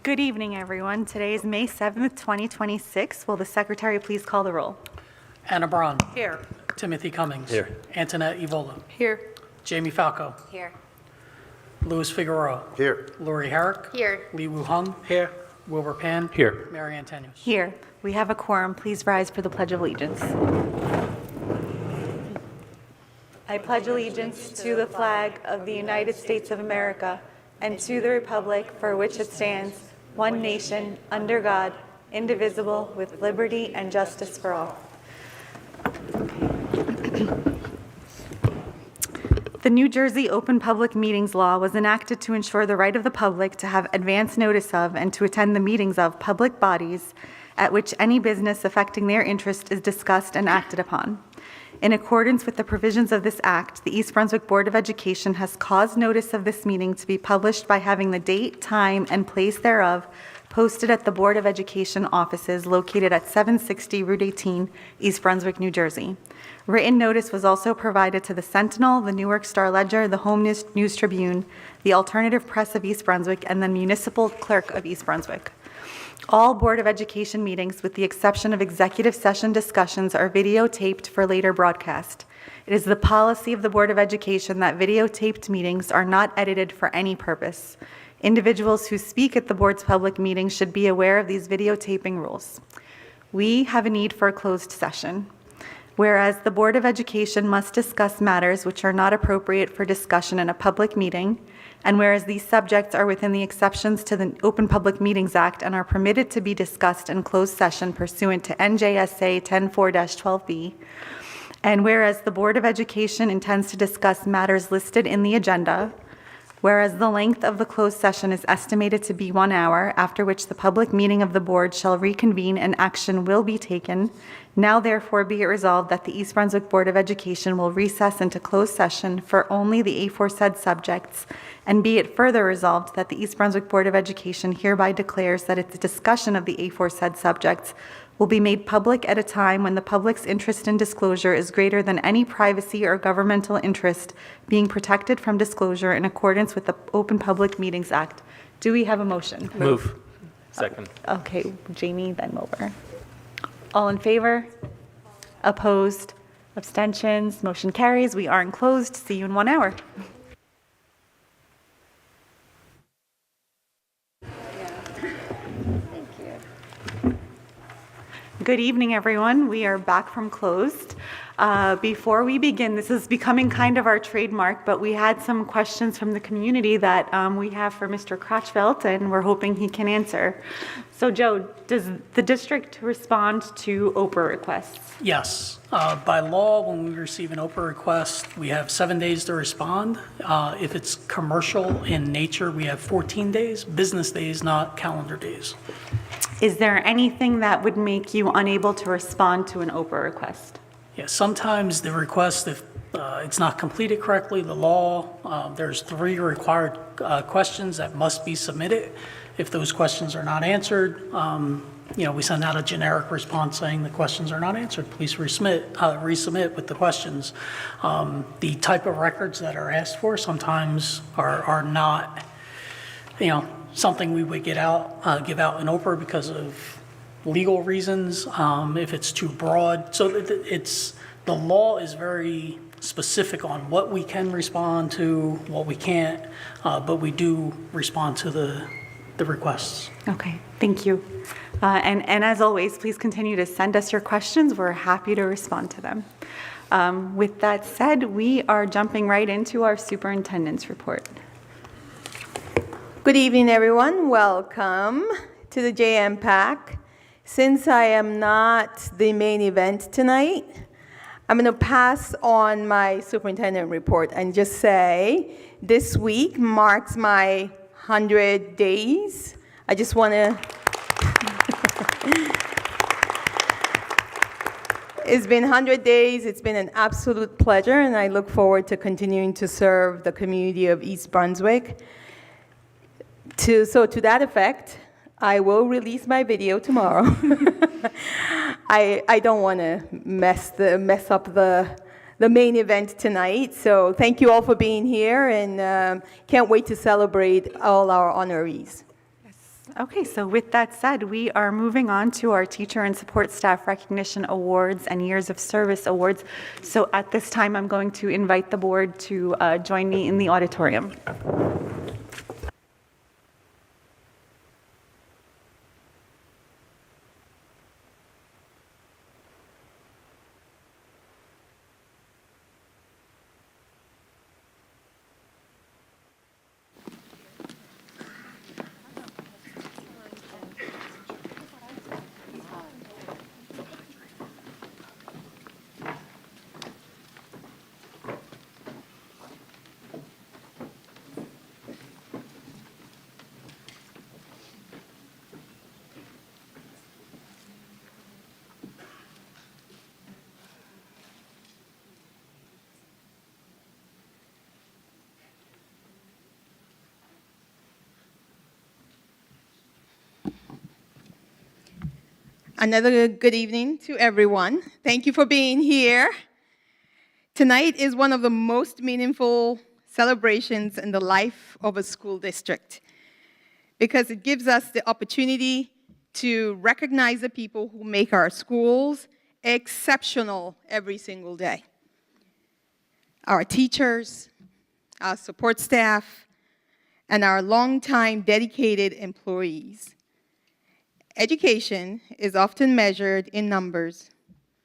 Good evening, everyone. Today is May 7th, 2026. Will the secretary please call the roll? Anna Braun. Here. Timothy Cummings. Here. Antoinette Evola. Here. Jamie Falco. Here. Louis Figueroa. Here. Lori Herrick. Here. Lee Woo Hung. Here. Wilbur Pan. Here. Mary Ann Tenius. Here. We have a quorum. Please rise for the Pledge of Allegiance. I pledge allegiance to the flag of the United States of America and to the republic for which it stands, one nation, under God, indivisible, with liberty and justice for all. The New Jersey Open Public Meetings Law was enacted to ensure the right of the public to have advance notice of and to attend the meetings of public bodies at which any business affecting their interest is discussed and acted upon. In accordance with the provisions of this act, the East Brunswick Board of Education has caused notice of this meeting to be published by having the date, time, and place thereof posted at the Board of Education offices located at 760 Route 18, East Brunswick, New Jersey. Written notice was also provided to the Sentinel, the Newark Star Ledger, the Home News Tribune, the Alternative Press of East Brunswick, and the Municipal Clerk of East Brunswick. All Board of Education meetings, with the exception of executive session discussions, are videotaped for later broadcast. It is the policy of the Board of Education that videotaped meetings are not edited for any purpose. Individuals who speak at the board's public meetings should be aware of these videotaping rules. We have a need for a closed session. Whereas the Board of Education must discuss matters which are not appropriate for discussion in a public meeting, and whereas these subjects are within the exceptions to the Open Public Meetings Act and are permitted to be discussed in closed session pursuant to NJSA 10-4-12B, and whereas the Board of Education intends to discuss matters listed in the agenda, whereas the length of the closed session is estimated to be 1 hour, after which the public meeting of the board shall reconvene and action will be taken, now therefore be it resolved that the East Brunswick Board of Education will recess into closed session for only the aforesaid subjects, and be it further resolved that the East Brunswick Board of Education hereby declares that its discussion of the aforesaid subjects will be made public at a time when the public's interest in disclosure is greater than any privacy or governmental interest being protected from disclosure in accordance with the Open Public Meetings Act. Do we have a motion? Move. Second. Okay, Jamie, then Wilbur. All in favor? Opposed? Abstentions? Motion carries. We are enclosed. See you in 1 hour. Good evening, everyone. We are back from closed. Before we begin, this is becoming kind of our trademark, but we had some questions from the community that we have for Mr. Crotchfeld, and we're hoping he can answer. So, Joe, does the district respond to OPRA requests? Yes. By law, when we receive an OPRA request, we have 7 days to respond. If it's commercial in nature, we have 14 days, business days, not calendar days. Is there anything that would make you unable to respond to an OPRA request? Yeah, sometimes the request, if it's not completed correctly, the law, there's 3 required questions that must be submitted. If those questions are not answered, we send out a generic response saying the questions are not answered. Please resubmit with the questions. The type of records that are asked for sometimes are not, something we would give out in OPRA because of legal reasons, if it's too broad. So the law is very specific on what we can respond to, what we can't, but we do respond to the requests. Okay, thank you. And as always, please continue to send us your questions. We're happy to respond to them. With that said, we are jumping right into our superintendent's report. Good evening, everyone. Welcome to the JM Pack. Since I am not the main event tonight, I'm going to pass on my superintendent report and just say this week marks my 100 days. I just want to... It's been 100 days. It's been an absolute pleasure, and I look forward to continuing to serve the community of East Brunswick. So to that effect, I will release my video tomorrow. I don't want to mess up the main event tonight. So thank you all for being here, and can't wait to celebrate all our honorees. Okay, so with that said, we are moving on to our Teacher and Support Staff Recognition Awards and Years of Service Awards. So at this time, I'm going to invite the board to join me in the auditorium. Another good evening to everyone. Thank you for being here. Tonight is one of the most meaningful celebrations in the life of a school district because it gives us the opportunity to recognize the people who make our schools exceptional every single day. Our teachers, our support staff, and our longtime dedicated employees. Education is often measured in numbers,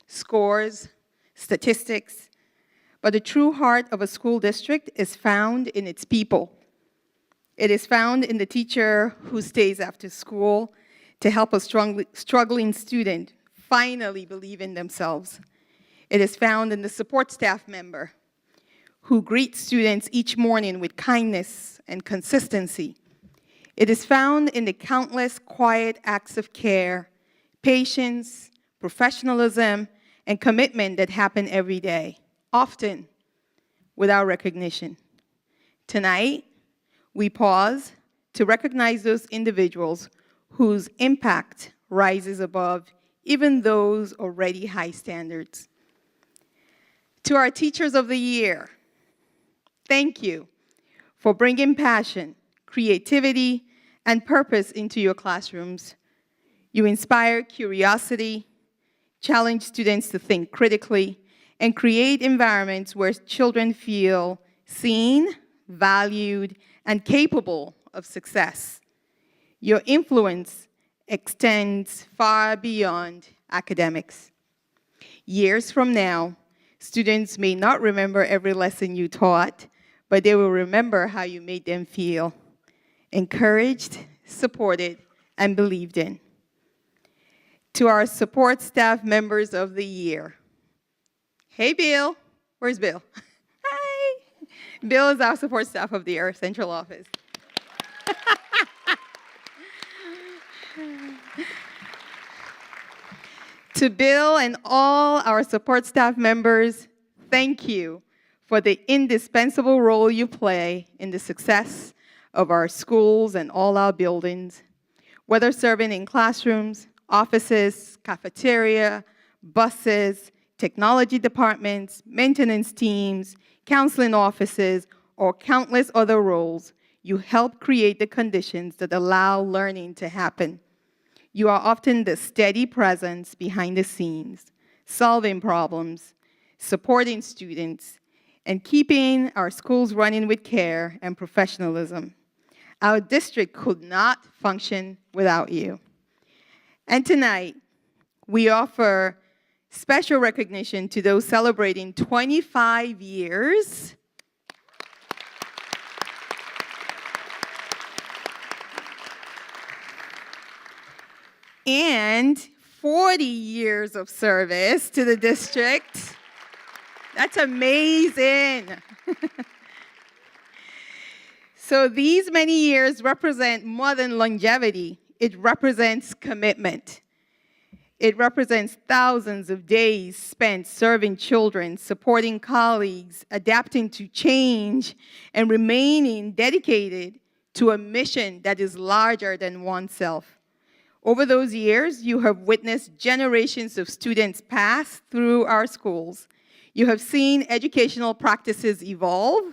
scores, statistics, but the true heart of a school district is found in its people. It is found in the teacher who stays after school to help a struggling student finally believe in themselves. It is found in the support staff member who greets students each morning with kindness and consistency. It is found in the countless quiet acts of care, patience, professionalism, and commitment that happen every day, often without recognition. Tonight, we pause to recognize those individuals whose impact rises above even those already high standards. To our Teachers of the Year, thank you for bringing passion, creativity, and purpose into your classrooms. You inspire curiosity, challenge students to think critically, and create environments where children feel seen, valued, and capable of success. Your influence extends far beyond academics. Years from now, students may not remember every lesson you taught, but they will remember how you made them feel encouraged, supported, and believed in. To our support staff members of the year. Hey, Bill. Where's Bill? Hi. Bill is our support staff of the year, central office. To Bill and all our support staff members, thank you for the indispensable role you play in the success of our schools and all our buildings, whether serving in classrooms, offices, cafeteria, buses, technology departments, maintenance teams, counseling offices, or countless other roles. You help create the conditions that allow learning to happen. You are often the steady presence behind the scenes, solving problems, supporting students, and keeping our schools running with care and professionalism. Our district could not function without you. And tonight, we offer special recognition to those celebrating 25 years and 40 years of service to the district. That's amazing. So these many years represent more than longevity. It represents commitment. It represents thousands of days spent serving children, supporting colleagues, adapting to change, and remaining dedicated to a mission that is larger than oneself. Over those years, you have witnessed generations of students pass through our schools. You have seen educational practices evolve,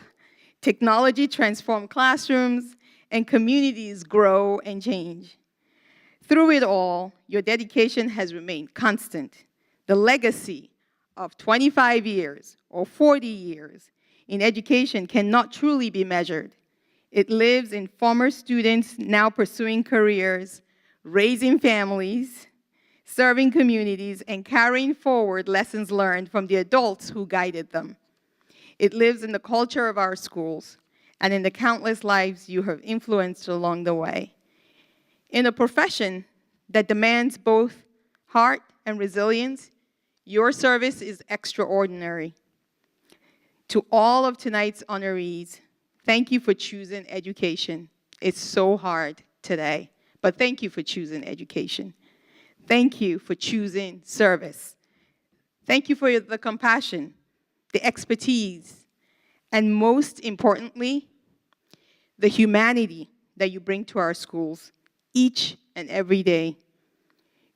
technology transform classrooms, and communities grow and change. Through it all, your dedication has remained constant. The legacy of 25 years or 40 years in education cannot truly be measured. It lives in former students now pursuing careers, raising families, serving communities, and carrying forward lessons learned from the adults who guided them. It lives in the culture of our schools and in the countless lives you have influenced along the way. In a profession that demands both heart and resilience, your service is extraordinary. To all of tonight's honorees, thank you for choosing education. It's so hard today, but thank you for choosing education. Thank you for choosing service. Thank you for the compassion, the expertise, and most importantly, the humanity that you bring to our schools each and every day.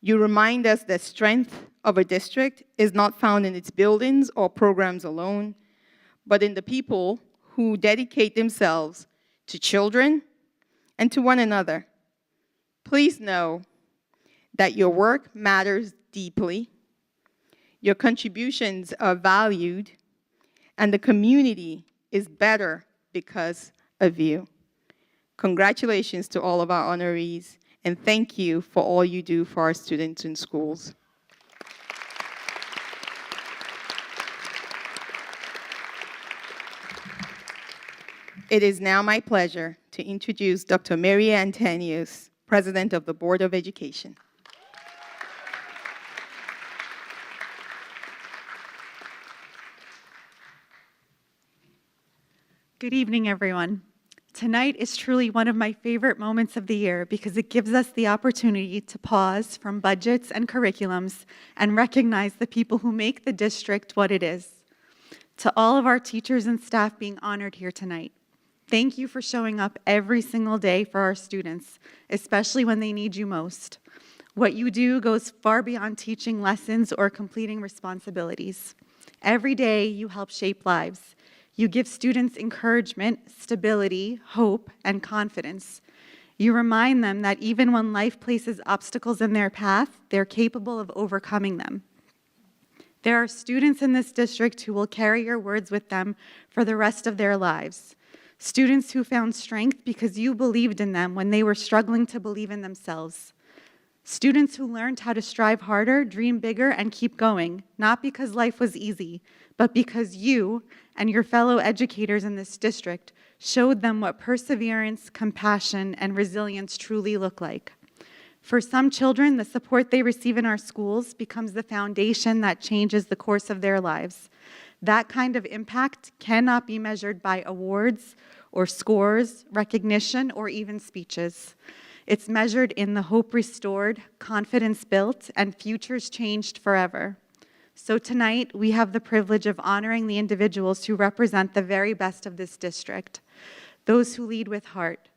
You remind us that strength of a district is not found in its buildings or programs alone, but in the people who dedicate themselves to children and to one another. Please know that your work matters deeply, your contributions are valued, and the community is better because of you. Congratulations to all of our honorees, and thank you for all you do for our students in schools. It is now my pleasure to introduce Dr. Mary Antonius, President of the Board of Education. Good evening, everyone. Tonight is truly one of my favorite moments of the year because it gives us the opportunity to pause from budgets and curriculums and recognize the people who make the district what it is. To all of our teachers and staff being honored here tonight, thank you for showing up every single day for our students, especially when they need you most. What you do goes far beyond teaching lessons or completing responsibilities. Every day, you help shape lives. You give students encouragement, stability, hope, and confidence. You remind them that even when life places obstacles in their path, they're capable of overcoming them. There are students in this district who will carry your words with them for the rest of their lives. Students who found strength because you believed in them when they were struggling to believe in themselves. Students who learned how to strive harder, dream bigger, and keep going, not because life was easy, but because you and your fellow educators in this district showed them what perseverance, compassion, and resilience truly look like. For some children, the support they receive in our schools becomes the foundation that changes the course of their lives. That kind of impact cannot be measured by awards or scores, recognition, or even speeches. It's measured in the hope restored, confidence built, and futures changed forever. So tonight, we have the privilege of honoring the individuals who represent the very best of this district, those who lead with heart.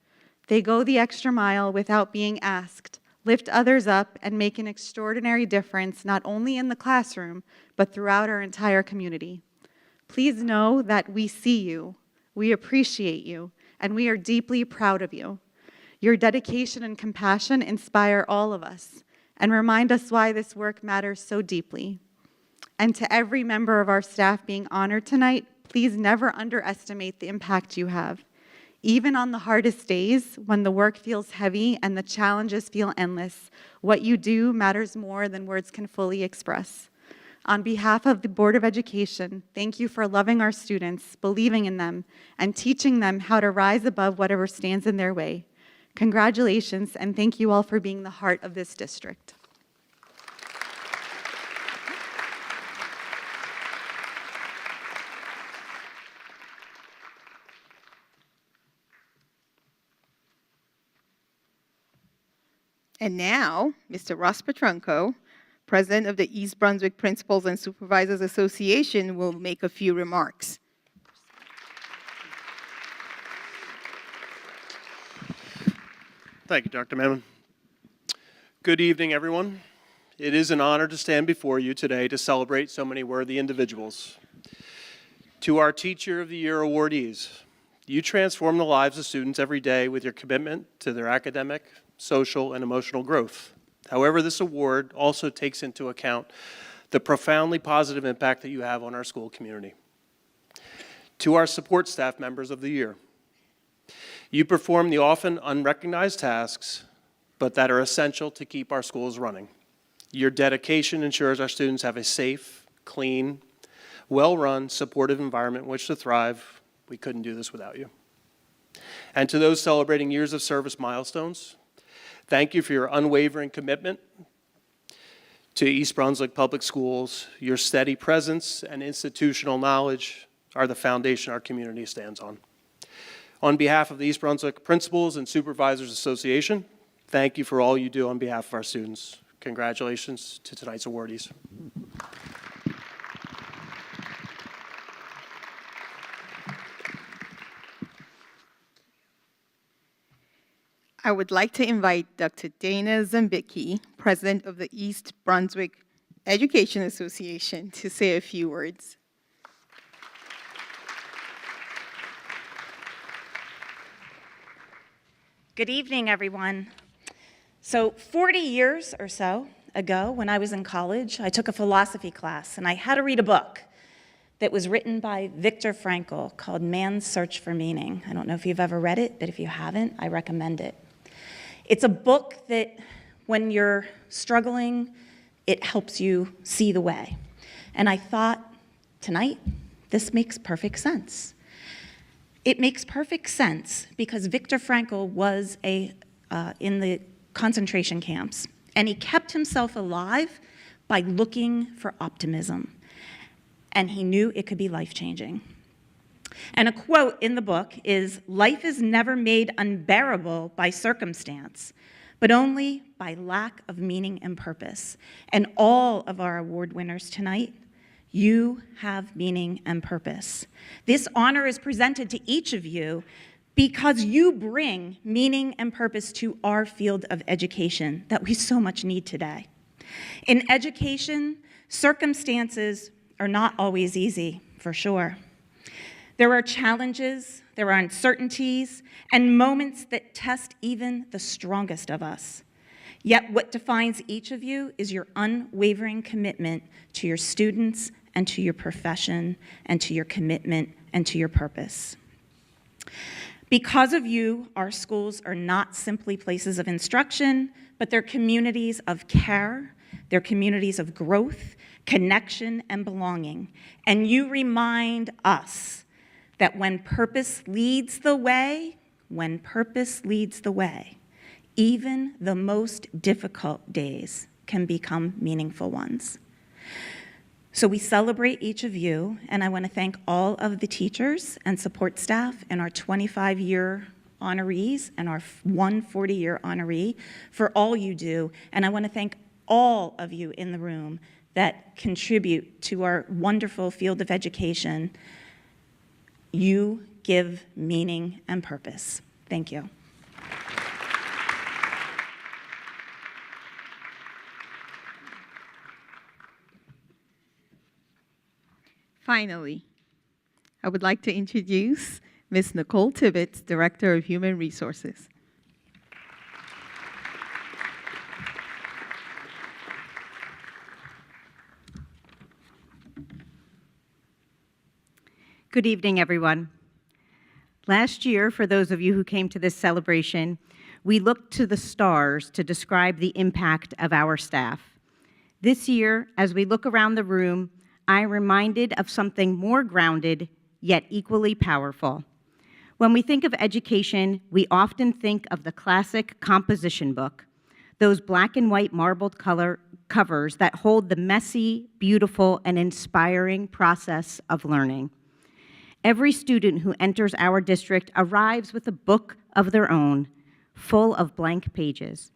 They go the extra mile without being asked, lift others up, and make an extraordinary difference not only in the classroom, but throughout our entire community. Please know that we see you, we appreciate you, and we are deeply proud of you. Your dedication and compassion inspire all of us and remind us why this work matters so deeply. And to every member of our staff being honored tonight, please never underestimate the impact you have. Even on the hardest days, when the work feels heavy and the challenges feel endless, what you do matters more than words can fully express. On behalf of the Board of Education, thank you for loving our students, believing in them, and teaching them how to rise above whatever stands in their way. Congratulations, and thank you all for being the heart of this district. And now, Mr. Ross Petrunco, President of the East Brunswick Principals and Supervisors Association, will make a few remarks. Thank you, Dr. Mammon. Good evening, everyone. It is an honor to stand before you today to celebrate so many worthy individuals. To our Teacher of the Year awardees, you transform the lives of students every day with your commitment to their academic, social, and emotional growth. However, this award also takes into account the profoundly positive impact that you have on our school community. To our support staff members of the year, you perform the often unrecognized tasks, but that are essential to keep our schools running. Your dedication ensures our students have a safe, clean, well-run, supportive environment in which to thrive. We couldn't do this without you. And to those celebrating years of service milestones, thank you for your unwavering commitment to East Brunswick Public Schools. Your steady presence and institutional knowledge are the foundation our community stands on. On behalf of the East Brunswick Principals and Supervisors Association, thank you for all you do on behalf of our students. Congratulations to tonight's awardees. I would like to invite Dr. Dana Zambicki, President of the East Brunswick Education Association, to say a few words. Good evening, everyone. So 40 years or so ago, when I was in college, I took a philosophy class, and I had to read a book that was written by Viktor Frankl called Man's Search for Meaning. I don't know if you've ever read it, but if you haven't, I recommend it. It's a book that, when you're struggling, it helps you see the way. And I thought, tonight, this makes perfect sense. It makes perfect sense because Viktor Frankl was in the concentration camps, and he kept himself alive by looking for optimism. And he knew it could be life-changing. And a quote in the book is, "Life is never made unbearable by circumstance, but only by lack of meaning and purpose." And all of our award winners tonight, you have meaning and purpose. This honor is presented to each of you because you bring meaning and purpose to our field of education that we so much need today. In education, circumstances are not always easy, for sure. There are challenges, there are uncertainties, and moments that test even the strongest of us. Yet what defines each of you is your unwavering commitment to your students and to your profession and to your commitment and to your purpose. Because of you, our schools are not simply places of instruction, but they're communities of care, they're communities of growth, connection, and belonging. And you remind us that when purpose leads the way, even the most difficult days can become meaningful ones. So we celebrate each of you, and I want to thank all of the teachers and support staff and our 25-year honorees and our 140-year honoree for all you do. And I want to thank all of you in the room that contribute to our wonderful field of education. You give meaning and purpose. Thank you. Finally, I would like to introduce Ms. Nicole Tibbetts, Director of Human Resources. Good evening, everyone. Last year, for those of you who came to this celebration, we looked to the stars to describe the impact of our staff. This year, as we look around the room, I'm reminded of something more grounded, yet equally powerful. When we think of education, we often think of the classic composition book, those black and white marbled color covers that hold the messy, beautiful, and inspiring process of learning. Every student who enters our district arrives with a book of their own, full of blank pages.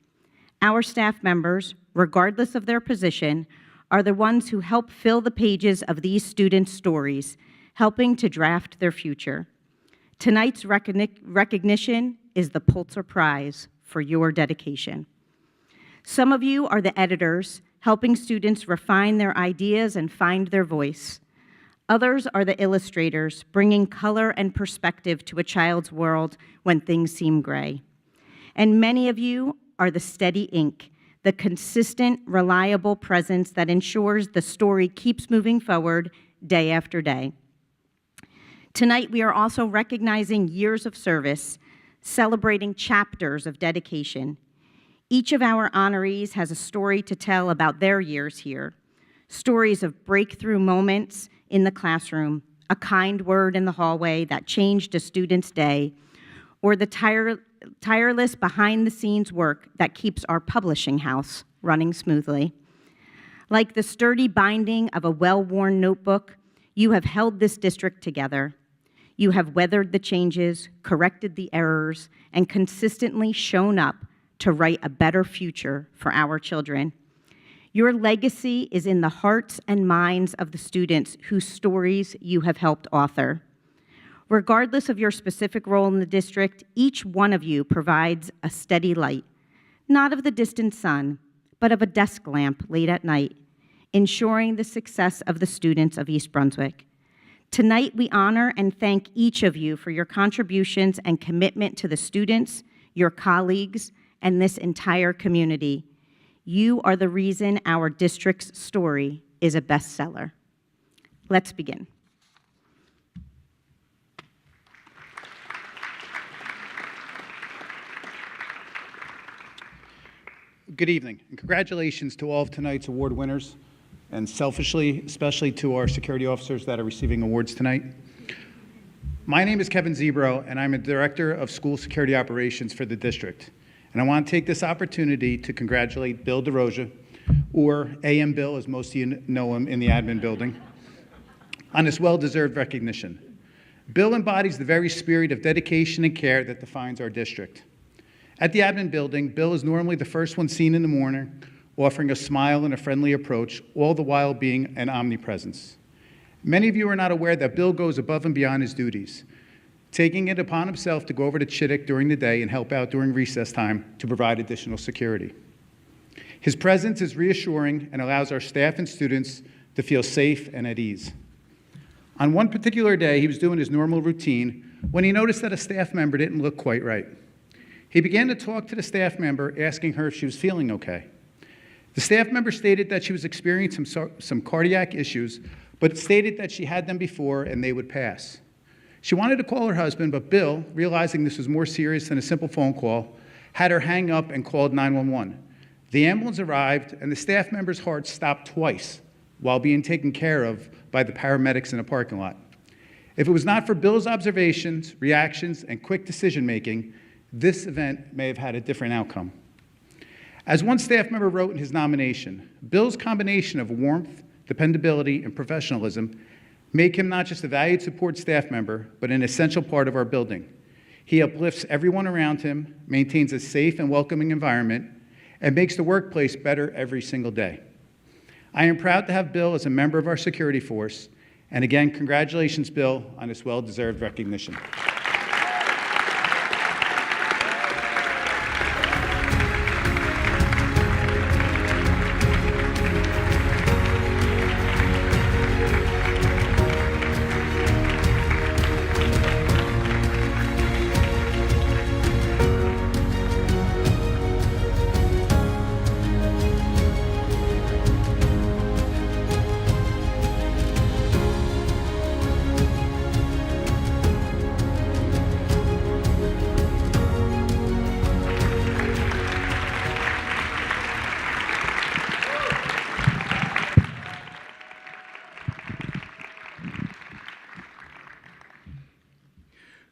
Our staff members, regardless of their position, are the ones who help fill the pages of these students' stories, helping to draft their future. Tonight's recognition is the Pulitzer Prize for your dedication. Some of you are the editors, helping students refine their ideas and find their voice. Others are the illustrators, bringing color and perspective to a child's world when things seem gray. And many of you are the steady ink, the consistent, reliable presence that ensures the story keeps moving forward day after day. Tonight, we are also recognizing years of service, celebrating chapters of dedication. Each of our honorees has a story to tell about their years here, stories of breakthrough moments in the classroom, a kind word in the hallway that changed a student's day, or the tireless behind-the-scenes work that keeps our publishing house running smoothly. Like the sturdy binding of a well-worn notebook, you have held this district together. You have weathered the changes, corrected the errors, and consistently shown up to write a better future for our children. Your legacy is in the hearts and minds of the students whose stories you have helped author. Regardless of your specific role in the district, each one of you provides a steady light, not of the distant sun, but of a desk lamp late at night, ensuring the success of the students of East Brunswick. Tonight, we honor and thank each of you for your contributions and commitment to the students, your colleagues, and this entire community. You are the reason our district's story is a bestseller. Let's begin. Good evening, and congratulations to all of tonight's award winners, and selfishly, especially to our security officers that are receiving awards tonight. My name is Kevin Zebro, and I'm a Director of School Security Operations for the district. And I want to take this opportunity to congratulate Bill DeRosa, or AM Bill, as most of you know him in the admin building, on this well-deserved recognition. Bill embodies the very spirit of dedication and care that defines our district. At the admin building, Bill is normally the first one seen in the morning, offering a smile and a friendly approach, all the while being an omnipresence. Many of you are not aware that Bill goes above and beyond his duties, taking it upon himself to go over to Chittick during the day and help out during recess time to provide additional security. His presence is reassuring and allows our staff and students to feel safe and at ease. On one particular day, he was doing his normal routine when he noticed that a staff member didn't look quite right. He began to talk to the staff member, asking her if she was feeling okay. The staff member stated that she was experiencing some cardiac issues, but stated that she had them before and they would pass. She wanted to call her husband, but Bill, realizing this was more serious than a simple phone call, had her hang up and called 911. The ambulance arrived, and the staff member's heart stopped twice while being taken care of by the paramedics in a parking lot. If it was not for Bill's observations, reactions, and quick decision-making, this event may have had a different outcome. As one staff member wrote in his nomination, Bill's combination of warmth, dependability, and professionalism make him not just a valued support staff member, but an essential part of our building. He uplifts everyone around him, maintains a safe and welcoming environment, and makes the workplace better every single day. I am proud to have Bill as a member of our security force, and again, congratulations, Bill, on this well-deserved recognition.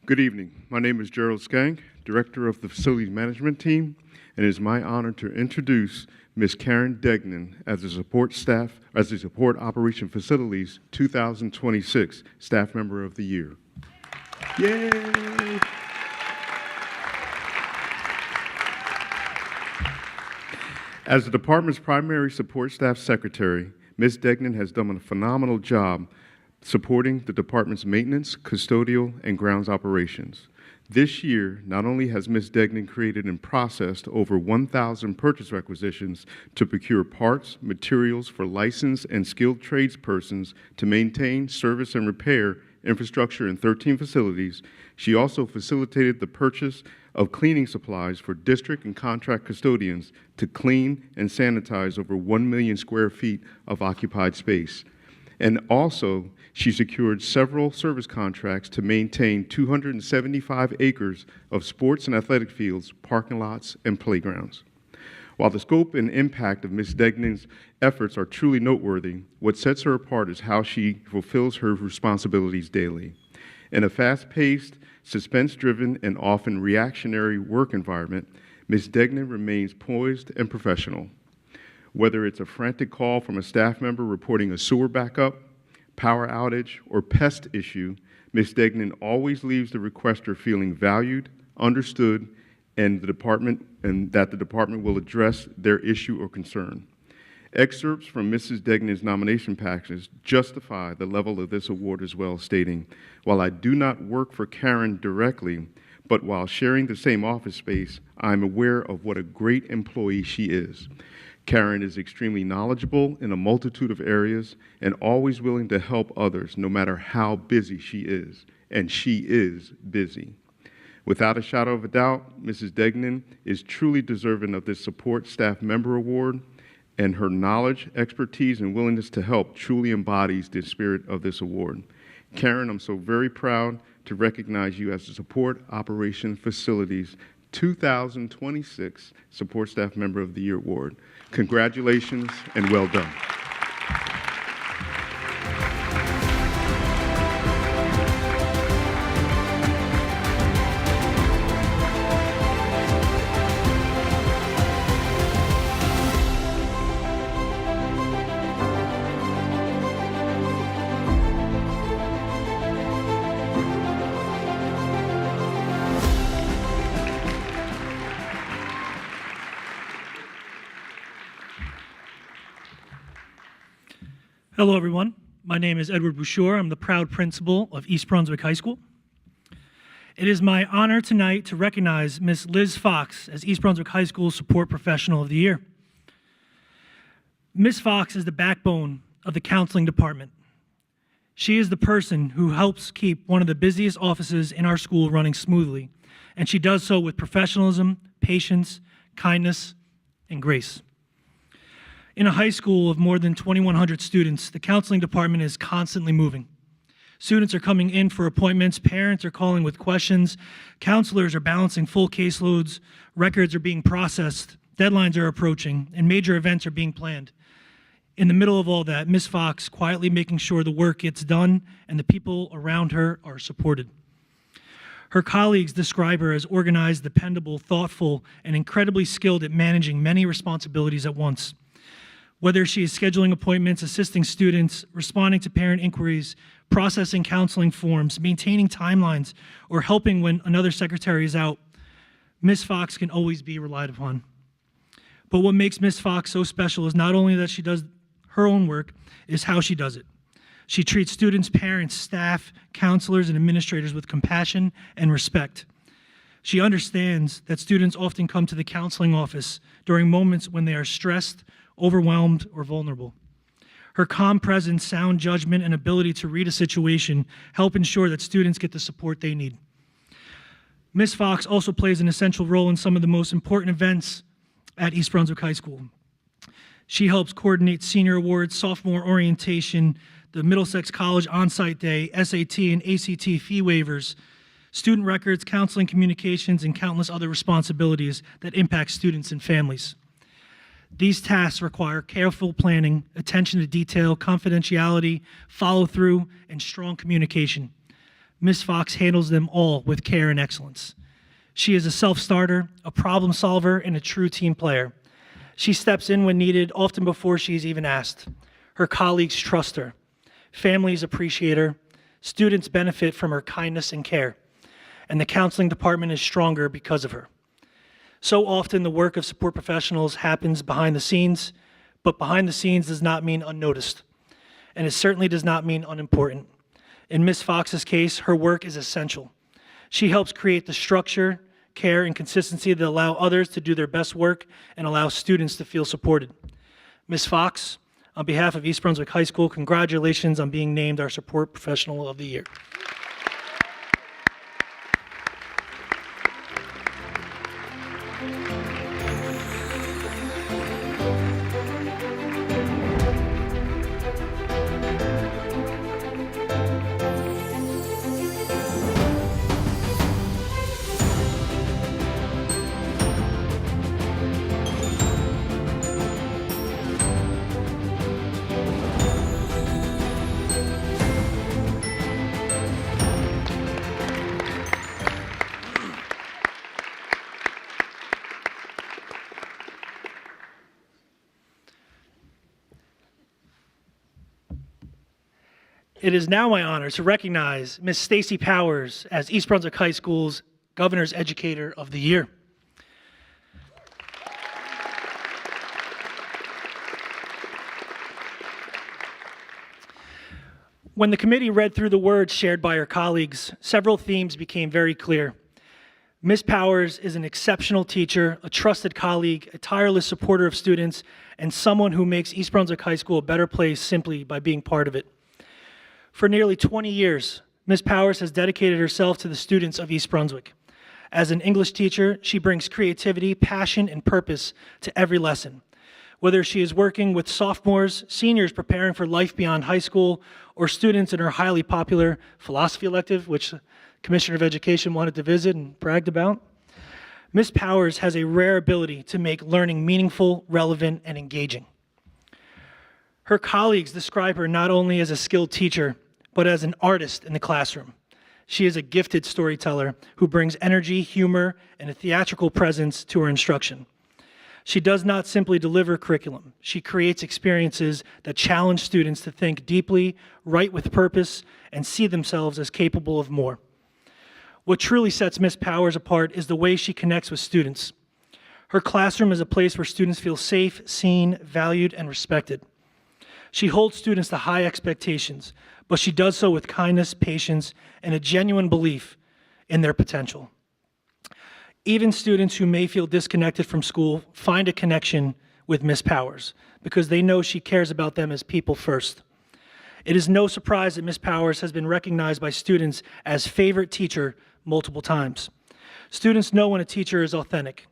Good evening. My name is Gerald Skank, Director of the Facilities Management Team, and it is my honor to introduce Ms. Karen Degnan as the Support Operation Facilities 2026 Staff Member of the Year. Yay! As the department's primary support staff secretary, Ms. Degnan has done a phenomenal job supporting the department's maintenance, custodial, and grounds operations. This year, not only has Ms. Degnan created and processed over 1,000 purchase requisitions to procure parts, materials for licensed and skilled tradespersons to maintain, service, and repair infrastructure in 13 facilities, she also facilitated the purchase of cleaning supplies for district and contract custodians to clean and sanitize over 1 million square feet of occupied space. And also, she secured several service contracts to maintain 275 acres of sports and athletic fields, parking lots, and playgrounds. While the scope and impact of Ms. Degnan's efforts are truly noteworthy, what sets her apart is how she fulfills her responsibilities daily. In a fast-paced, suspense-driven, and often reactionary work environment, Ms. Degnan remains poised and professional. Whether it's a frantic call from a staff member reporting a sewer backup, power outage, or pest issue, Ms. Degnan always leaves the requester feeling valued, understood, and that the department will address their issue or concern. Excerpts from Mrs. Degnan's nomination package justify the level of this award as well, stating, "While I do not work for Karen directly, but while sharing the same office space, I'm aware of what a great employee she is. Karen is extremely knowledgeable in a multitude of areas and always willing to help others, no matter how busy she is, and she is busy." Without a shadow of a doubt, Mrs. Degnan is truly deserving of this Support Staff Member Award, and her knowledge, expertise, and willingness to help truly embodies the spirit of this award. Karen, I'm so very proud to recognize you as the Support Operations Facilities 2026 Support Staff Member of the Year Award. Congratulations and well done. Hello, everyone. My name is Edward Bouchard. I'm the proud principal of East Brunswick High School. It is my honor tonight to recognize Ms. Liz Fox as East Brunswick High School Support Professional of the Year. Ms. Fox is the backbone of the counseling department. She is the person who helps keep one of the busiest offices in our school running smoothly, and she does so with professionalism, patience, kindness, and grace. In a high school of more than 2,100 students, the counseling department is constantly moving. Students are coming in for appointments, parents are calling with questions, counselors are balancing full caseloads, records are being processed, deadlines are approaching, and major events are being planned. In the middle of all that, Ms. Fox quietly making sure the work gets done and the people around her are supported. Her colleagues describe her as organized, dependable, thoughtful, and incredibly skilled at managing many responsibilities at once. Whether she is scheduling appointments, assisting students, responding to parent inquiries, processing counseling forms, maintaining timelines, or helping when another secretary is out, Ms. Fox can always be relied upon. But what makes Ms. Fox so special is not only that she does her own work, is how she does it. She treats students, parents, staff, counselors, and administrators with compassion and respect. She understands that students often come to the counseling office during moments when they are stressed, overwhelmed, or vulnerable. Her calm presence, sound judgment, and ability to read a situation help ensure that students get the support they need. Ms. Fox also plays an essential role in some of the most important events at East Brunswick High School. She helps coordinate senior awards, sophomore orientation, the Middlesex College on-site day, SAT and ACT fee waivers, student records, counseling communications, and countless other responsibilities that impact students and families. These tasks require careful planning, attention to detail, confidentiality, follow-through, and strong communication. Ms. Fox handles them all with care and excellence. She is a self-starter, a problem solver, and a true team player. She steps in when needed, often before she's even asked. Her colleagues trust her. Families appreciate her. Students benefit from her kindness and care. And the counseling department is stronger because of her. So often the work of support professionals happens behind the scenes, but behind the scenes does not mean unnoticed. And it certainly does not mean unimportant. In Ms. Fox's case, her work is essential. She helps create the structure, care, and consistency that allow others to do their best work and allow students to feel supported. Ms. Fox, On behalf of East Brunswick High School, congratulations on being named our Support Professional of the Year. It is now my honor to recognize Ms. Stacy Powers as East Brunswick High School's Governor's Educator of the Year. When the committee read through the words shared by her colleagues, several themes became very clear. Ms. Powers is an exceptional teacher, a trusted colleague, a tireless supporter of students, and someone who makes East Brunswick High School a better place simply by being part of it. For nearly 20 years, Ms. Powers has dedicated herself to the students of East Brunswick. As an English teacher, she brings creativity, passion, and purpose to every lesson. Whether she is working with sophomores, seniors preparing for life beyond high school, or students in her highly popular philosophy elective, which the Commissioner of Education wanted to visit and bragged about, Ms. Powers has a rare ability to make learning meaningful, relevant, and engaging. Her colleagues describe her not only as a skilled teacher, but as an artist in the classroom. She is a gifted storyteller who brings energy, humor, and a theatrical presence to her instruction. She does not simply deliver curriculum. She creates experiences that challenge students to think deeply, write with purpose, and see themselves as capable of more. What truly sets Ms. Powers apart is the way she connects with students. Her classroom is a place where students feel safe, seen, valued, and respected. She holds students to high expectations, but she does so with kindness, patience, and a genuine belief in their potential. Even students who may feel disconnected from school find a connection with Ms. Powers because they know she cares about them as people first. It is no surprise that Ms. Powers has been recognized by students as favorite teacher multiple times. Students know when a teacher is authentic.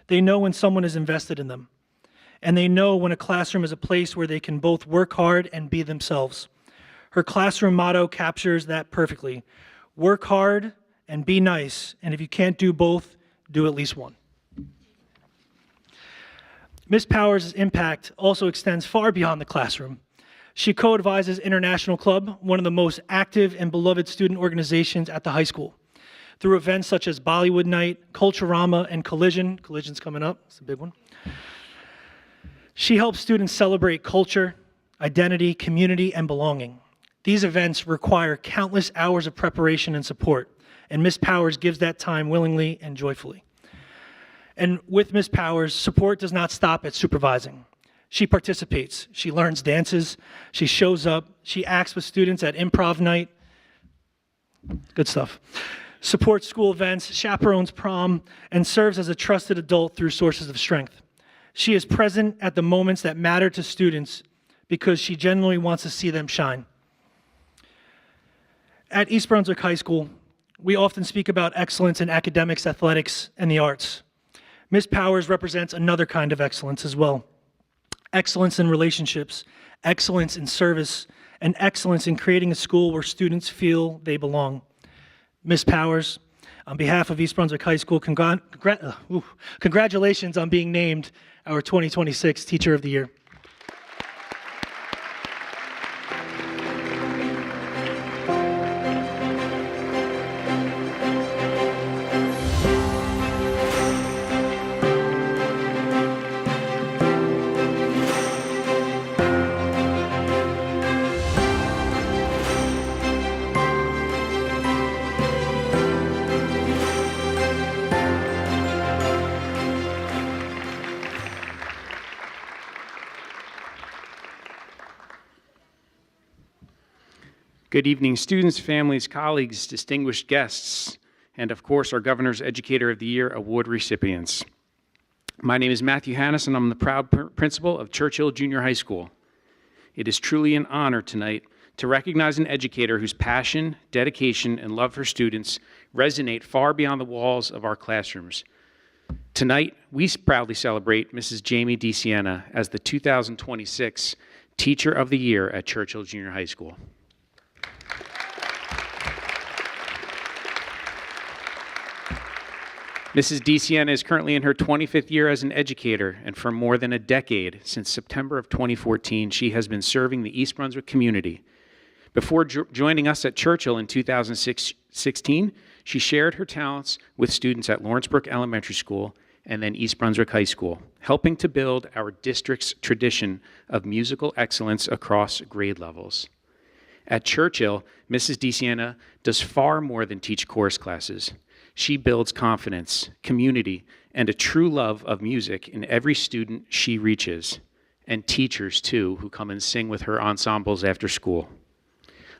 They know when someone is invested in them. And they know when a classroom is a place where they can both work hard and be themselves. Her classroom motto captures that perfectly. Work hard and be nice, and if you can't do both, do at least one. Ms. Powers' impact also extends far beyond the classroom. She co-advises International Club, one of the most active and beloved student organizations at the high school, through events such as Bollywood Night, Culturama, and Collision. Collision's coming up, it's a big one. She helps students celebrate culture, identity, community, and belonging. These events require countless hours of preparation and support, and Ms. Powers gives that time willingly and joyfully. And with Ms. Powers, support does not stop at supervising. She participates, she learns dances, she shows up, she acts with students at improv night, good stuff, supports school events, chaperones prom, and serves as a trusted adult through sources of strength. She is present at the moments that matter to students because she genuinely wants to see them shine. At East Brunswick High School, we often speak about excellence in academics, athletics, and the arts. Ms. Powers represents another kind of excellence as well. Excellence in relationships, excellence in service, and excellence in creating a school where students feel they belong. Ms. Powers, on behalf of East Brunswick High School, congratulations on being named our 2026 Teacher of the Year. Good evening, students, families, colleagues, distinguished guests, and of course, our Governor's Educator of the Year award recipients. My name is Matthew Hannes, and I'm the proud principal of Churchill Junior High School. It is truly an honor tonight to recognize an educator whose passion, dedication, and love for students resonate far beyond the walls of our classrooms. Tonight, we proudly celebrate Mrs. Jamie DeSiena as the 2026 Teacher of the Year at Churchill Junior High School. Mrs. DeSiena is currently in her 25th year as an educator, and for more than a decade, since September of 2014, she has been serving the East Brunswick community. Before joining us at Churchill in 2016, she shared her talents with students at Lawrence Brook Elementary School and then East Brunswick High School, helping to build our district's tradition of musical excellence across grade levels. At Churchill, Mrs. DeSiena does far more than teach chorus classes. She builds confidence, community, and a true love of music in every student she reaches, and teachers, too, who come and sing with her ensembles after school.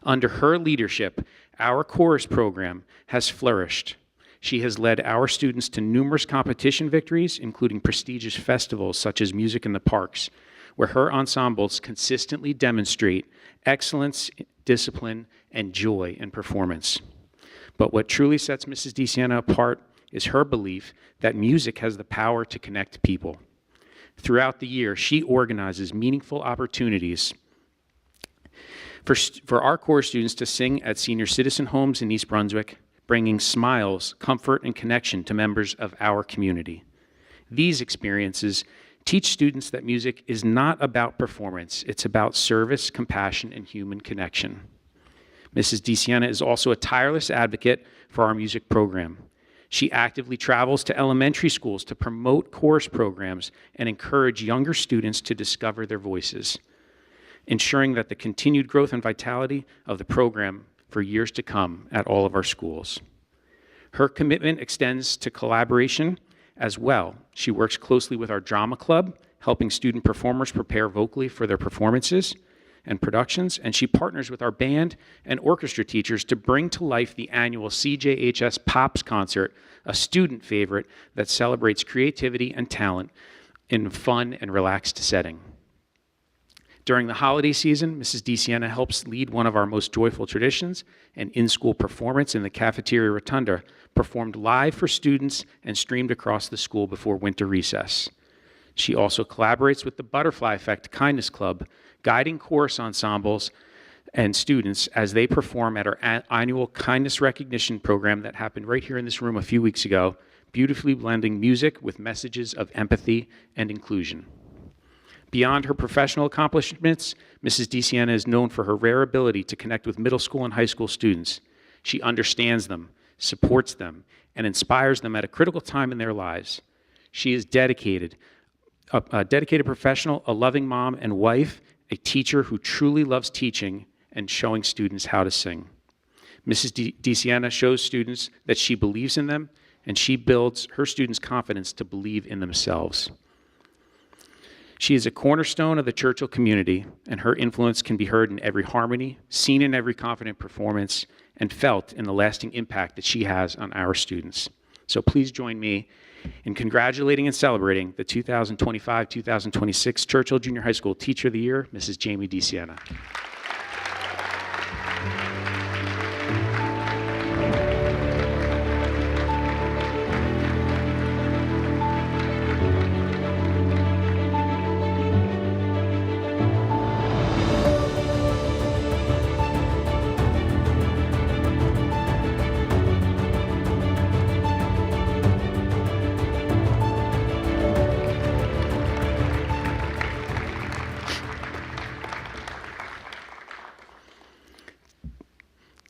Under her leadership, our chorus program has flourished. She has led our students to numerous competition victories, including prestigious festivals such as Music in the Parks, where her ensembles consistently demonstrate excellence, discipline, and joy in performance. But what truly sets Mrs. DeSiena apart is her belief that music has the power to connect people. Throughout the year, she organizes meaningful opportunities for our core students to sing at senior citizen homes in East Brunswick, bringing smiles, comfort, and connection to members of our community. These experiences teach students that music is not about performance, it's about service, compassion, and human connection. Mrs. DeSiena is also a tireless advocate for our music program. She actively travels to elementary schools to promote chorus programs and encourage younger students to discover their voices, ensuring that the continued growth and vitality of the program for years to come at all of our schools. Her commitment extends to collaboration as well. She works closely with our drama club, helping student performers prepare vocally for their performances and productions, and she partners with our band and orchestra teachers to bring to life the annual CJHS Pops concert, a student favorite that celebrates creativity and talent in a fun and relaxed setting. During the holiday season, Mrs. DeSiena helps lead one of our most joyful traditions, an in-school performance in the cafeteria rotunda, performed live for students and streamed across the school before winter recess. She also collaborates with the Butterfly Effect Kindness Club, guiding chorus ensembles and students as they perform at our annual kindness recognition program that happened right here in this room a few weeks ago, beautifully blending music with messages of empathy and inclusion. Beyond her professional accomplishments, Mrs. DeSiena is known for her rare ability to connect with middle school and high school students. She understands them, supports them, and inspires them at a critical time in their lives. She is dedicated, a dedicated professional, a loving mom and wife, a teacher who truly loves teaching and showing students how to sing. Mrs. DeSiena shows students that she believes in them, and she builds her students' confidence to believe in themselves. She is a cornerstone of the Churchill community, and her influence can be heard in every harmony, seen in every confident performance, and felt in the lasting impact that she has on our students. So please join me in congratulating and celebrating the 2025-2026 Churchill Junior High School Teacher of the Year, Mrs. Jamie DeSiena.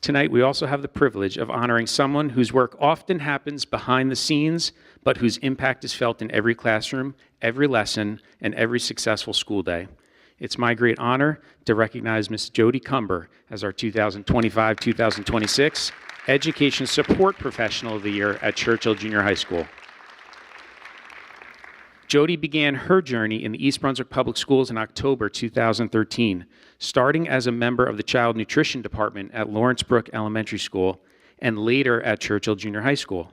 Tonight, we also have the privilege of honoring someone whose work often happens behind the scenes, but whose impact is felt in every classroom, every lesson, and every successful school day. It's my great honor to recognize Ms. Jody Cumber as our 2025-2026 Education Support Professional of the Year at Churchill Junior High School. Jody began her journey in the East Brunswick Public Schools in October 2013, starting as a member of the Child Nutrition Department at Lawrence Brook Elementary School and later at Churchill Junior High School.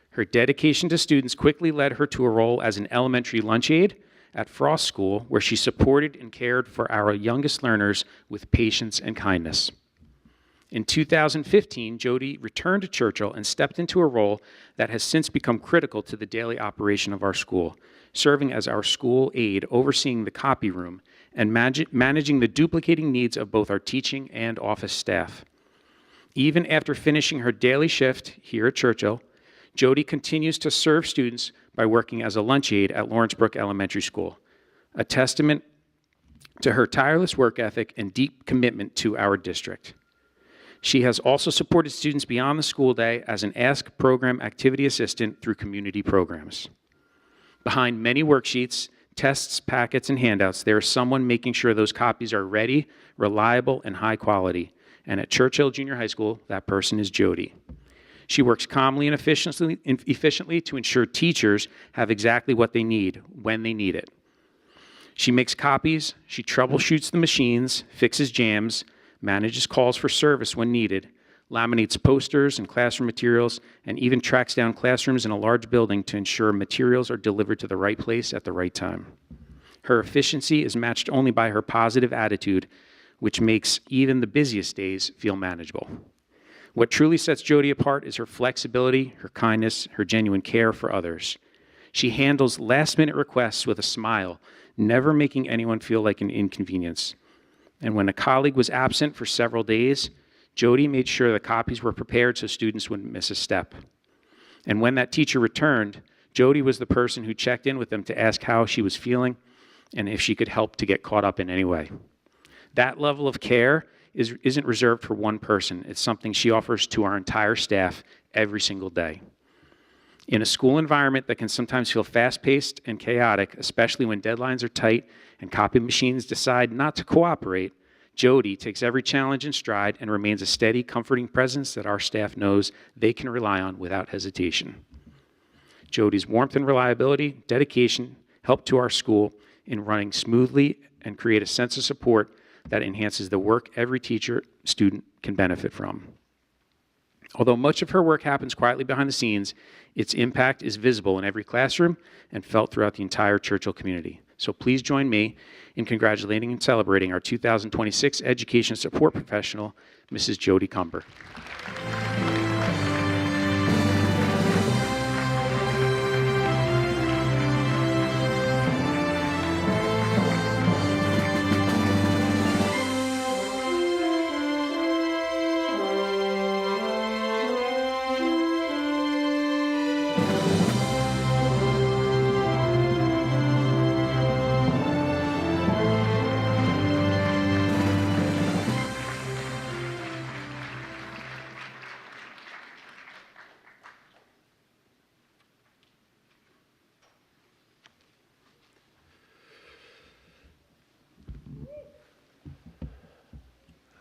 Her dedication to students quickly led her to a role as an elementary lunch aide, at Frost School, where she supported and cared for our youngest learners with patience and kindness. In 2015, Jody returned to Churchill and stepped into a role that has since become critical to the daily operation of our school, serving as our school aide, overseeing the copy room and managing the duplicating needs of both our teaching and office staff. Even after finishing her daily shift here at Churchill, Jody continues to serve students by working as a lunch aide at Lawrence Brook Elementary School, a testament to her tireless work ethic and deep commitment to our district. She has also supported students beyond the school day as an Ask Program Activity Assistant through community programs. Behind many worksheets, tests, packets, and handouts, there is someone making sure those copies are ready, reliable, and high quality. And at Churchill Junior High School, that person is Jody. She works calmly and efficiently to ensure teachers have exactly what they need when they need it. She makes copies, she troubleshoots the machines, fixes jams, manages calls for service when needed, laminates posters and classroom materials, and even tracks down classrooms in a large building to ensure materials are delivered to the right place at the right time. Her efficiency is matched only by her positive attitude, which makes even the busiest days feel manageable. What truly sets Jody apart is her flexibility, her kindness, her genuine care for others. She handles last-minute requests with a smile, never making anyone feel like an inconvenience. And when a colleague was absent for several days, Jody made sure the copies were prepared so students wouldn't miss a step. And when that teacher returned, Jody was the person who checked in with them to ask how she was feeling and if she could help to get caught up in any way. That level of care isn't reserved for one person. It's something she offers to our entire staff every single day. In a school environment that can sometimes feel fast-paced and chaotic, especially when deadlines are tight and copy machines decide not to cooperate, Jody takes every challenge in stride and remains a steady, comforting presence that our staff knows they can rely on without hesitation. Jody's warmth and reliability, dedication, help to our school in running smoothly and create a sense of support that enhances the work every teacher, student can benefit from. Although much of her work happens quietly behind the scenes, its impact is visible in every classroom and felt throughout the entire Churchill community. So please join me in congratulating and celebrating our 2026 Education Support Professional, Mrs. Jody Cumber.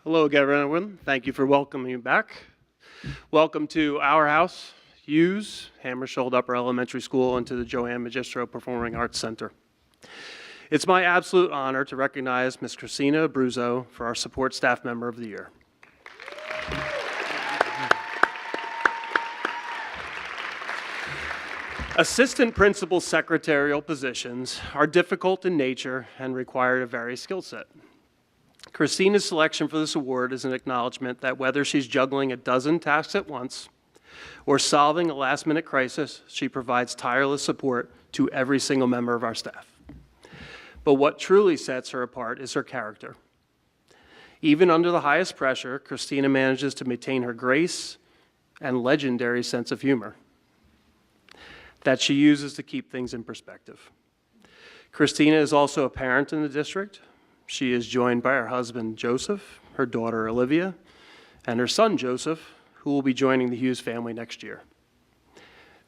Hello again, everyone. Thank you for welcoming me back. Welcome to our house, Hughes, Hammersholt Upper Elementary School, and to the Joanne Magistro Performing Arts Center. It's my absolute honor to recognize Ms. Christina Abruzzo for our Support Staff Member of the Year. Assistant principal secretarial positions are difficult in nature and require a varied skill set. Christina's selection for this award is an acknowledgement that whether she's juggling a dozen tasks at once or solving a last-minute crisis, she provides tireless support to every single member of our staff. But what truly sets her apart is her character. Even under the highest pressure, Christina manages to maintain her grace and legendary sense of humor that she uses to keep things in perspective. Christina is also a parent in the district. She is joined by her husband, Joseph, her daughter, Olivia, and her son, Joseph, who will be joining the Hughes family next year.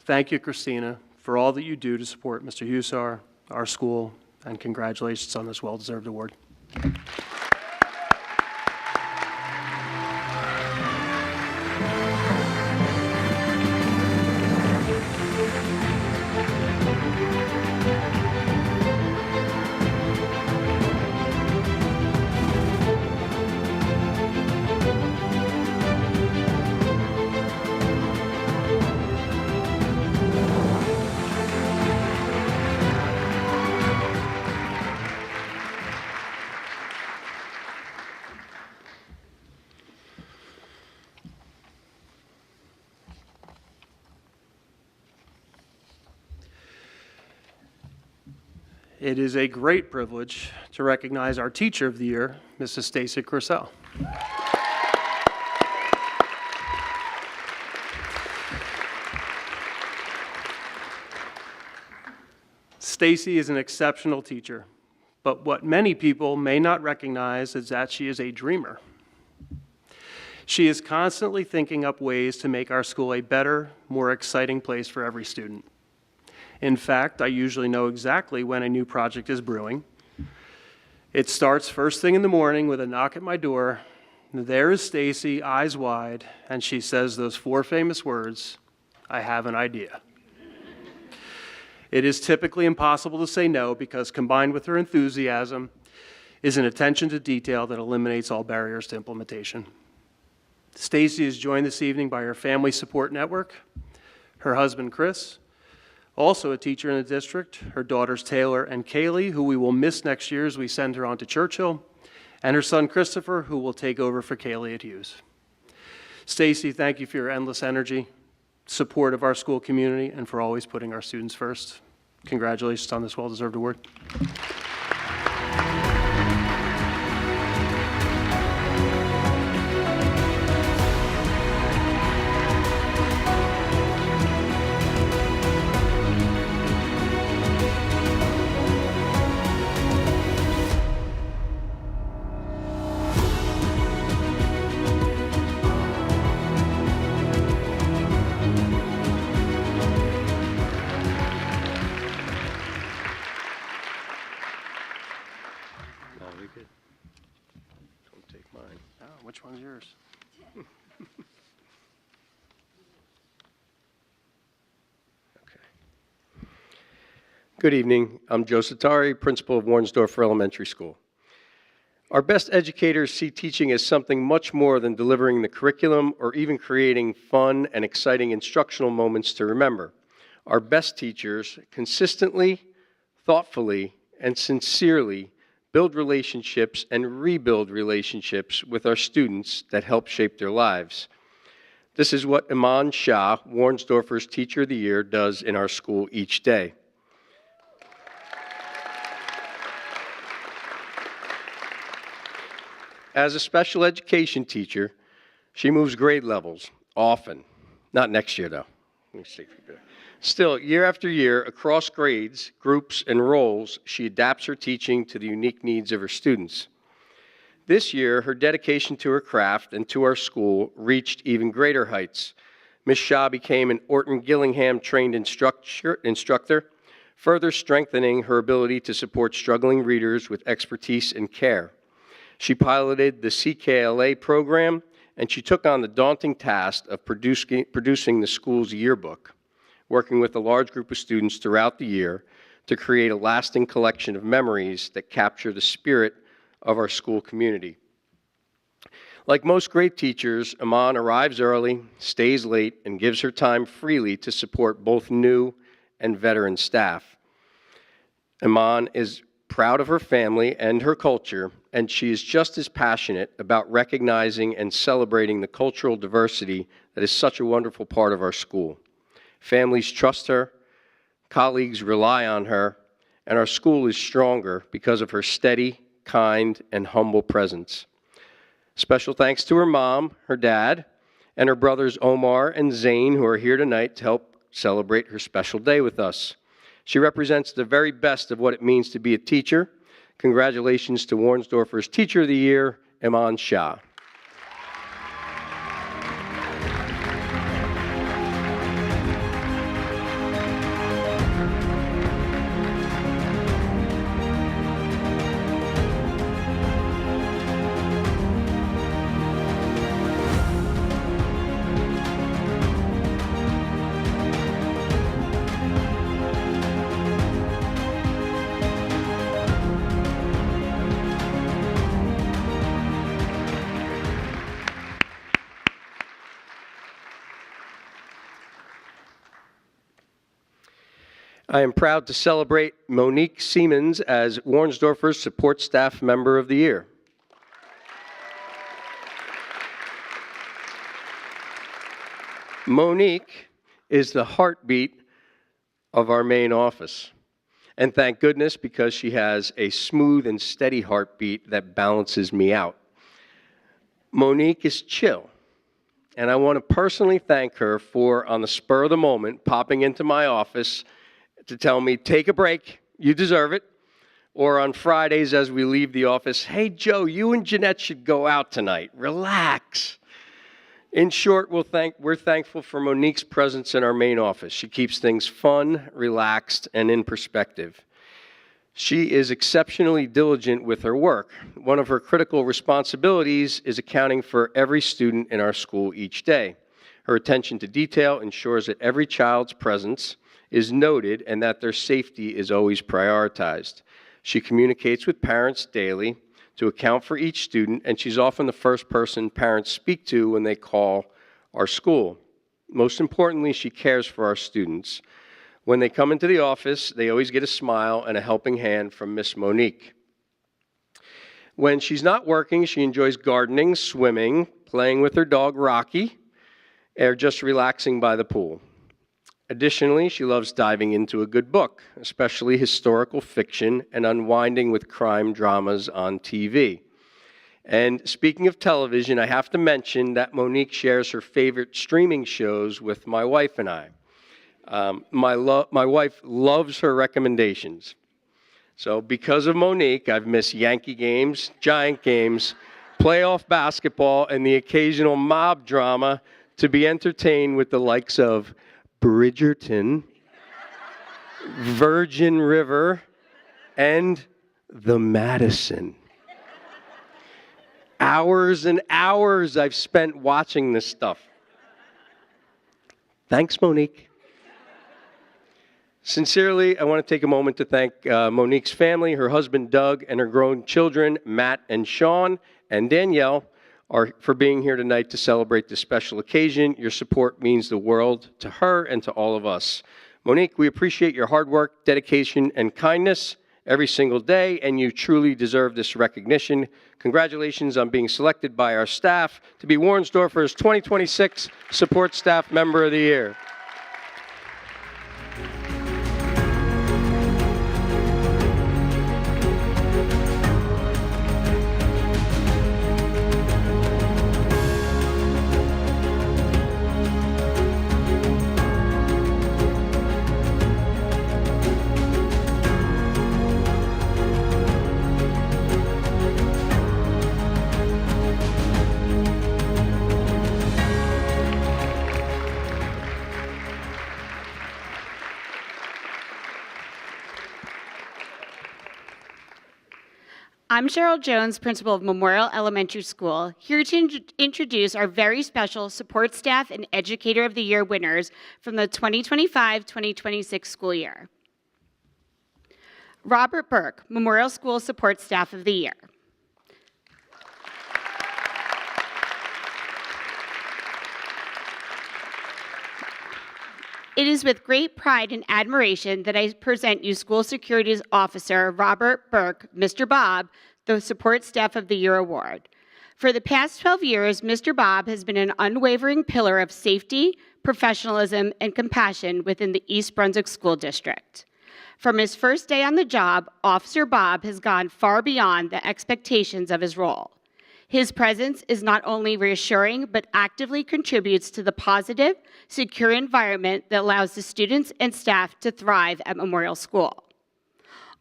Thank you, Christina, for all that you do to support Mr. Hussar, our school, and congratulations on this well-deserved award. It is a great privilege to recognize our Teacher of the Year, Mrs. Stacy Crursell. Stacy is an exceptional teacher, but what many people may not recognize is that she is a dreamer. She is constantly thinking up ways to make our school a better, more exciting place for every student. In fact, I usually know exactly when a new project is brewing. It starts first thing in the morning with a knock at my door. There is Stacy, eyes wide, and she says those 4 famous words, "I have an idea." It is typically impossible to say no because combined with her enthusiasm is an attention to detail that eliminates all barriers to implementation. Stacy is joined this evening by her family support network, her husband Chris, also a teacher in the district, her daughters Taylor and Kaylee, who we will miss next year as we send her on to Churchill, and her son Christopher, who will take over for Kaylee at Hughes. Stacy, thank you for your endless energy, support of our school community, and for always putting our students first. Congratulations on this well-deserved award. Which one's yours? Good evening. I'm Joe Satari, principal of Warnsdorfer Elementary School. Our best educators see teaching as something much more than delivering the curriculum or even creating fun and exciting instructional moments to remember. Our best teachers consistently, thoughtfully, and sincerely build relationships and rebuild relationships with our students that help shape their lives. This is what Iman Shah, Warnsdorfer's Teacher of the Year, does in our school each day. As a special education teacher, she moves grade levels often. Not next year, though. Let me see. Still, year after year, across grades, groups, and roles, she adapts her teaching to the unique needs of her students. This year, her dedication to her craft and to our school reached even greater heights. Ms. Shah became an Orton Gillingham-trained instructor, further strengthening her ability to support struggling readers with expertise and care. She piloted the CKLA program, and she took on the daunting task of producing the school's yearbook, working with a large group of students throughout the year to create a lasting collection of memories that capture the spirit of our school community. Like most great teachers, Iman arrives early, stays late, and gives her time freely to support both new and veteran staff. Iman is proud of her family and her culture, and she is just as passionate about recognizing and celebrating the cultural diversity that is such a wonderful part of our school. Families trust her, colleagues rely on her, and our school is stronger because of her steady, kind, and humble presence. Special thanks to her mom, her dad, and her brothers Omar and Zane, who are here tonight to help celebrate her special day with us. She represents the very best of what it means to be a teacher. Congratulations to Warnsdorfer's Teacher of the Year, Iman Shah. I am proud to celebrate Monique Siemens as Warnsdorfer's Support Staff Member of the Year. Monique is the heartbeat of our main office. And thank goodness, because she has a smooth and steady heartbeat that balances me out. Monique is chill, and I want to personally thank her for, on the spur of the moment, popping into my office to tell me, take a break, you deserve it. Or on Fridays as we leave the office, hey, Joe, you and Jeanette should go out tonight. Relax. In short, we're thankful for Monique's presence in our main office. She keeps things fun, relaxed, and in perspective. She is exceptionally diligent with her work. One of her critical responsibilities is accounting for every student in our school each day. Her attention to detail ensures that every child's presence is noted and that their safety is always prioritized. She communicates with parents daily to account for each student, and she's often the first person parents speak to when they call our school. Most importantly, she cares for our students. When they come into the office, they always get a smile and a helping hand from Miss Monique. When she's not working, she enjoys gardening, swimming, playing with her dog Rocky, or just relaxing by the pool. Additionally, she loves diving into a good book, especially historical fiction, and unwinding with crime dramas on TV. And speaking of television, I have to mention that Monique shares her favorite streaming shows with my wife and I. My wife loves her recommendations. So because of Monique, I've missed Yankee games, Giant games, playoff basketball, and the occasional mob drama to be entertained with the likes of Bridgerton, Virgin River, and the Madison. Hours and hours I've spent watching this stuff. Thanks, Monique. Sincerely, I want to take a moment to thank Monique's family, her husband Doug, and her grown children, Matt and Sean, and Danielle, for being here tonight to celebrate this special occasion. Your support means the world to her and to all of us. Monique, we appreciate your hard work, dedication, and kindness every single day, and you truly deserve this recognition. Congratulations on being selected by our staff to be Warrensdorfer's 2026 Support Staff Member of the Year. I'm Cheryl Jones, principal of Memorial Elementary School, here to introduce our very special Support Staff and Educator of the Year winners from the 2025-2026 school year. Robert Burke, Memorial School Support Staff of the Year. It is with great pride and admiration that I present you School Security Officer Robert Burke, Mr. Bob, the Support Staff of the Year Award. For the past 12 years, Mr. Bob has been an unwavering pillar of safety, professionalism, and compassion within the East Brunswick School District. From his first day on the job, Officer Bob has gone far beyond the expectations of his role. His presence is not only reassuring, but actively contributes to the positive, secure environment that allows the students and staff to thrive at Memorial School.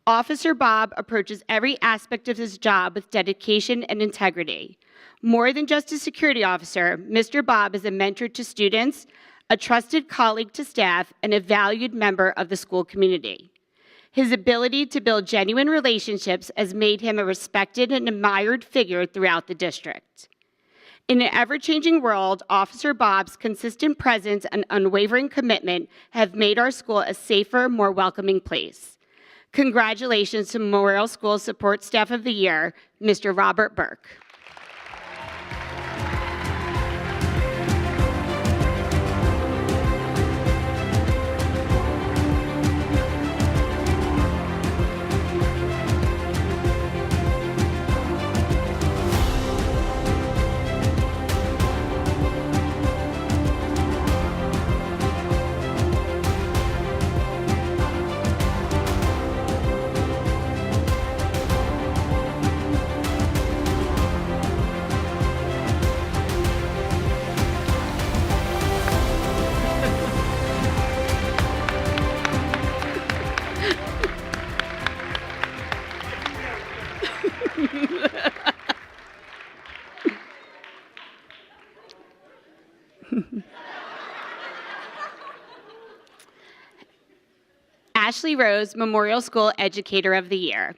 Officer Bob approaches every aspect of his job with dedication and integrity. More than just a security officer, Mr. Bob is a mentor to students, a trusted colleague to staff, and a valued member of the school community. His ability to build genuine relationships has made him a respected and admired figure throughout the district. In an ever-changing world, Officer Bob's consistent presence and unwavering commitment have made our school a safer, more welcoming place. Congratulations to Memorial School Support Staff of the Year, Mr. Robert Burke. Ashley Rose Memorial School Educator of the Year.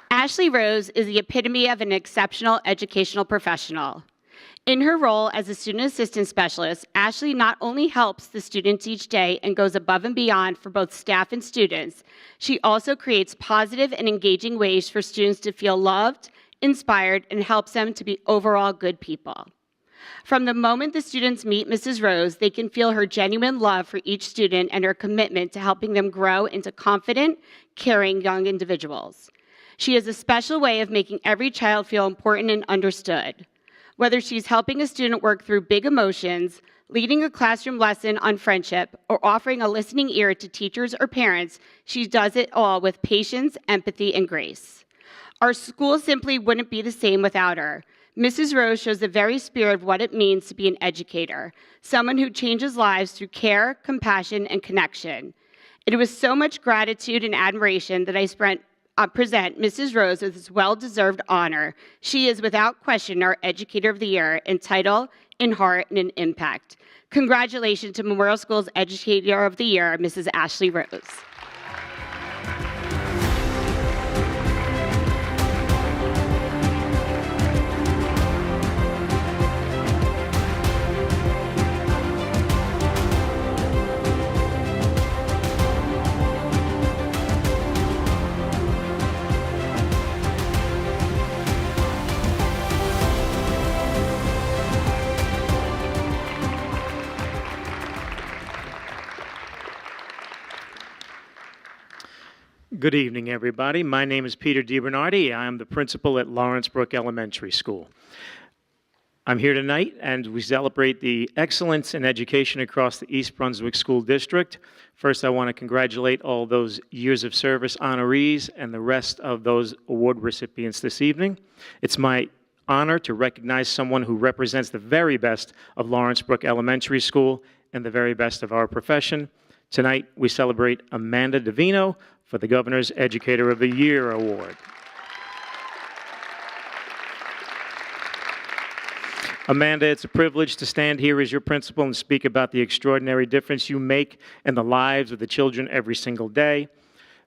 Ashley Rose is the epitome of an exceptional educational professional. In her role as a student assistance specialist, Ashley not only helps the students each day and goes above and beyond for both staff and students, she also creates positive and engaging ways for students to feel loved, inspired, and helps them to be overall good people. From the moment the students meet Mrs. Rose, they can feel her genuine love for each student and her commitment to helping them grow into confident, caring young individuals. She has a special way of making every child feel important and understood. Whether she's helping a student work through big emotions, leading a classroom lesson on friendship, or offering a listening ear to teachers or parents, she does it all with patience, empathy, and grace. Our school simply wouldn't be the same without her. Mrs. Rose shows the very spirit of what it means to be an educator, someone who changes lives through care, compassion, and connection. It was so much gratitude and admiration that I present Mrs. Rose with this well-deserved honor. She is without question our Educator of the Year in title, in heart, and in impact. Congratulations to Memorial School's Educator of the Year, Mrs. Ashley Rose. Good evening, everybody. My name is Peter DiBernardi. I am the principal at Lawrence Brook Elementary School. I'm here tonight, and we celebrate the excellence in education across the East Brunswick School District. First, I want to congratulate all those years of service honorees and the rest of those award recipients this evening. It's my honor to recognize someone who represents the very best of Lawrence Brook Elementary School and the very best of our profession. Tonight, we celebrate Amanda Davino for the Governor's Educator of the Year Award. Amanda, it's a privilege to stand here as your principal and speak about the extraordinary difference you make in the lives of the children every single day.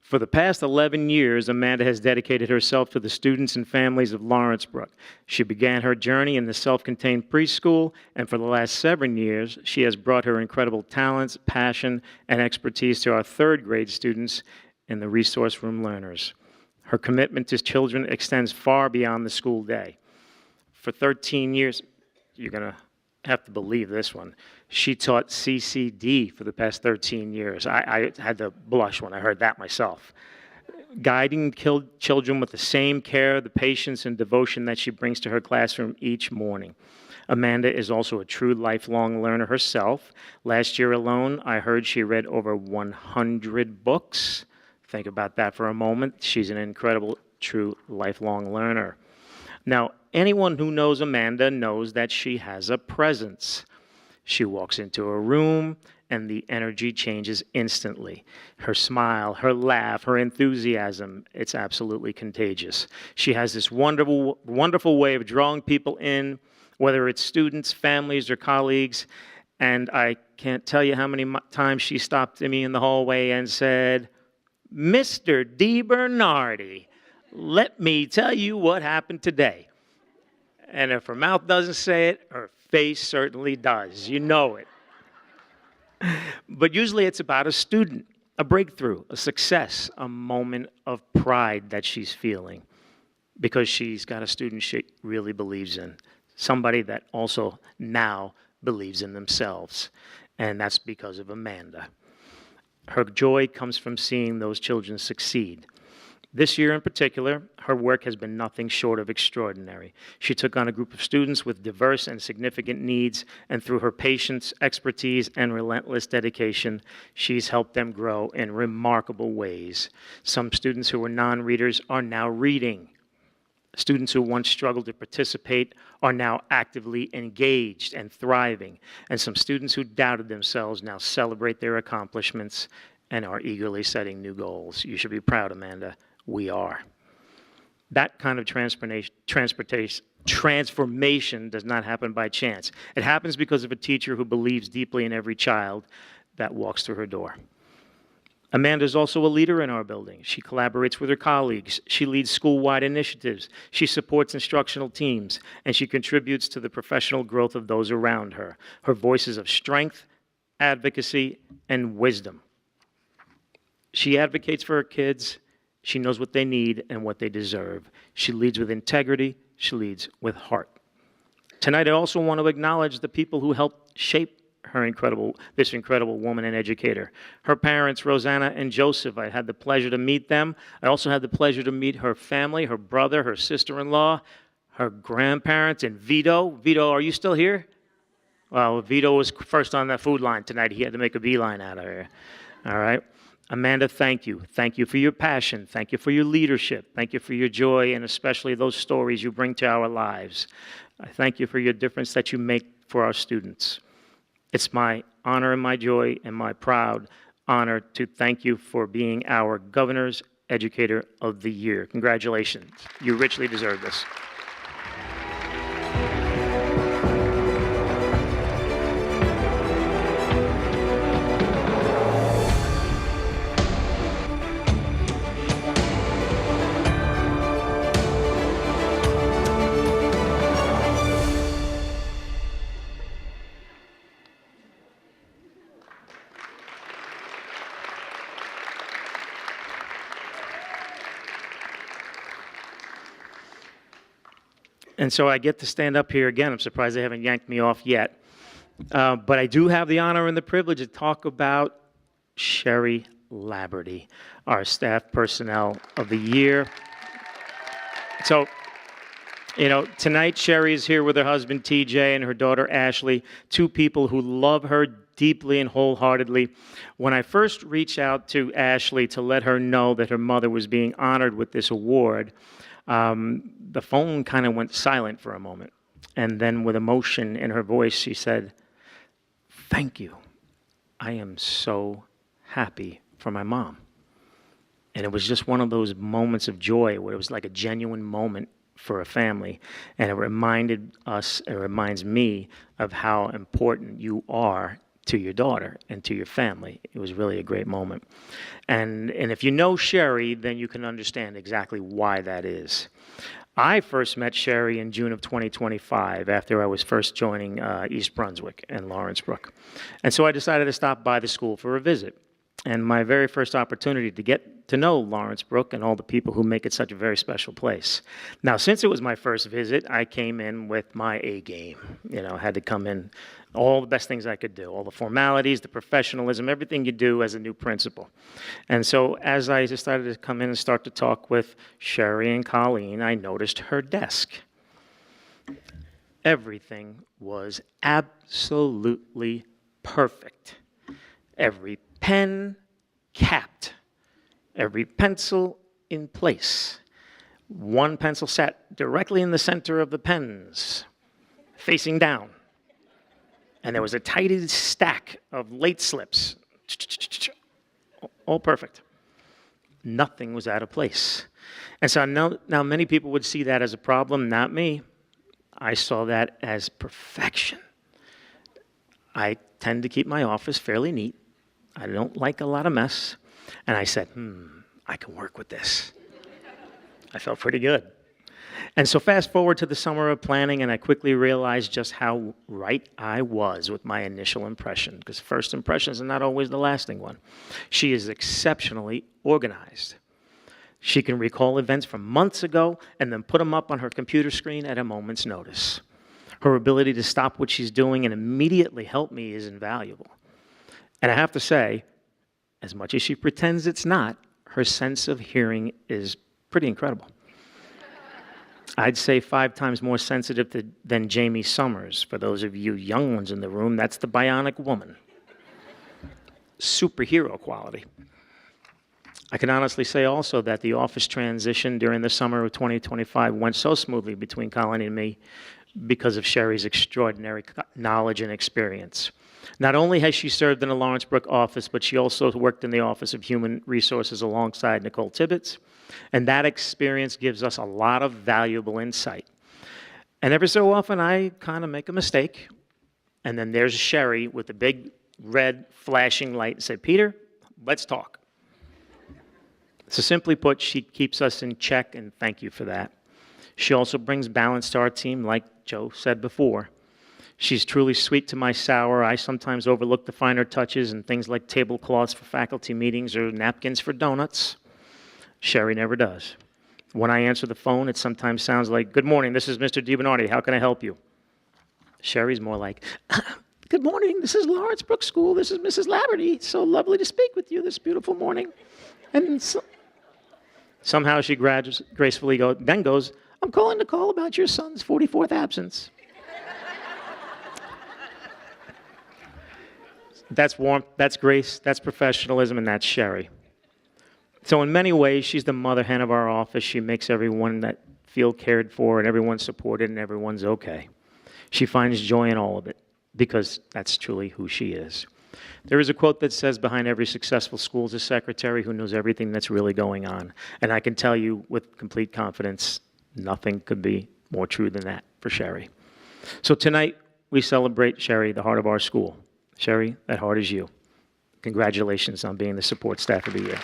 For the past 11 years, Amanda has dedicated herself to the students and families of Lawrence Brook. She began her journey in the self-contained preschool, and for the last 7 years, she has brought her incredible talents, passion, and expertise to our third grade students and the resource room learners. Her commitment to children extends far beyond the school day. For 13 years, you're going to have to believe this one, she taught CCD for the past 13 years. I had to blush when I heard that myself. Guiding children with the same care, the patience, and devotion that she brings to her classroom each morning. Amanda is also a true lifelong learner herself. Last year alone, I heard she read over 100 books. Think about that for a moment. She's an incredible, true, lifelong learner. Now, anyone who knows Amanda knows that she has a presence. She walks into a room, and the energy changes instantly. Her smile, her laugh, her enthusiasm, it's absolutely contagious. She has this wonderful, wonderful way of drawing people in, whether it's students, families, or colleagues. And I can't tell you how many times she stopped me in the hallway and said, "Mr. DiBernardi, let me tell you what happened today." And if her mouth doesn't say it, her face certainly does. You know it. But usually it's about a student, a breakthrough, a success, a moment of pride that she's feeling because she's got a student she really believes in, somebody that also now believes in themselves. And that's because of Amanda. Her joy comes from seeing those children succeed. This year in particular, her work has been nothing short of extraordinary. She took on a group of students with diverse and significant needs, and through her patience, expertise, and relentless dedication, she's helped them grow in remarkable ways. Some students who were non-readers are now reading. Students who once struggled to participate are now actively engaged and thriving. And some students who doubted themselves now celebrate their accomplishments and are eagerly setting new goals. You should be proud, Amanda. We are. That kind of Transformation does not happen by chance. It happens because of a teacher who believes deeply in every child that walks through her door. Amanda is also a leader in our building. She collaborates with her colleagues. She leads school-wide initiatives. She supports instructional teams, and she contributes to the professional growth of those around her. Her voice is of strength, advocacy, and wisdom. She advocates for her kids. She knows what they need and what they deserve. She leads with integrity. She leads with heart. Tonight, I also want to acknowledge the people who helped shape this incredible woman and educator. Her parents, Rosanna and Joseph, I had the pleasure to meet them. I also had the pleasure to meet her family, her brother, her sister-in-law, her grandparents, and Vito. Vito, are you still here? Well, Vito was first on that food line tonight. He had to make a beeline out of here. All right. Amanda, thank you. Thank you for your passion. Thank you for your leadership. Thank you for your joy, and especially those stories you bring to our lives. I thank you for your difference that you make for our students. It's my honor and my joy and my proud honor to thank you for being our Governor's Educator of the Year. Congratulations. You richly deserve this. And so I get to stand up here again. I'm surprised they haven't yanked me off yet. But I do have the honor and the privilege to talk about Sherry Laberty, our Staff Personnel of the Year. So, tonight Sherry is here with her husband TJ and her daughter Ashley, two people who love her deeply and wholeheartedly. When I first reached out to Ashley to let her know that her mother was being honored with this award, the phone kind of went silent for a moment. And then with emotion in her voice, she said, "Thank you. I am so happy for my mom." And it was just one of those moments of joy where it was like a genuine moment for a family. And it reminds me of how important you are to your daughter and to your family. It was really a great moment. And if you know Sherry, then you can understand exactly why that is. I first met Sherry in June of 2025 after I was first joining East Brunswick and Lawrence Brook. And so I decided to stop by the school for a visit. And my very first opportunity to get to know Lawrence Brook and all the people who make it such a very special place. Now, since it was my first visit, I came in with my A game. Had to come in all the best things I could do, all the formalities, the professionalism, everything you do as a new principal. And so as I just started to come in and start to talk with Sherry and Colleen, I noticed her desk. Everything was absolutely perfect. Every pen capped, every pencil in place. One pencil sat directly in the center of the pens, facing down. And there was a tidy stack of late slips, all perfect. Nothing was out of place. And so now many people would see that as a problem, not me. I saw that as perfection. I tend to keep my office fairly neat. I don't like a lot of mess. And I said, I can work with this. I felt pretty good. And so fast forward to the summer of planning, and I quickly realized just how right I was with my initial impression, because first impressions are not always the lasting one. She is exceptionally organized. She can recall events from months ago and then put them up on her computer screen at a moment's notice. Her ability to stop what she's doing and immediately help me is invaluable. And I have to say, as much as she pretends it's not, her sense of hearing is pretty incredible. I'd say 5 times more sensitive than Jamie Summers. For those of you young ones in the room, that's the bionic woman. Superhero quality. I can honestly say also that the office transition during the summer of 2025 went so smoothly between Colleen and me because of Sherry's extraordinary knowledge and experience. Not only has she served in the Lawrence Brook office, but she also worked in the Office of Human Resources alongside Nicole Tibbetts, and that experience gives us a lot of valuable insight. And every so often, I kind of make a mistake. And then there's Sherry with a big red flashing light and said, Peter, let's talk. So simply put, she keeps us in check, and thank you for that. She also brings balance to our team, like Joe said before. She's truly sweet to my sour. I sometimes overlook the finer touches and things like tablecloths for faculty meetings or napkins for donuts. Sherry never does. When I answer the phone, it sometimes sounds like, good morning, this is Mr. DiBernardi. How can I help you? Sherry's more like, good morning, this is Lawrence Brook School. This is Mrs. Laverty. So lovely to speak with you this beautiful morning. And somehow she gracefully goes, I'm calling to call about your son's 44th absence. That's warmth, that's grace, that's professionalism, and that's Sherry. So in many ways, she's the mother hen of our office. She makes everyone that feel cared for and everyone's supported and everyone's okay. She finds joy in all of it because that's truly who she is. There is a quote that says, behind every successful school is a secretary who knows everything that's really going on. And I can tell you with complete confidence, nothing could be more true than that for Sherry. So tonight, we celebrate Sherry, the heart of our school. Sherry, that heart is you. Congratulations on being the support staff of the year.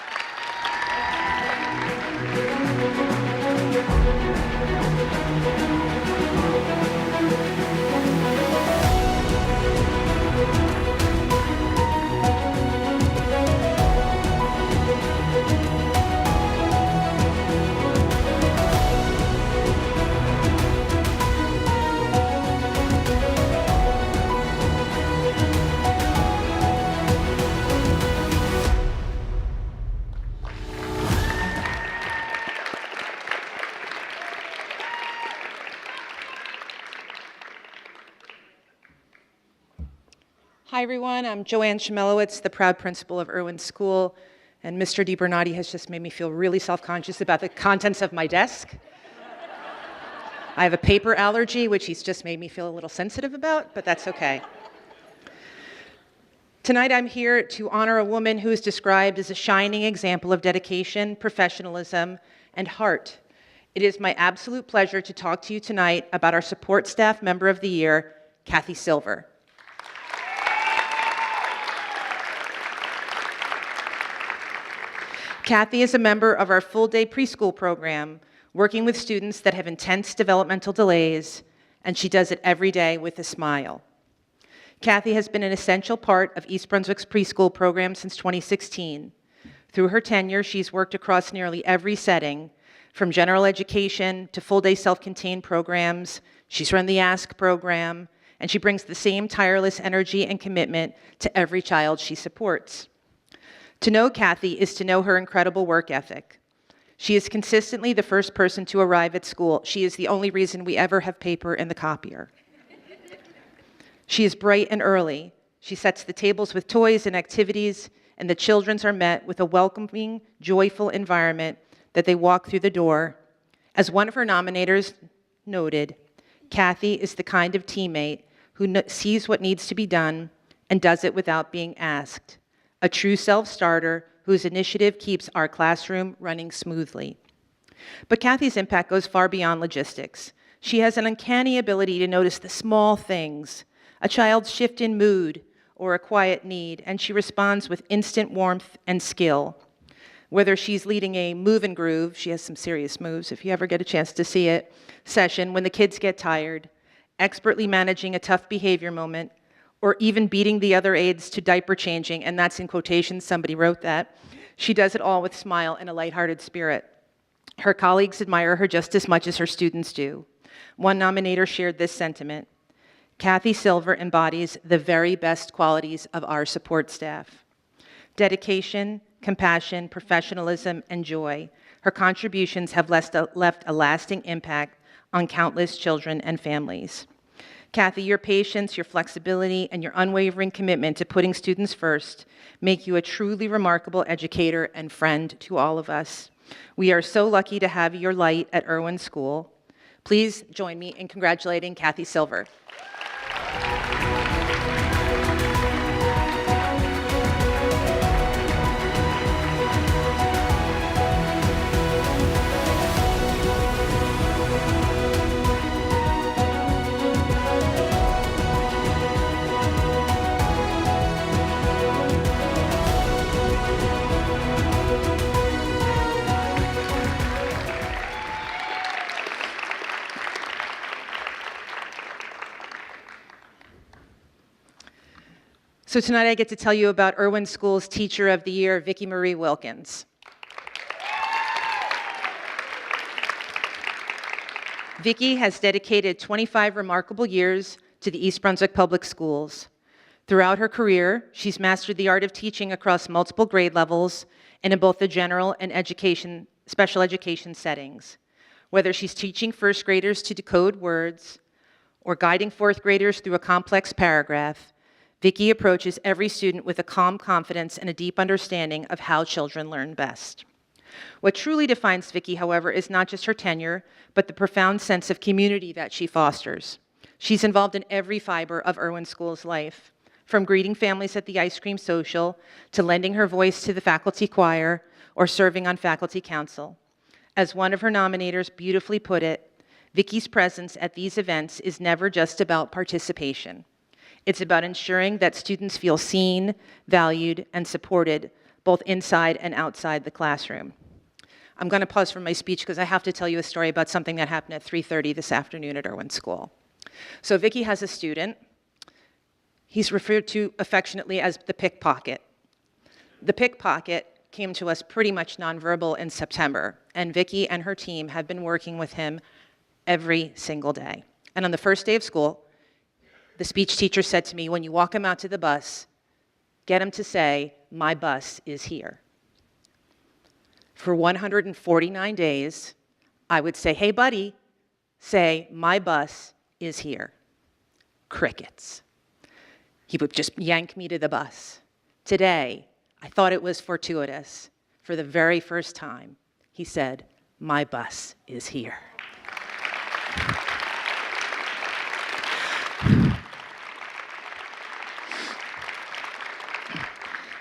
Hi, everyone. I'm Joanne Shemelowitz, the proud principal of Irwin School, and Mr. DiBernardi has just made me feel really self-conscious about the contents of my desk. I have a paper allergy, which he's just made me feel a little sensitive about, but that's okay. Tonight, I'm here to honor a woman who is described as a shining example of dedication, professionalism, and heart. It is my absolute pleasure to talk to you tonight about our support staff member of the year, Kathy Silver. Kathy is a member of our full-day preschool program, working with students that have intense developmental delays, and she does it every day with a smile. Kathy has been an essential part of East Brunswick's preschool program since 2016. Through her tenure, she's worked across nearly every setting, from general education to full-day self-contained programs. She's run the Ask program, and she brings the same tireless energy and commitment to every child she supports. To know Kathy is to know her incredible work ethic. She is consistently the first person to arrive at school. She is the only reason we ever have paper in the copier. She is bright and early. She sets the tables with toys and activities, and the children are met with a welcoming, joyful environment that they walk through the door. As one of her nominators noted, Kathy is the kind of teammate who sees what needs to be done and does it without being asked. A true self-starter whose initiative keeps our classroom running smoothly. But Kathy's impact goes far beyond logistics. She has an uncanny ability to notice the small things, a child's shift in mood or a quiet need, and she responds with instant warmth and skill. Whether she's leading a move and groove, she has some serious moves if you ever get a chance to see it, session when the kids get tired, expertly managing a tough behavior moment, or even beating the other aides to diaper changing, and that's in quotations, somebody wrote that. She does it all with a smile and a lighthearted spirit. Her colleagues admire her just as much as her students do. One nominator shared this sentiment: Kathy Silver embodies the very best qualities of our support staff. Dedication, compassion, professionalism, and joy. Her contributions have left a lasting impact on countless children and families. Kathy, your patience, your flexibility, and your unwavering commitment to putting students first make you a truly remarkable educator and friend to all of us. We are so lucky to have your light at Irwin School. Please join me in congratulating Kathy Silver. So tonight I get to tell you about Irwin School's Teacher of the Year, Vicki Marie Wilkins. Vicki has dedicated 25 remarkable years to the East Brunswick Public Schools. Throughout her career, she's mastered the art of teaching across multiple grade levels and in both the general and special education settings. Whether she's teaching first graders to decode words or guiding fourth graders through a complex paragraph, Vicki approaches every student with a calm confidence and a deep understanding of how children learn best. What truly defines Vicki, however, is not just her tenure, but the profound sense of community that she fosters. She's involved in every fiber of Irwin School's life, from greeting families at the ice cream social, to lending her voice to the faculty choir, or serving on faculty council. As one of her nominators beautifully put it, Vicki's presence at these events is never just about participation. It's about ensuring that students feel seen, valued, and supported, both inside and outside the classroom. I'm going to pause from my speech because I have to tell you a story about something that happened at 3:30 this afternoon at Irwin School. So Vicki has a student. He's referred to affectionately as the pickpocket. The pickpocket came to us pretty much nonverbal in September, and Vicki and her team have been working with him every single day. And on the first day of school, the speech teacher said to me, when you walk him out to the bus, get him to say, "My bus is here." For 149 days, I would say, "Hey, buddy, say, my bus is here." Crickets. He would just yank me to the bus. Today, I thought it was fortuitous. For the very first time, he said, "My bus is here."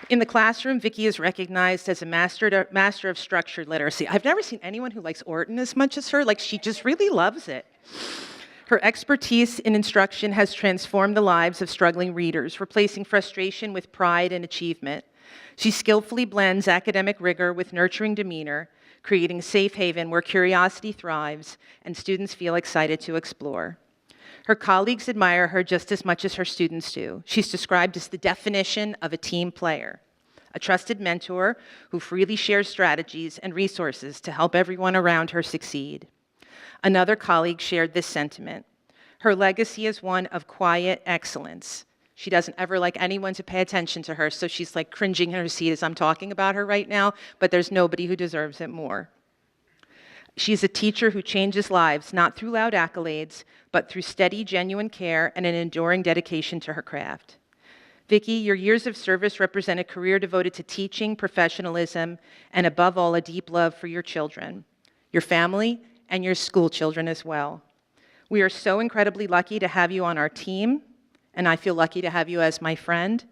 In the classroom, Vicki is recognized as a master of structured literacy. I've never seen anyone who likes Orton as much as her. Like, she just really loves it. Her expertise in instruction has transformed the lives of struggling readers, replacing frustration with pride and achievement. She skillfully blends academic rigor with nurturing demeanor, creating a safe haven where curiosity thrives and students feel excited to explore. Her colleagues admire her just as much as her students do. She's described as the definition of a team player, a trusted mentor who freely shares strategies and resources to help everyone around her succeed. Another colleague shared this sentiment. Her legacy is one of quiet excellence. She doesn't ever like anyone to pay attention to her, so she's like cringing in her seat as I'm talking about her right now, but there's nobody who deserves it more. She's a teacher who changes lives, not through loud accolades, but through steady, genuine care and an enduring dedication to her craft. Vicki, your years of service represent a career devoted to teaching, professionalism, and above all, a deep love for your children, your family, and your school children as well. We are so incredibly lucky to have you on our team, and I feel lucky to have you as my friend.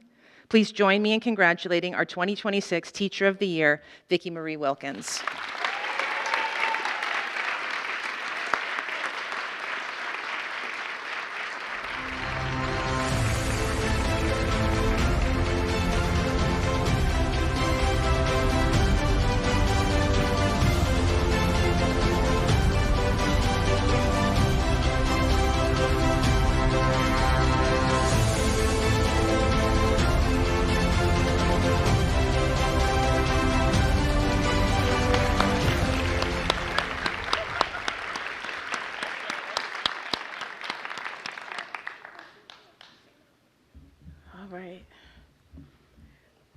Please join me in congratulating our 2026 Teacher of the Year, Vicki Marie Wilkins.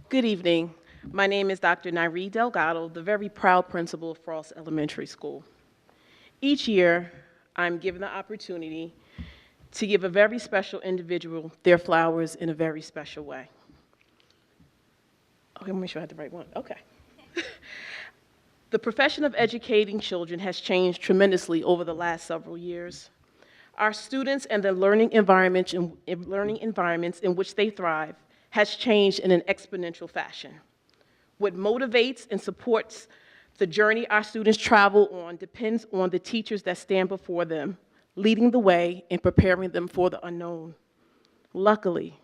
Good evening. My name is Dr. Nairee Delgado, the very proud principal of Frost Elementary School. Each year, I'm given the opportunity to give a very special individual their flowers in a very special way. Okay, let me make sure I had the right one. Okay. The profession of educating children has changed tremendously over the last several years. Our students and the learning environments in which they thrive has changed in an exponential fashion. What motivates and supports the journey our students travel on depends on the teachers that stand before them, leading the way and preparing them for the unknown. Luckily,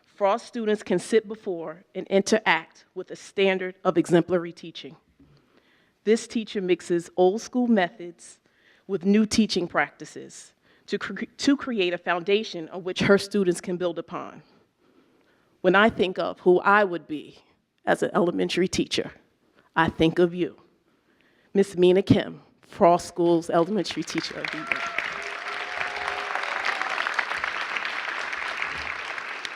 Frost students can sit before and interact with a standard of exemplary teaching. This teacher mixes old school methods with new teaching practices to create a foundation on which her students can build upon. When I think of who I would be as an elementary teacher, I think of you, Miss Mina Kim, Frost School's Elementary Teacher of the Year.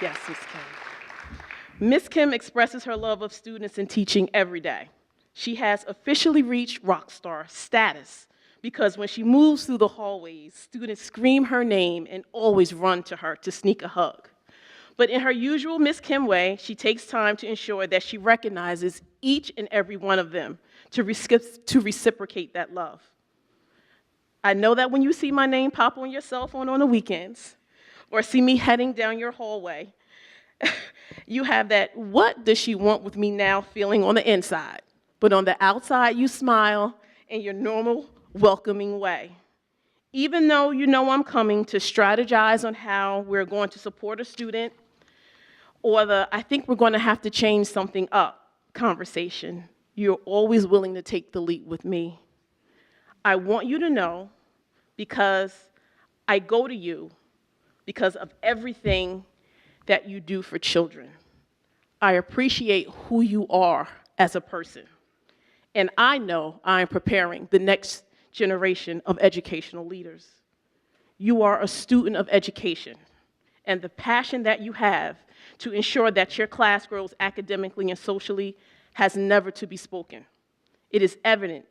Yes, Miss Kim. Miss Kim expresses her love of students and teaching every day. She has officially reached rock star status because when she moves through the hallways, students scream her name and always run to her to sneak a hug. But in her usual Miss Kim way, she takes time to ensure that she recognizes each and every one of them to reciprocate that love. I know that when you see my name pop on your cell phone on the weekends, or see me heading down your hallway, you have that "what does she want with me now" feeling on the inside. But on the outside, you smile in your normal, welcoming way. Even though you know I'm coming to strategize on how we're going to support a student, or "I think we're going to have to change something up" conversation, you're always willing to take the lead with me. I want you to know, because I go to you because of everything that you do for children. I appreciate who you are as a person. And I know I am preparing the next generation of educational leaders. You are a student of education, and the passion that you have to ensure that your class grows academically and socially has never to be spoken. It is evident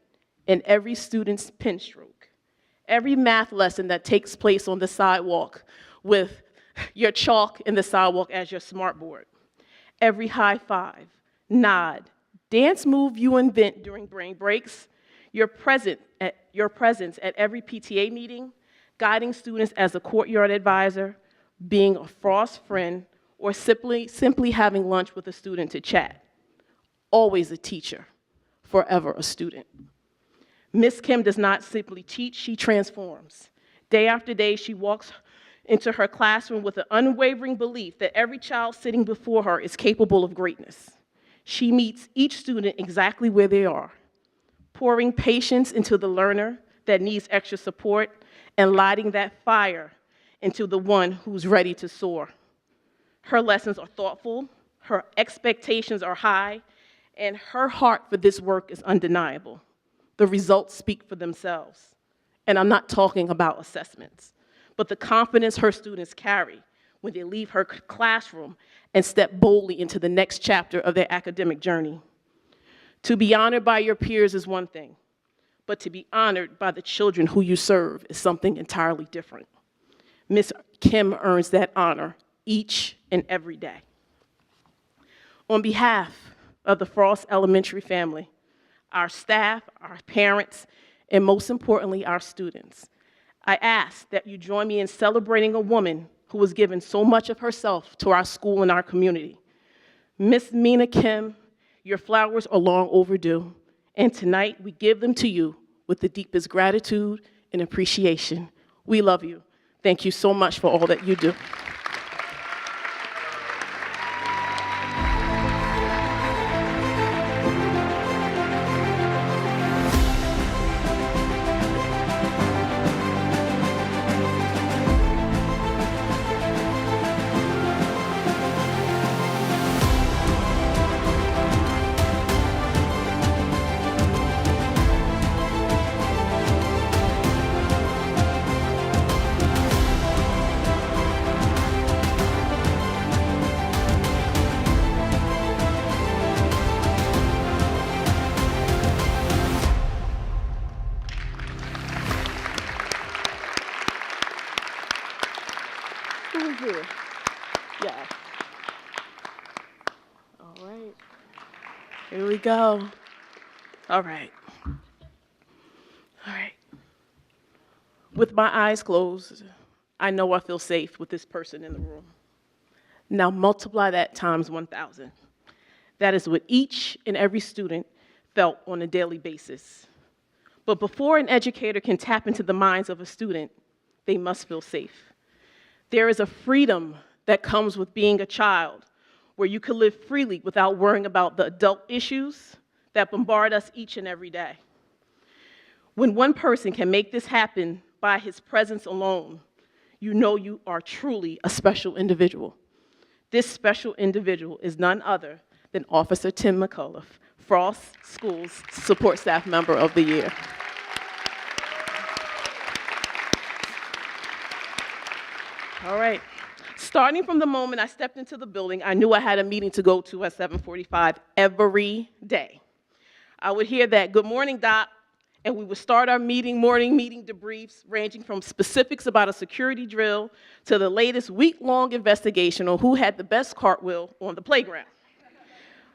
in every student's pen stroke, every math lesson that takes place on the sidewalk with your chalk in the sidewalk as your smartboard, every high five, nod, dance move you invent during brain breaks, your presence at every PTA meeting, guiding students as a courtyard advisor, being a Frost friend, or simply having lunch with a student to chat. Always a teacher, forever a student. Miss Kim does not simply teach, she transforms. Day after day, she walks into her classroom with an unwavering belief that every child sitting before her is capable of greatness. She meets each student exactly where they are, pouring patience into the learner that needs extra support and lighting that fire into the one who's ready to soar. Her lessons are thoughtful, her expectations are high, and her heart for this work is undeniable. The results speak for themselves. And I'm not talking about assessments, but the confidence her students carry when they leave her classroom and step boldly into the next chapter of their academic journey. To be honored by your peers is one thing, but to be honored by the children who you serve is something entirely different. Miss Kim earns that honor each and every day. On behalf of the Frost Elementary family, our staff, our parents, and most importantly, our students, I ask that you join me in celebrating a woman who has given so much of herself to our school and our community. Miss Mina Kim, your flowers are long overdue, and tonight we give them to you with the deepest gratitude and appreciation. We love you. Thank you so much for all that you do. Who's here? Yeah. All right. Here we go. All right. All right. With my eyes closed, I know I feel safe with this person in the room. Now multiply that times 1,000. That is what each and every student felt on a daily basis. But before an educator can tap into the minds of a student, they must feel safe. There is a freedom that comes with being a child, where you can live freely without worrying about the adult issues that bombard us each and every day. When one person can make this happen by his presence alone, you know you are truly a special individual. This special individual is none other than Officer Tim McCullough, Frost Schools Support Staff Member of the Year. All right. Starting from the moment I stepped into the building, I knew I had a meeting to go to at 7:45 every day. I would hear that, "Good morning, Doc," and we would start our morning meeting debriefs, ranging from specifics about a security drill to the latest week-long investigation on who had the best cartwheel on the playground.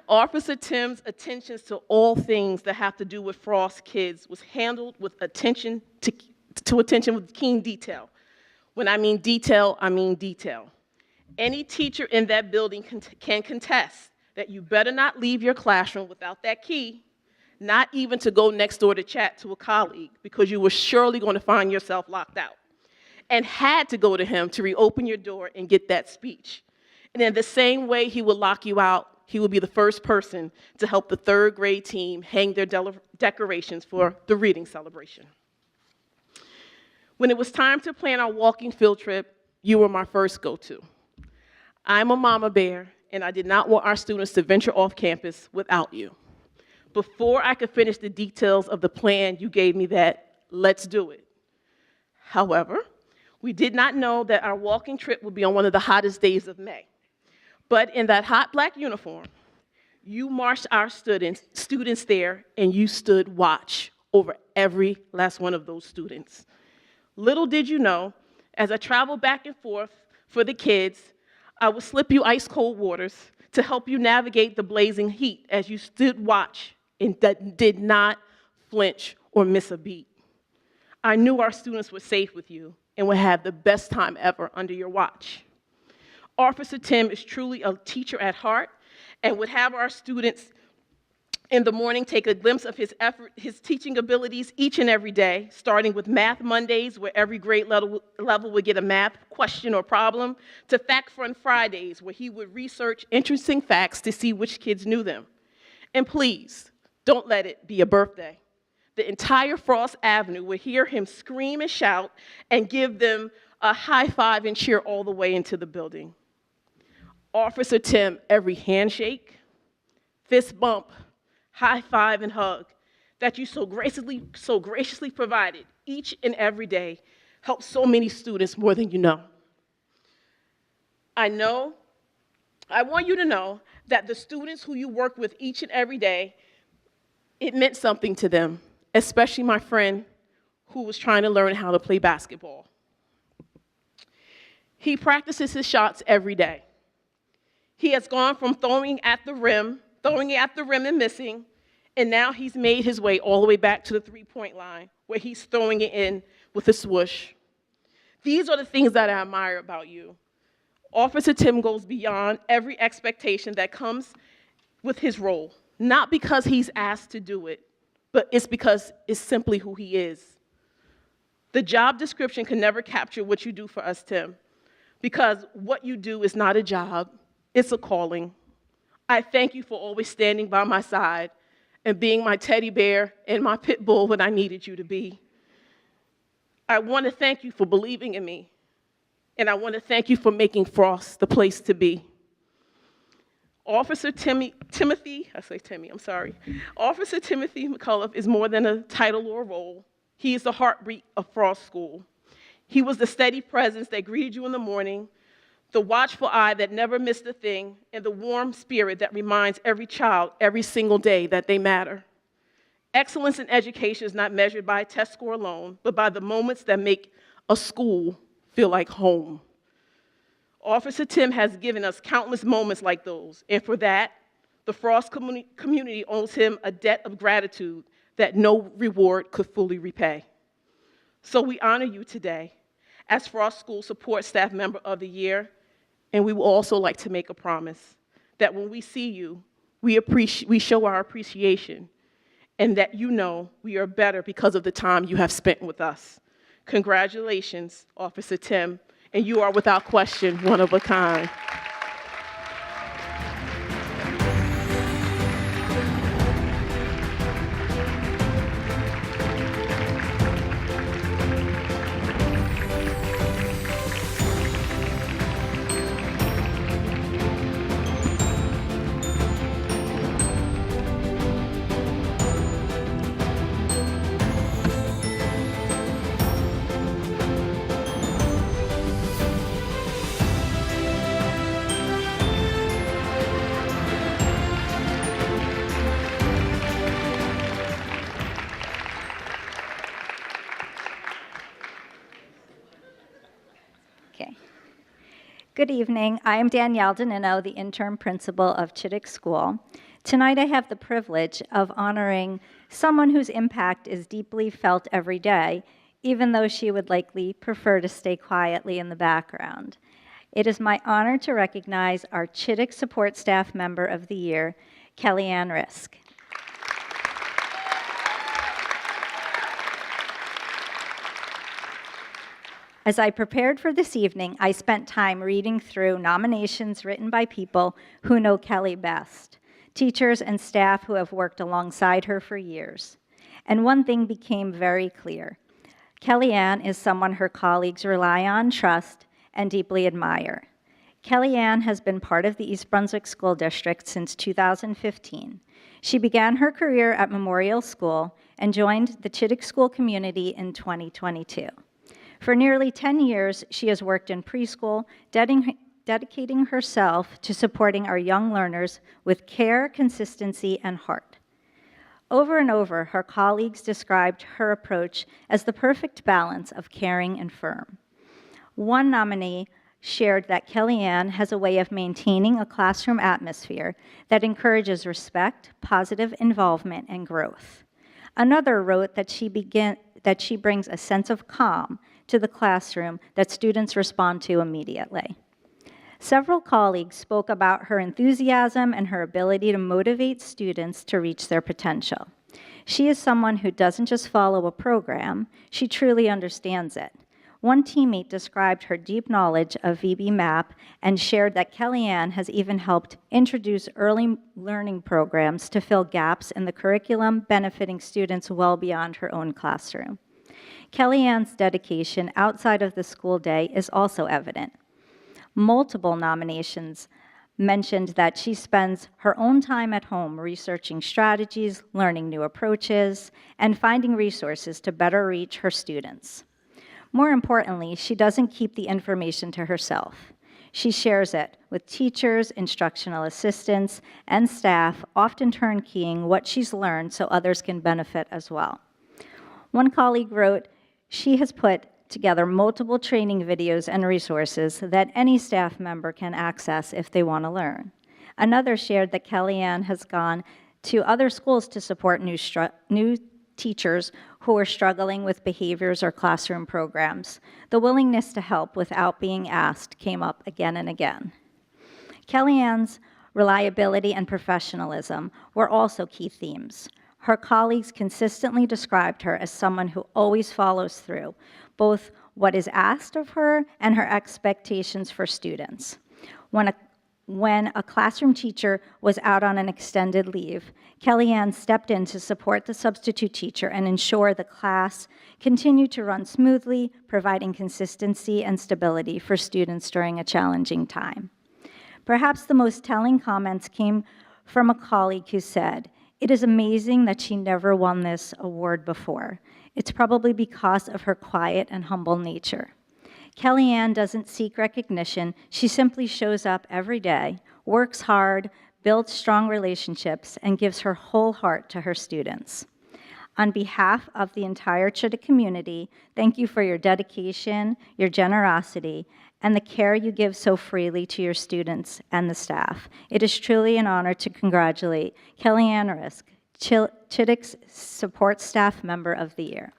Officer Tim's attentions to all things that have to do with Frost kids was handled with attention with keen detail. When I mean detail, I mean detail. Any teacher in that building can contest that you better not leave your classroom without that key, not even to go next door to chat to a colleague, because you were surely going to find yourself locked out, and had to go to him to reopen your door and get that speech. And in the same way he would lock you out, he would be the first person to help the third grade team hang their decorations for the reading celebration. When it was time to plan our walking field trip, you were my first go-to. I'm a mama bear, and I did not want our students to venture off campus without you. Before I could finish the details of the plan, you gave me that, "Let's do it." However, we did not know that our walking trip would be on one of the hottest days of May. But in that hot black uniform, you marched our students there, and you stood watch over every last one of those students. Little did you know, as I traveled back and forth for the kids, I would slip you ice-cold waters to help you navigate the blazing heat as you stood watch and did not flinch or miss a beat. I knew our students were safe with you and would have the best time ever under your watch. Officer Tim is truly a teacher at heart and would have our students in the morning take a glimpse of his teaching abilities each and every day, starting with Math Mondays, where every grade level would get a math question or problem, to Fact Fun Fridays, where he would research interesting facts to see which kids knew them. And please, don't let it be a birthday. The entire Frost Avenue would hear him scream and shout and give them a high five and cheer all the way into the building. Officer Tim, every handshake, fist bump, high five, and hug that you so graciously provided each and every day helped so many students more than you know. I want you to know that the students who you work with each and every day, it meant something to them, especially my friend who was trying to learn how to play basketball. He practices his shots every day. He has gone from throwing at the rim and missing, and now he's made his way all the way back to the three-point line, where he's throwing it in with a swoosh. These are the things that I admire about you. Officer Tim goes beyond every expectation that comes with his role, not because he's asked to do it, but it's because it's simply who he is. The job description can never capture what you do for us, Tim, because what you do is not a job, it's a calling. I thank you for always standing by my side and being my teddy bear and my pit bull when I needed you to be. I want to thank you for believing in me, and I want to thank you for making Frost the place to be. Officer Timothy McCullough is more than a title or a role. He is the heartbeat of Frost School. He was the steady presence that greeted you in the morning, the watchful eye that never missed a thing, and the warm spirit that reminds every child every single day that they matter. Excellence in education is not measured by a test score alone, but by the moments that make a school feel like home. Officer Tim has given us countless moments like those, and for that, the Frost community owes him a debt of gratitude that no reward could fully repay. So we honor you today as Frost School Support Staff Member of the Year, and we would also like to make a promise that when we see you, we show our appreciation, and that you know we are better because of the time you have spent with us. Congratulations, Officer Tim, and you are without question one of a kind. Good evening. I am Danielle Danino, the interim principal of Chittick School. Tonight I have the privilege of honoring someone whose impact is deeply felt every day, even though she would likely prefer to stay quietly in the background. It is my honor to recognize our Chittick Support Staff Member of the Year, Kellyanne Risk. As I prepared for this evening, I spent time reading through nominations written by people who know Kelly best, teachers and staff who have worked alongside her for years. And one thing became very clear. Kellyanne is someone her colleagues rely on, trust, and deeply admire. Kellyanne has been part of the East Brunswick School District since 2015. She began her career at Memorial School and joined the Chittick School community in 2022. For nearly 10 years, she has worked in preschool, dedicating herself to supporting our young learners with care, consistency, and heart. Over and over, her colleagues described her approach as the perfect balance of caring and firm. One nominee shared that Kellyanne has a way of maintaining a classroom atmosphere that encourages respect, positive involvement, and growth. Another wrote that she brings a sense of calm to the classroom that students respond to immediately. Several colleagues spoke about her enthusiasm and her ability to motivate students to reach their potential. She is someone who doesn't just follow a program, she truly understands it. One teammate described her deep knowledge of VB MAP and shared that Kellyanne has even helped introduce early learning programs to fill gaps in the curriculum, benefiting students well beyond her own classroom. Kellyanne's dedication outside of the school day is also evident. Multiple nominations mentioned that she spends her own time at home researching strategies, learning new approaches, and finding resources to better reach her students. More importantly, she doesn't keep the information to herself. She shares it with teachers, instructional assistants, and staff, often turnkeying what she's learned so others can benefit as well. One colleague wrote, "She has put together multiple training videos and resources that any staff member can access if they want to learn." Another shared that Kellyanne has gone to other schools to support new teachers who are struggling with behaviors or classroom programs. The willingness to help without being asked came up again and again. Kellyanne's reliability and professionalism were also key themes. Her colleagues consistently described her as someone who always follows through, both what is asked of her and her expectations for students. When a classroom teacher was out on an extended leave, Kellyanne stepped in to support the substitute teacher and ensure the class continued to run smoothly, providing consistency and stability for students during a challenging time. Perhaps the most telling comments came from a colleague who said, "It is amazing that she never won this award before. It's probably because of her quiet and humble nature." Kellyanne doesn't seek recognition. She simply shows up every day, works hard, builds strong relationships, and gives her whole heart to her students. On behalf of the entire Chittick community, thank you for your dedication, your generosity, and the care you give so freely to your students and the staff. It is truly an honor to congratulate Kellyanne Risk, Chittick's Support Staff Member of the Year.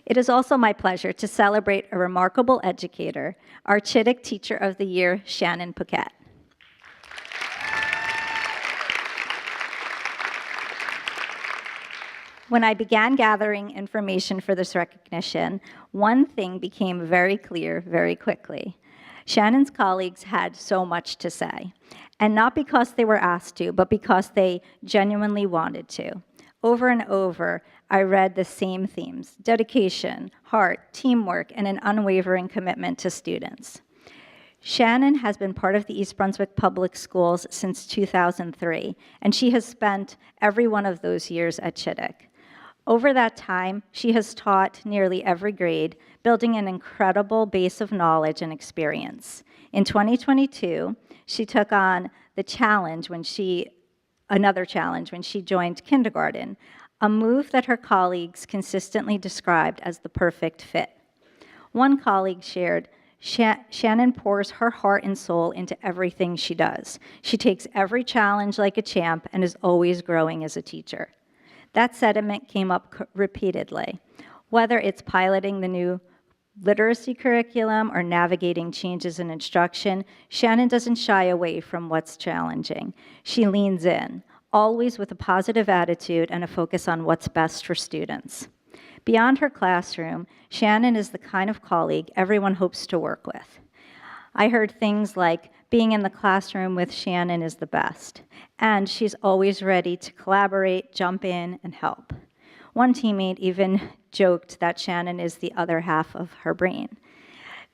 It is also my pleasure to celebrate a remarkable educator, our Chittick Teacher of the Year, Shannon Paquette. When I began gathering information for this recognition, one thing became very clear very quickly. Shannon's colleagues had so much to say, and not because they were asked to, but because they genuinely wanted to. Over and over, I read the same themes: dedication, heart, teamwork, and an unwavering commitment to students. Shannon has been part of the East Brunswick Public Schools since 2003, and she has spent every one of those years at Chittick. Over that time, she has taught nearly every grade, building an incredible base of knowledge and experience. In 2022, she took on another challenge when she joined kindergarten, a move that her colleagues consistently described as the perfect fit. One colleague shared, Shannon pours her heart and soul into everything she does. She takes every challenge like a champ and is always growing as a teacher. That sentiment came up repeatedly. Whether it's piloting the new literacy curriculum or navigating changes in instruction, Shannon doesn't shy away from what's challenging. She leans in, always with a positive attitude and a focus on what's best for students. Beyond her classroom, Shannon is the kind of colleague everyone hopes to work with. I heard things like, being in the classroom with Shannon is the best, and she's always ready to collaborate, jump in, and help. One teammate even joked that Shannon is the other half of her brain.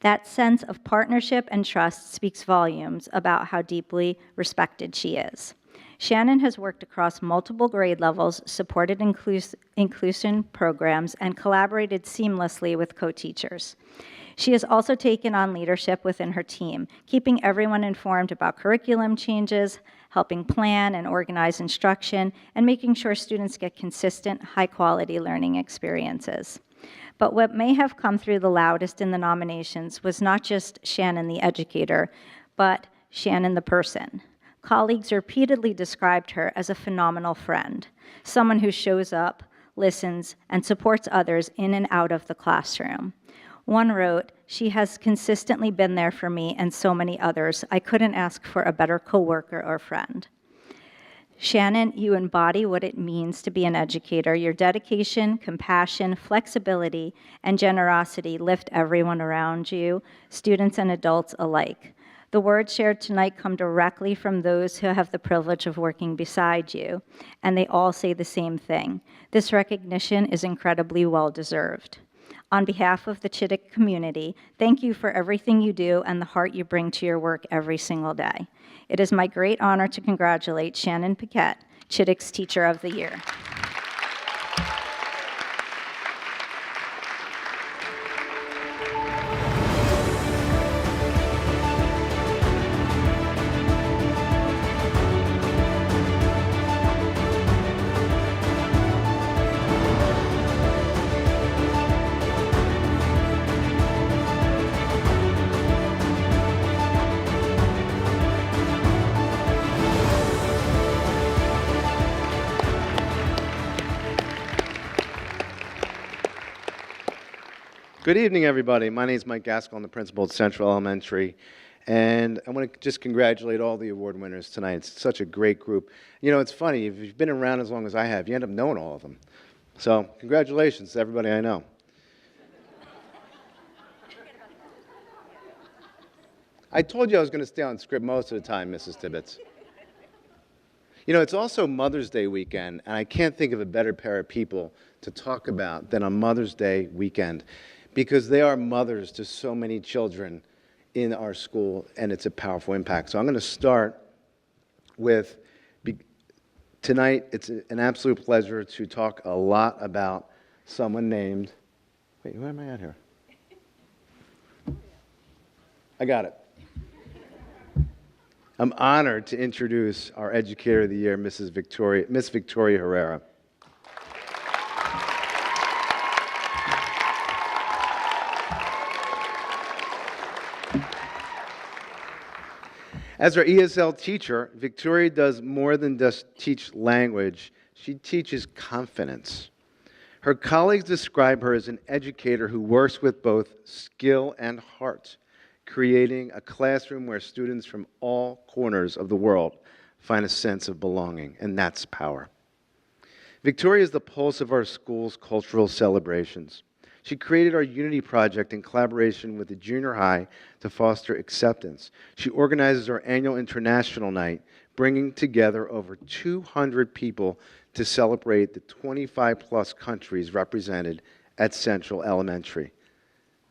That sense of partnership and trust speaks volumes about how deeply respected she is. Shannon has worked across multiple grade levels, supported inclusion programs, and collaborated seamlessly with co-teachers. She has also taken on leadership within her team, keeping everyone informed about curriculum changes, helping plan and organize instruction, and making sure students get consistent, high-quality learning experiences. But what may have come through the loudest in the nominations was not just Shannon the educator, but Shannon the person. Colleagues repeatedly described her as a phenomenal friend, someone who shows up, listens, and supports others in and out of the classroom. One wrote, "She has consistently been there for me and so many others. I couldn't ask for a better coworker or friend." Shannon, you embody what it means to be an educator. Your dedication, compassion, flexibility, and generosity lift everyone around you, students and adults alike. The words shared tonight come directly from those who have the privilege of working beside you, and they all say the same thing. This recognition is incredibly well-deserved. On behalf of the Chittick community, thank you for everything you do and the heart you bring to your work every single day. It is my great honor to congratulate Shannon Paquette, Chittick's Teacher of the Year. Good evening, everybody. My name is Mike Gaskell. I'm the principal at Central Elementary. And I want to just congratulate all the award winners tonight. It's such a great group. You know, it's funny, if you've been around as long as I have, you end up knowing all of them. So congratulations to everybody I know. I told you I was going to stay on script most of the time, Mrs. Tibbetts. You know, it's also Mother's Day weekend, and I can't think of a better pair of people to talk about than a Mother's Day weekend, because they are mothers to so many children in our school, and it's a powerful impact. So I'm going to start with, tonight it's an absolute pleasure to talk a lot about someone named, wait, who am I at here? I got it. I'm honored to introduce our Educator of the Year, Miss Victoria Herrera. As our ESL teacher, Victoria does more than just teach language. She teaches confidence. Her colleagues describe her as an educator who works with both skill and heart, creating a classroom where students from all corners of the world find a sense of belonging, and that's power. Victoria is the pulse of our school's cultural celebrations. She created our Unity Project in collaboration with the junior high to foster acceptance. She organizes our annual International Night, bringing together over 200 people to celebrate the 25-plus countries represented at Central Elementary.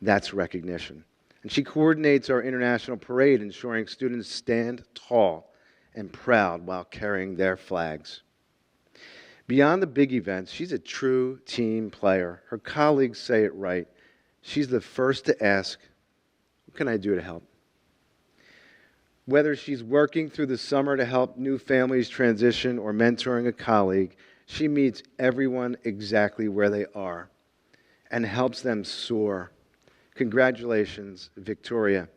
That's recognition. And she coordinates our international parade, ensuring students stand tall and proud while carrying their flags. Beyond the big events, she's a true team player. Her colleagues say it right. She's the first to ask, what can I do to help? Whether she's working through the summer to help new families transition or mentoring a colleague, she meets everyone exactly where they are and helps them soar. Congratulations, Victoria.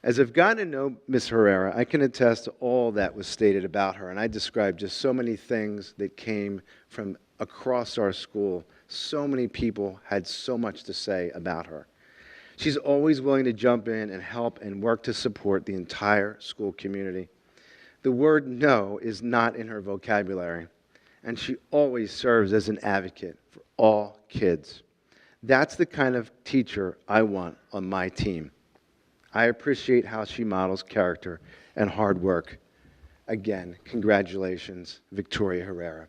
As I've gotten to know Ms. Herrera, I can attest to all that was stated about her, and I described just so many things that came from across our school. So many people had so much to say about her. She's always willing to jump in and help and work to support the entire school community. The word no is not in her vocabulary, and she always serves as an advocate for all kids. That's the kind of teacher I want on my team. I appreciate how she models character and hard work. Again, congratulations, Victoria Herrera.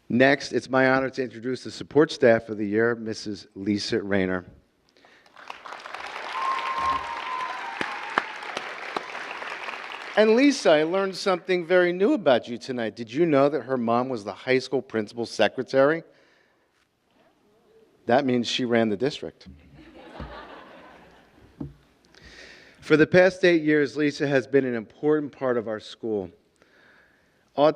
Next, it's my honor to introduce the support staff of the year, Mrs. Lisa Rayner. And Lisa, I learned something very new about you tonight. Did you know that her mom was the high school principal's secretary? That means she ran the district. For the past 8 years, Lisa has been an important part of our school. Our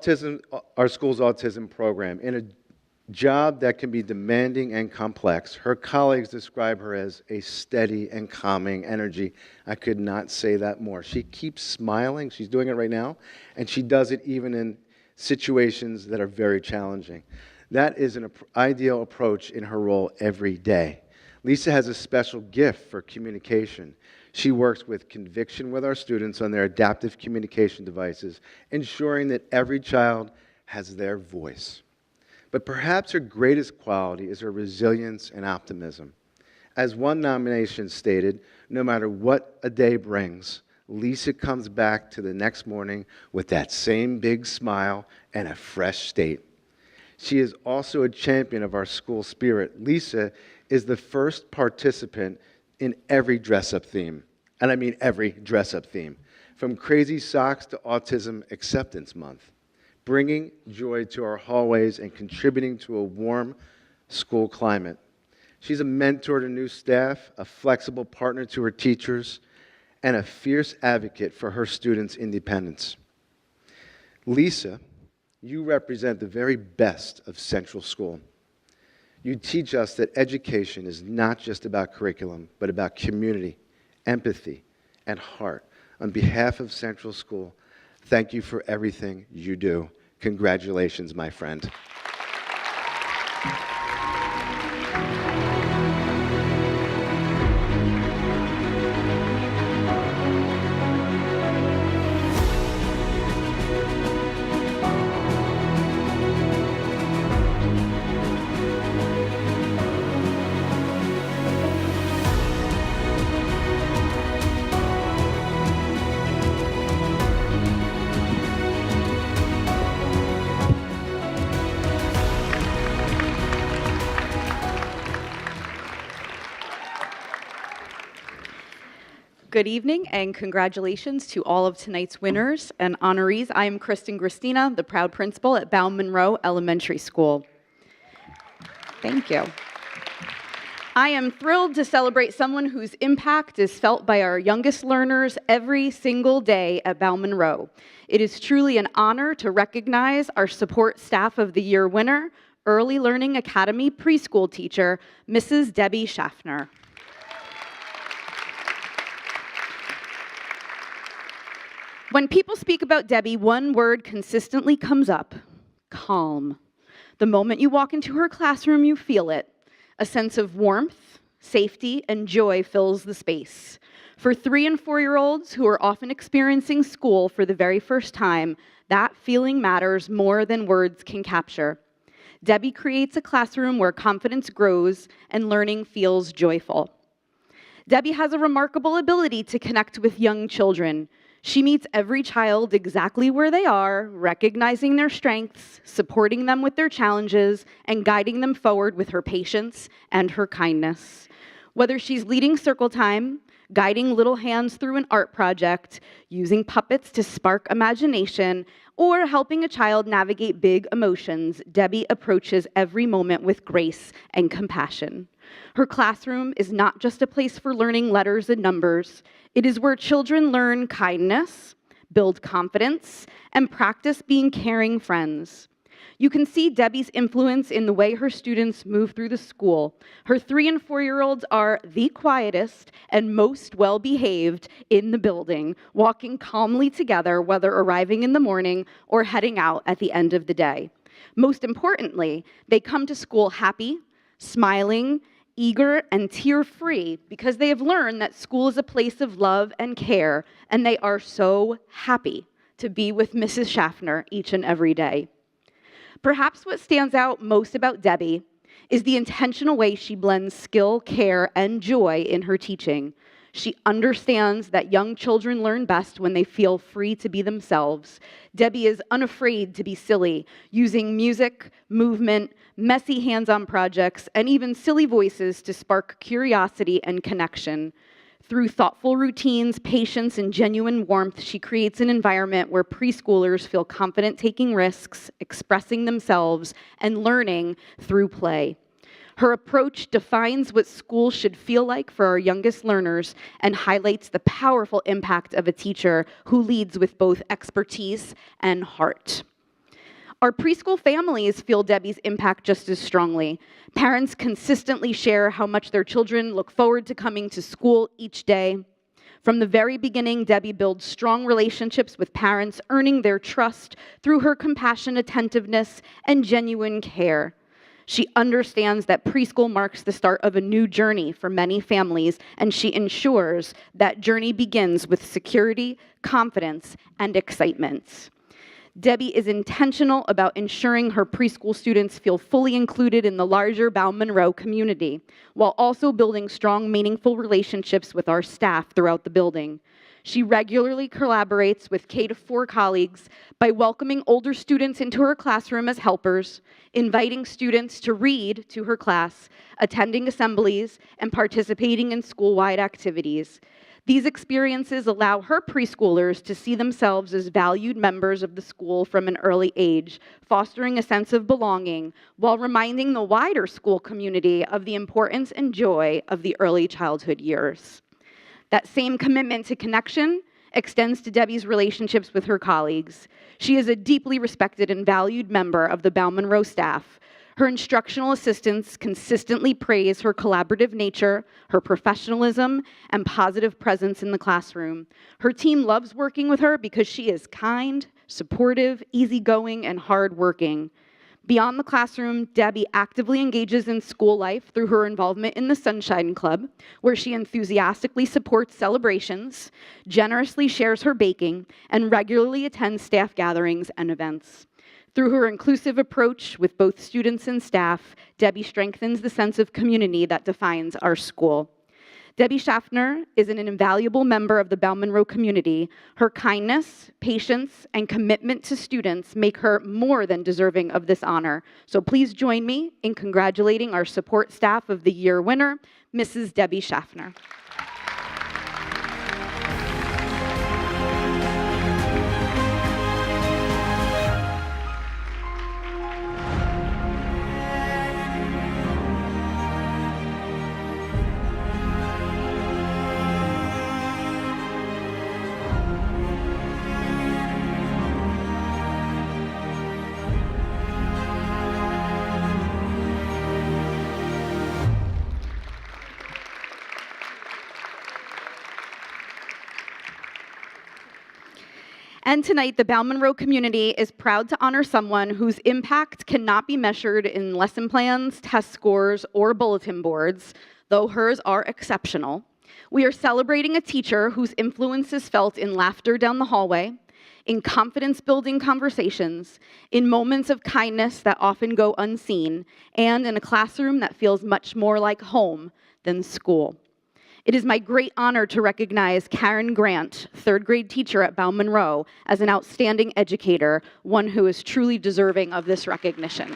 school's autism program. In a job that can be demanding and complex, her colleagues describe her as a steady and calming energy. I could not say that more. She keeps smiling. She's doing it right now, and she does it even in situations that are very challenging. That is an ideal approach in her role every day. Lisa has a special gift for communication. She works with conviction with our students on their adaptive communication devices, ensuring that every child has their voice. But perhaps her greatest quality is her resilience and optimism. As one nomination stated, no matter what a day brings, Lisa comes back to the next morning with that same big smile and a fresh state. She is also a champion of our school spirit. Lisa is the first participant in every dress-up theme. And I mean every dress-up theme. From Crazy Socks to Autism Acceptance Month. Bringing joy to our hallways and contributing to a warm school climate. She's a mentor to new staff, a flexible partner to her teachers, and a fierce advocate for her students' independence. Lisa, you represent the very best of Central School. You teach us that education is not just about curriculum, but about community, empathy, and heart. On behalf of Central School, thank you for everything you do. Congratulations, my friend. Good evening and congratulations to all of tonight's winners and honorees. I am Kristen Gristina, the proud principal at Bound Monroe Elementary School. Thank you. I am thrilled to celebrate someone whose impact is felt by our youngest learners every single day at Bauman-Rowe. It is truly an honor to recognize our Support Staff of the Year winner, Early Learning Academy preschool teacher, Mrs. Debbie Schaffner. When people speak about Debbie, one word consistently comes up: calm. The moment you walk into her classroom, you feel it. A sense of warmth, safety, and joy fills the space. For 3- and 4-year-olds who are often experiencing school for the very first time, that feeling matters more than words can capture. Debbie creates a classroom where confidence grows and learning feels joyful. Debbie has a remarkable ability to connect with young children. She meets every child exactly where they are, recognizing their strengths, supporting them with their challenges, and guiding them forward with her patience and her kindness. Whether she's leading circle time, guiding little hands through an art project, using puppets to spark imagination, or helping a child navigate big emotions, Debbie approaches every moment with grace and compassion. Her classroom is not just a place for learning letters and numbers. It is where children learn kindness, build confidence, and practice being caring friends. You can see Debbie's influence in the way her students move through the school. Her 3- and 4-year-olds are the quietest and most well-behaved in the building, walking calmly together, whether arriving in the morning or heading out at the end of the day. Most importantly, they come to school happy, smiling, eager, and tear-free because they have learned that school is a place of love and care, and they are so happy to be with Mrs. Schaffner each and every day. Perhaps what stands out most about Debbie is the intentional way she blends skill, care, and joy in her teaching. She understands that young children learn best when they feel free to be themselves. Debbie is unafraid to be silly, using music, movement, messy hands-on projects, and even silly voices to spark curiosity and connection. Through thoughtful routines, patience, and genuine warmth, she creates an environment where preschoolers feel confident taking risks, expressing themselves, and learning through play. Her approach defines what school should feel like for our youngest learners and highlights the powerful impact of a teacher who leads with both expertise and heart. Our preschool families feel Debbie's impact just as strongly. Parents consistently share how much their children look forward to coming to school each day. From the very beginning, Debbie builds strong relationships with parents, earning their trust through her compassion, attentiveness, and genuine care. She understands that preschool marks the start of a new journey for many families, and she ensures that journey begins with security, confidence, and excitement. Debbie is intentional about ensuring her preschool students feel fully included in the larger Bauman-Rowe community, while also building strong, meaningful relationships with our staff throughout the building. She regularly collaborates with K-4 colleagues by welcoming older students into her classroom as helpers, inviting students to read to her class, attending assemblies, and participating in school-wide activities. These experiences allow her preschoolers to see themselves as valued members of the school from an early age, fostering a sense of belonging, while reminding the wider school community of the importance and joy of the early childhood years. That same commitment to connection extends to Debbie's relationships with her colleagues. She is a deeply respected and valued member of the Bauman-Rowe staff. Her instructional assistants consistently praise her collaborative nature, her professionalism, and positive presence in the classroom. Her team loves working with her because she is kind, supportive, easygoing, and hardworking. Beyond the classroom, Debbie actively engages in school life through her involvement in the Sunshine Club, where she enthusiastically supports celebrations, generously shares her baking, and regularly attends staff gatherings and events. Through her inclusive approach with both students and staff, Debbie strengthens the sense of community that defines our school. Debbie Schaffner is an invaluable member of the Bauman-Rowe community. Her kindness, patience, and commitment to students make her more than deserving of this honor. So please join me in congratulating our Support Staff of the Year winner, Mrs. Debbie Schaffner. And tonight, the Bauman-Rowe community is proud to honor someone whose impact cannot be measured in lesson plans, test scores, or bulletin boards, though hers are exceptional. We are celebrating a teacher whose influence is felt in laughter down the hallway, in confidence-building conversations, in moments of kindness that often go unseen, and in a classroom that feels much more like home than school. It is my great honor to recognize Karen Grant, third grade teacher at Bauman-Rowe, as an outstanding educator, one who is truly deserving of this recognition.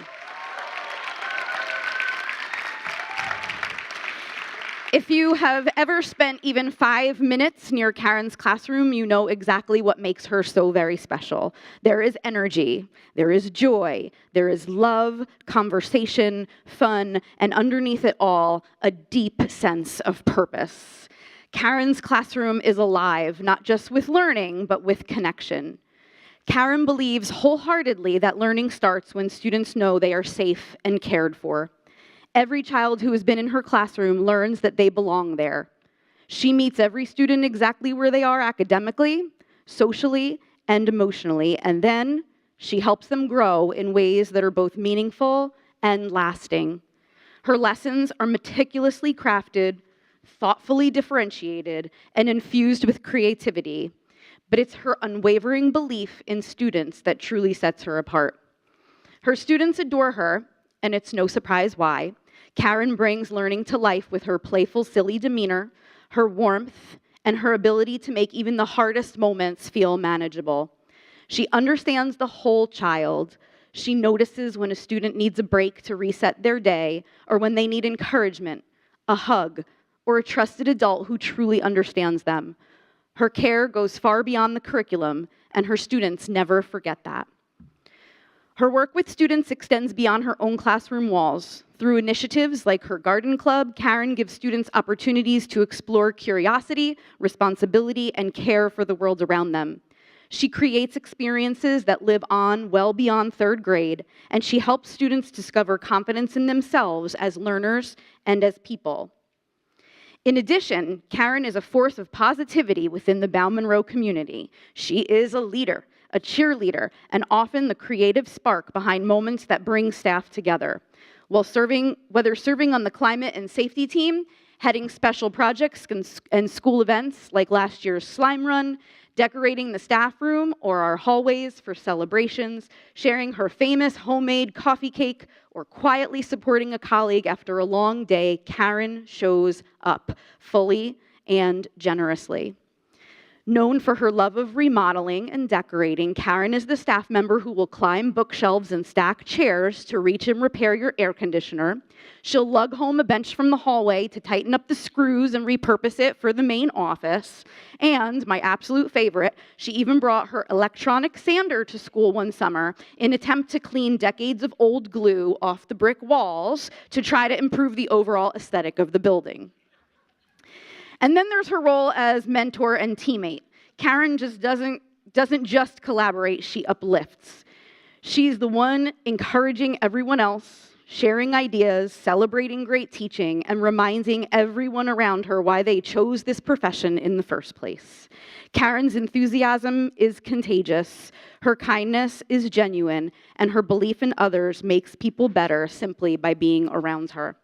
If you have ever spent even 5 minutes near Karen's classroom, you know exactly what makes her so very special. There is energy, there is joy, there is love, conversation, fun, and underneath it all, a deep sense of purpose. Karen's classroom is alive, not just with learning, but with connection. Karen believes wholeheartedly that learning starts when students know they are safe and cared for. Every child who has been in her classroom learns that they belong there. She meets every student exactly where they are academically, socially, and emotionally, and then she helps them grow in ways that are both meaningful and lasting. Her lessons are meticulously crafted, thoughtfully differentiated, and infused with creativity, but it's her unwavering belief in students that truly sets her apart. Her students adore her, and it's no surprise why. Karen brings learning to life with her playful, silly demeanor, her warmth, and her ability to make even the hardest moments feel manageable. She understands the whole child. She notices when a student needs a break to reset their day, or when they need encouragement, a hug, or a trusted adult who truly understands them. Her care goes far beyond the curriculum, and her students never forget that. Her work with students extends beyond her own classroom walls. Through initiatives like her garden club, Karen gives students opportunities to explore curiosity, responsibility, and care for the world around them. She creates experiences that live on well beyond third grade, and she helps students discover confidence in themselves as learners and as people. In addition, Karen is a force of positivity within the Bauman-Rowe community. She is a leader, a cheerleader, and often the creative spark behind moments that bring staff together. Whether serving on the climate and safety team, heading special projects and school events like last year's slime run, decorating the staff room or our hallways for celebrations, sharing her famous homemade coffee cake, or quietly supporting a colleague after a long day, Karen shows up fully and generously. Known for her love of remodeling and decorating, Karen is the staff member who will climb bookshelves and stack chairs to reach and repair your air conditioner. She'll lug home a bench from the hallway to tighten up the screws and repurpose it for the main office. And, my absolute favorite, she even brought her electronic sander to school one summer in an attempt to clean decades of old glue off the brick walls to try to improve the overall aesthetic of the building. And then there's her role as mentor and teammate. Karen just doesn't just collaborate, she uplifts. She's the one encouraging everyone else, sharing ideas, celebrating great teaching, and reminding everyone around her why they chose this profession in the first place. Karen's enthusiasm is contagious, her kindness is genuine, and her belief in others makes people better simply by being around her.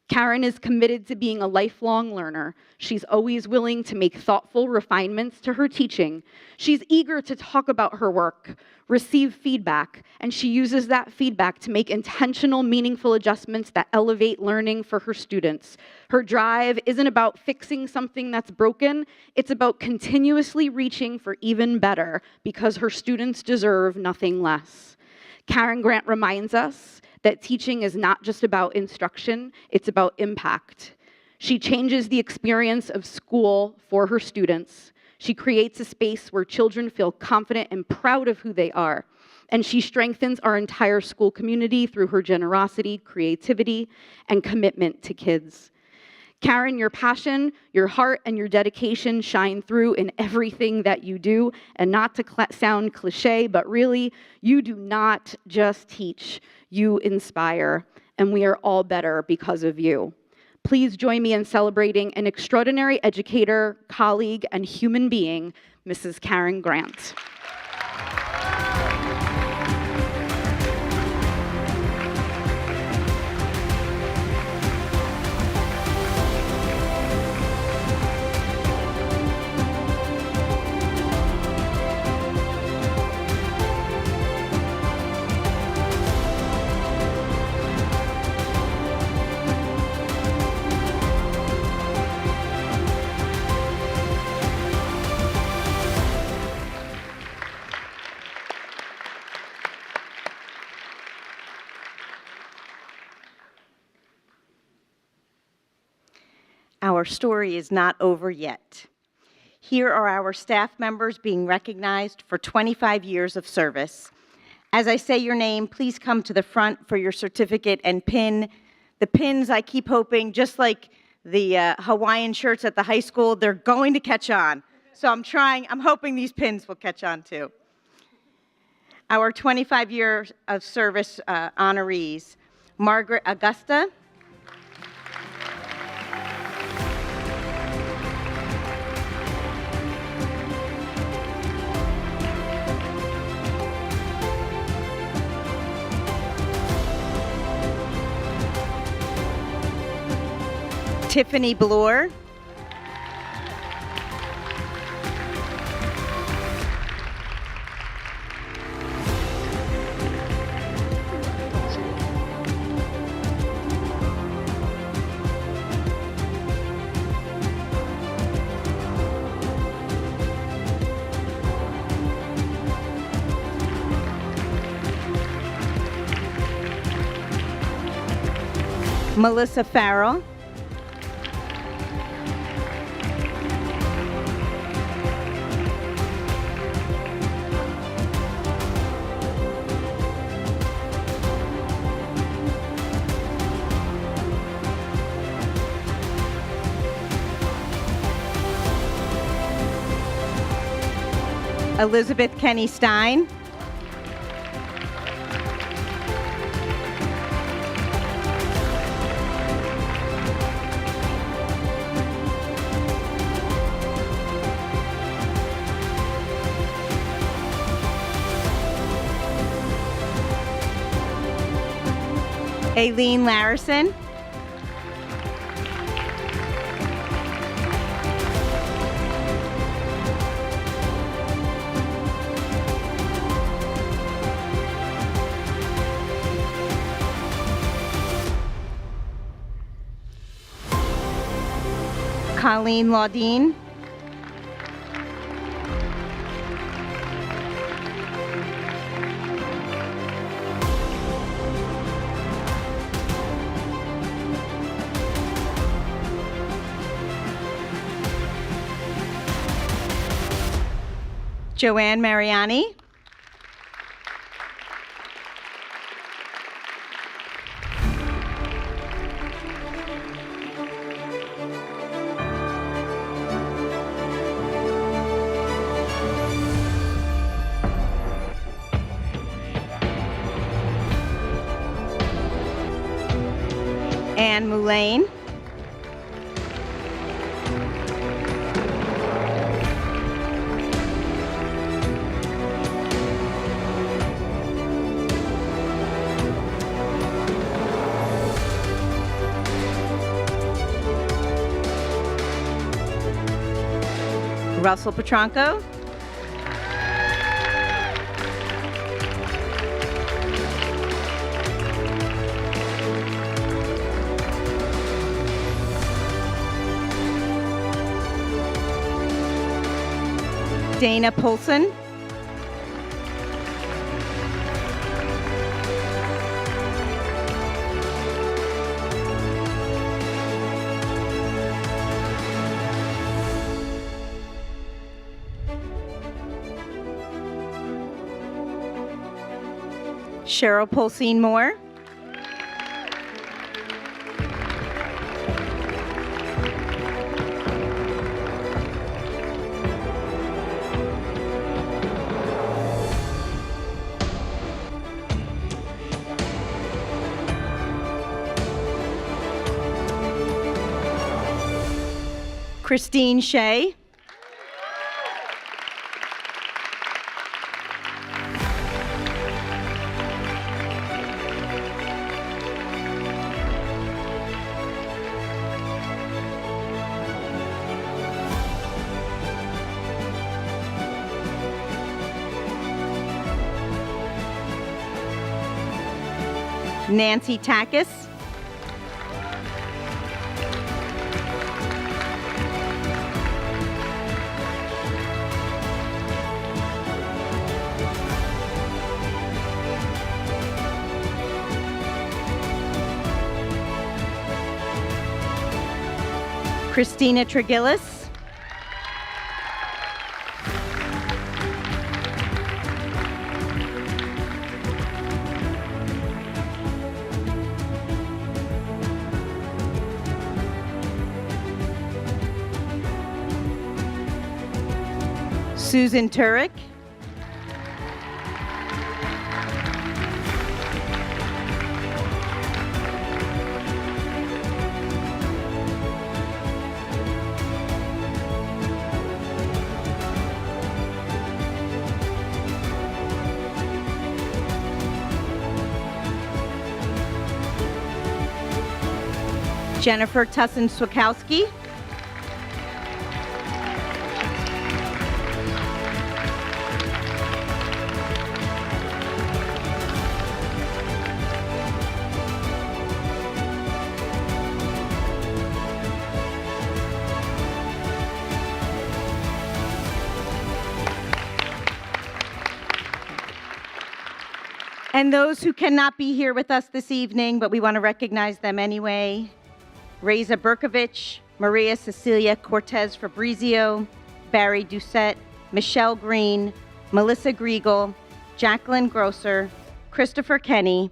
Karen is committed to being a lifelong learner. She's always willing to make thoughtful refinements to her teaching. She's eager to talk about her work, receive feedback, and she uses that feedback to make intentional, meaningful adjustments that elevate learning for her students. Her drive isn't about fixing something that's broken, it's about continuously reaching for even better because her students deserve nothing less. Karen Grant reminds us that teaching is not just about instruction, it's about impact. She changes the experience of school for her students. She creates a space where children feel confident and proud of who they are. And she strengthens our entire school community through her generosity, creativity, and commitment to kids. Karen, your passion, your heart, and your dedication shine through in everything that you do. And not to sound cliche, but really, you do not just teach, you inspire. And we are all better because of you. Please join me in celebrating an extraordinary educator, colleague, and human being, Mrs. Karen Grant. our story is not over yet. Here are our staff members being recognized for 25 years of service. As I say your name, please come to the front for your certificate and pin. The pins, I keep hoping, just like the Hawaiian shirts at the high school, they're going to catch on. So I'm hoping these pins will catch on too. Our 25 years of service honorees, Margaret Augusta, Tiffany Bloor, Melissa Farrell, Elizabeth Kenny Stein, Aileen Larison, Colleen Laudine, Joanne Mariani, Anne Moulaine, Russell Petranco, Dana Polson, Cheryl Polsine Moore, Christine Shea, Nancy Takis, Christina Tregilis. Susan Turek. Jennifer Tussin-Swakowski. And those who cannot be here with us this evening, but we want to recognize them anyway. Reza Berkovich, Maria Cecilia Cortez Fabrizio, Barry Doucette, Michelle Green, Melissa Griegel, Jacqueline Grosser, Christopher Kenny,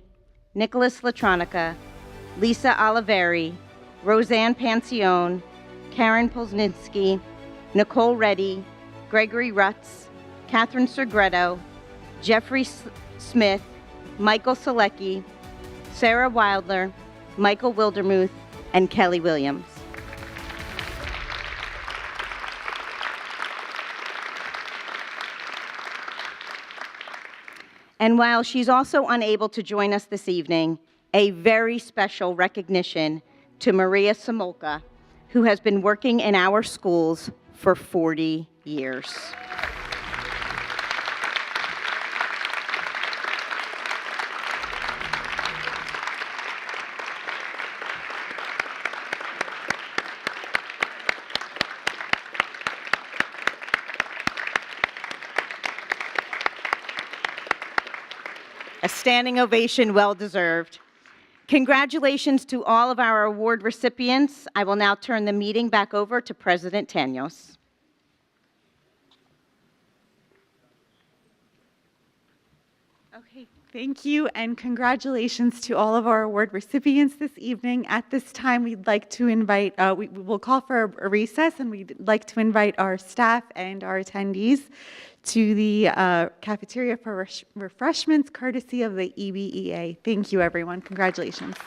Nicholas Latronica, Lisa Oliveri, Roseanne Pancione, Karen Polzninski, Nicole Reddy, Gregory Rutz, Catherine Segretto, Jeffrey Smith, Michael Selecki, Sarah Wildler, Michael Wildermuth, and Kelly Williams. And while she's also unable to join us this evening, a very special recognition to Maria Samolka, who has been working in our schools for 40 years. A standing ovation well deserved. Congratulations to all of our award recipients. I will now turn the meeting back over to President Tanyos. Okay, thank you, and congratulations to all of our award recipients this evening. At this time, we'd like to invite, we will call for a recess, and we'd like to invite our staff and our attendees to the cafeteria for refreshments courtesy of the EBEA. Thank you, everyone. Congratulations.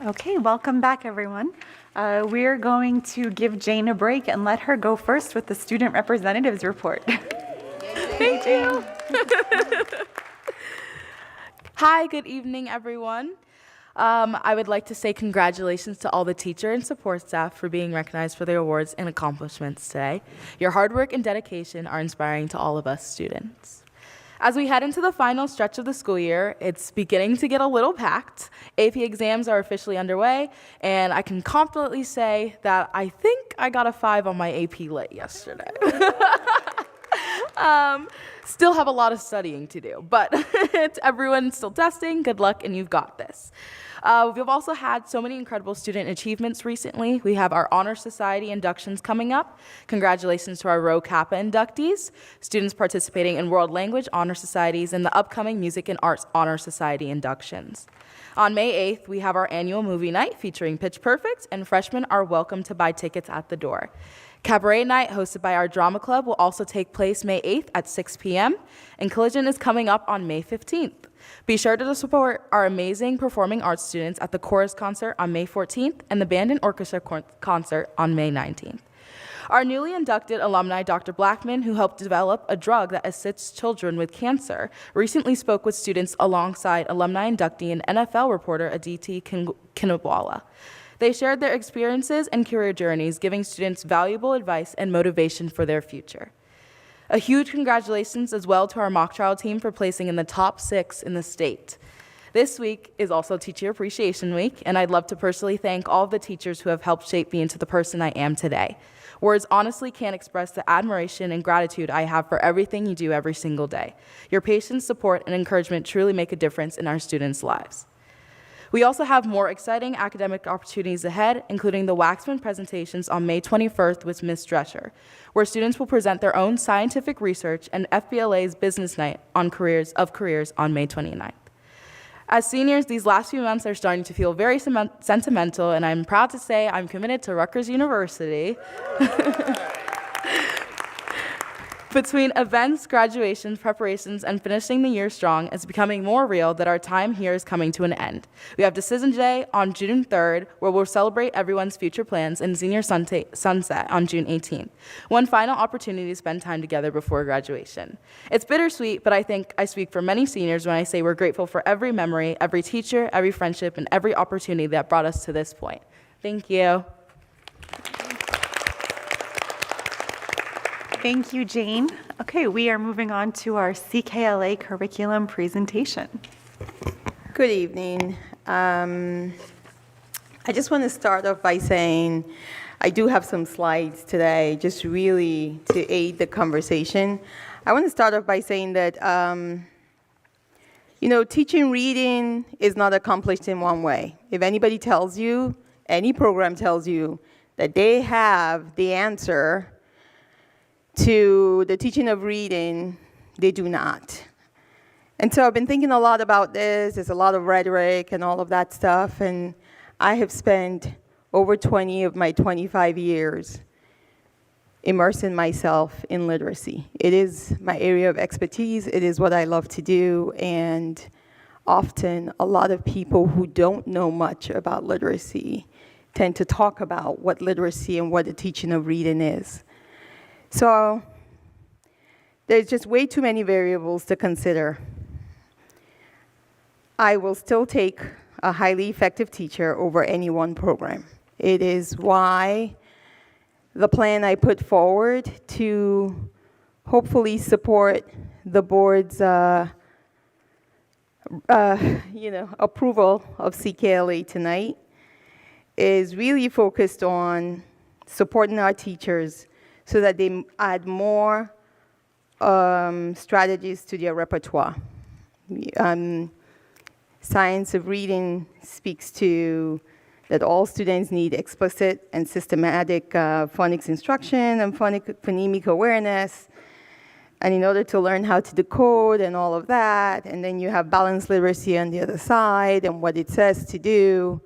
Okay, welcome back, everyone. We're going to give Jane a break and let her go first with the student representatives report. Thank you. Hi, good evening, everyone. I would like to say congratulations to all the teacher and support staff for being recognized for their awards and accomplishments today. Your hard work and dedication are inspiring to all of us students. As we head into the final stretch of the school year, it's beginning to get a little packed. AP exams are officially underway, and I can confidently say that I think I got a 5 on my AP Lit yesterday. Still have a lot of studying to do, but everyone's still testing. Good luck, and you've got this. We've also had so many incredible student achievements recently. We have our Honor Society inductions coming up. Congratulations to our Rho Kappa inductees, students participating in World Language Honor Societies, and the upcoming Music and Arts Honor Society inductions. On May 8th, we have our annual movie night featuring Pitch Perfect, and freshmen are welcome to buy tickets at the door. Cabaret night, hosted by our drama club, will also take place May 8th at 6 p.m., and Collision is coming up on May 15th. Be sure to support our amazing performing arts students at the chorus concert on May 14th and the band and orchestra concert on May 19th. Our newly inducted alumni, Dr. Blackman, who helped develop a drug that assists children with cancer, recently spoke with students alongside alumni inductee and NFL reporter Aditi Kinwala. They shared their experiences and career journeys, giving students valuable advice and motivation for their future. A huge congratulations as well to our mock trial team for placing in the top 6 in the state. This week is also Teacher Appreciation Week, and I'd love to personally thank all of the teachers who have helped shape me into the person I am today. Words honestly can't express the admiration and gratitude I have for everything you do every single day. Your patience, support, and encouragement truly make a difference in our students' lives. We also have more exciting academic opportunities ahead, including the Waxman presentations on May 21st with Ms. Drescher, where students will present their own scientific research, and FBLA's Business Night on Careers on May 29th. As seniors, these last few months are starting to feel very sentimental, and I'm proud to say I'm committed to Rutgers University. Between events, graduations, preparations, and finishing the year strong, it's becoming more real that our time here is coming to an end. We have Decision Day on June 3rd, where we'll celebrate everyone's future plans, and Senior Sunset on June 18th. One final opportunity to spend time together before graduation. It's bittersweet, but I think I speak for many seniors when I say we're grateful for every memory, every teacher, every friendship, and every opportunity that brought us to this point. Thank you. Thank you, Jane. Okay, we are moving on to our CKLA curriculum presentation. Good evening. I just want to start off by saying I do have some slides today, just really to aid the conversation. I want to start off by saying that, teaching reading is not accomplished in one way. If anybody tells you, any program tells you that they have the answer to the teaching of reading, they do not. And so I've been thinking a lot about this. There's a lot of rhetoric and all of that stuff, and I have spent over 20 of my 25 years immersing myself in literacy. It is my area of expertise. It is what I love to do, and often a lot of people who don't know much about literacy tend to talk about what literacy and what the teaching of reading is. So there's just way too many variables to consider. I will still take a highly effective teacher over any one program. It is why the plan I put forward to hopefully support the board's approval of CKLA tonight is really focused on supporting our teachers so that they add more strategies to their repertoire. Science of reading speaks to that all students need explicit and systematic phonics instruction and phonemic awareness, and in order to learn how to decode and all of that, and then you have balanced literacy on the other side and what it says to do.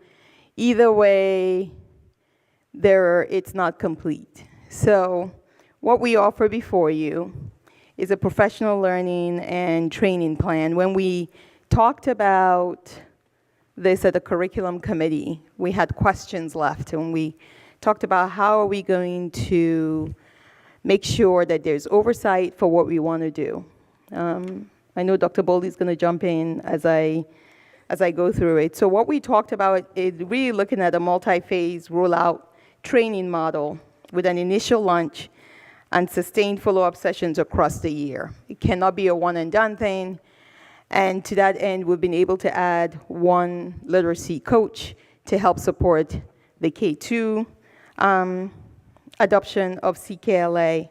Either way, it's not complete. So what we offer before you is a professional learning and training plan. When we talked about this at the curriculum committee, we had questions left, and we talked about how are we going to make sure that there's oversight for what we want to do. I know Dr. Boldy is going to jump in as I go through it. So what we talked about is really looking at a multi-phase rollout training model with an initial launch and sustained follow-up sessions across the year. It cannot be a one-and-done thing. And to that end, we've been able to add one literacy coach to help support the K-2 adoption of CKLA.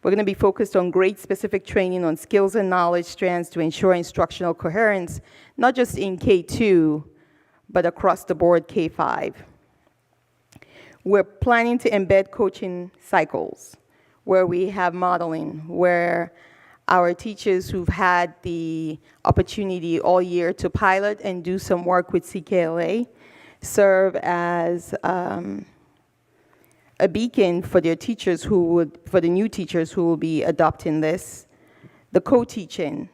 We're going to be focused on grade-specific training on skills and knowledge strands to ensure instructional coherence, not just in K-2, but across the board K-5. We're planning to embed coaching cycles where we have modeling, where our teachers who've had the opportunity all year to pilot and do some work with CKLA serve as a beacon for their teachers for the new teachers who will be adopting this, the co-teaching,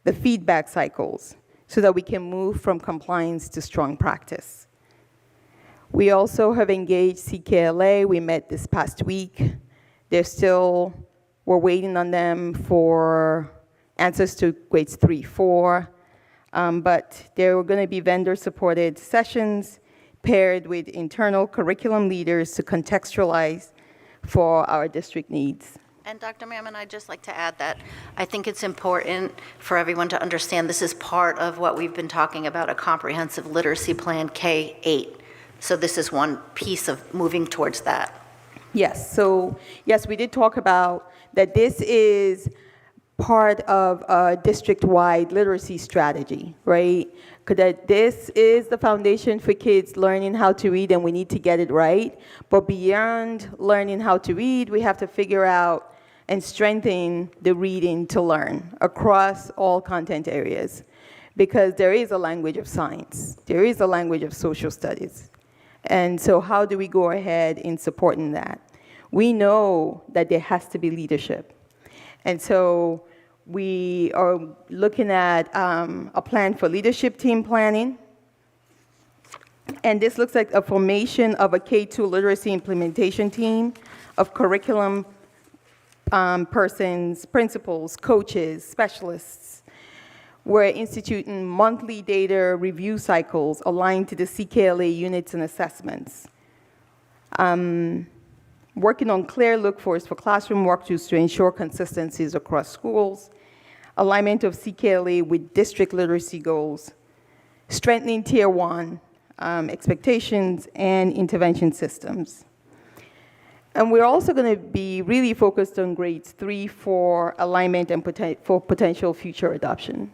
the feedback cycles, so that we can move from compliance to strong practice. We also have engaged CKLA. We met this past week. We're waiting on them for answers to grades 3, 4, but there are going to be vendor-supported sessions paired with internal curriculum leaders to contextualize for our district needs. And Dr. Mammon, I'd just like to add that I think it's important for everyone to understand this is part of what we've been talking about, a comprehensive literacy plan K-8. So this is one piece of moving towards that. Yes, so yes, we did talk about that this is part of a district-wide literacy strategy, right? 'Cause that this is the foundation for kids learning how to read, and we need to get it right. But beyond learning how to read, we have to figure out and strengthen the reading to learn across all content areas. Because there is a language of science, there is a language of social studies. And so how do we go ahead in supporting that? We know that there has to be leadership. And so we are looking at a plan for leadership team planning. And this looks like a formation of a K-2 literacy implementation team of curriculum persons, principals, coaches, specialists. We're instituting monthly data review cycles aligned to the CKLA units and assessments. Working on clear look-fors for classroom walkthroughs to ensure consistencies across schools, alignment of CKLA with district literacy goals, strengthening Tier 1 expectations and intervention systems. And we're also going to be really focused on grades 3, 4 alignment and for potential future adoption.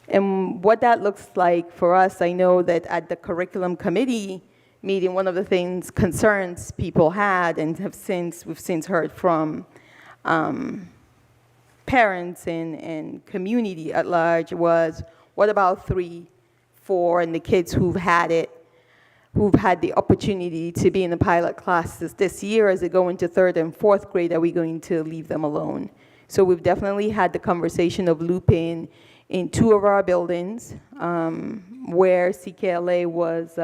And what that looks like for us, I know that at the curriculum committee meeting, one of the things concerns people had and we've since heard from parents and community at large was, what about 3, 4, and the kids who've had the opportunity to be in the pilot classes this year as they go into 3rd and 4th grade, are we going to leave them alone? So we've definitely had the conversation of looping in 2 of our buildings where CKLA was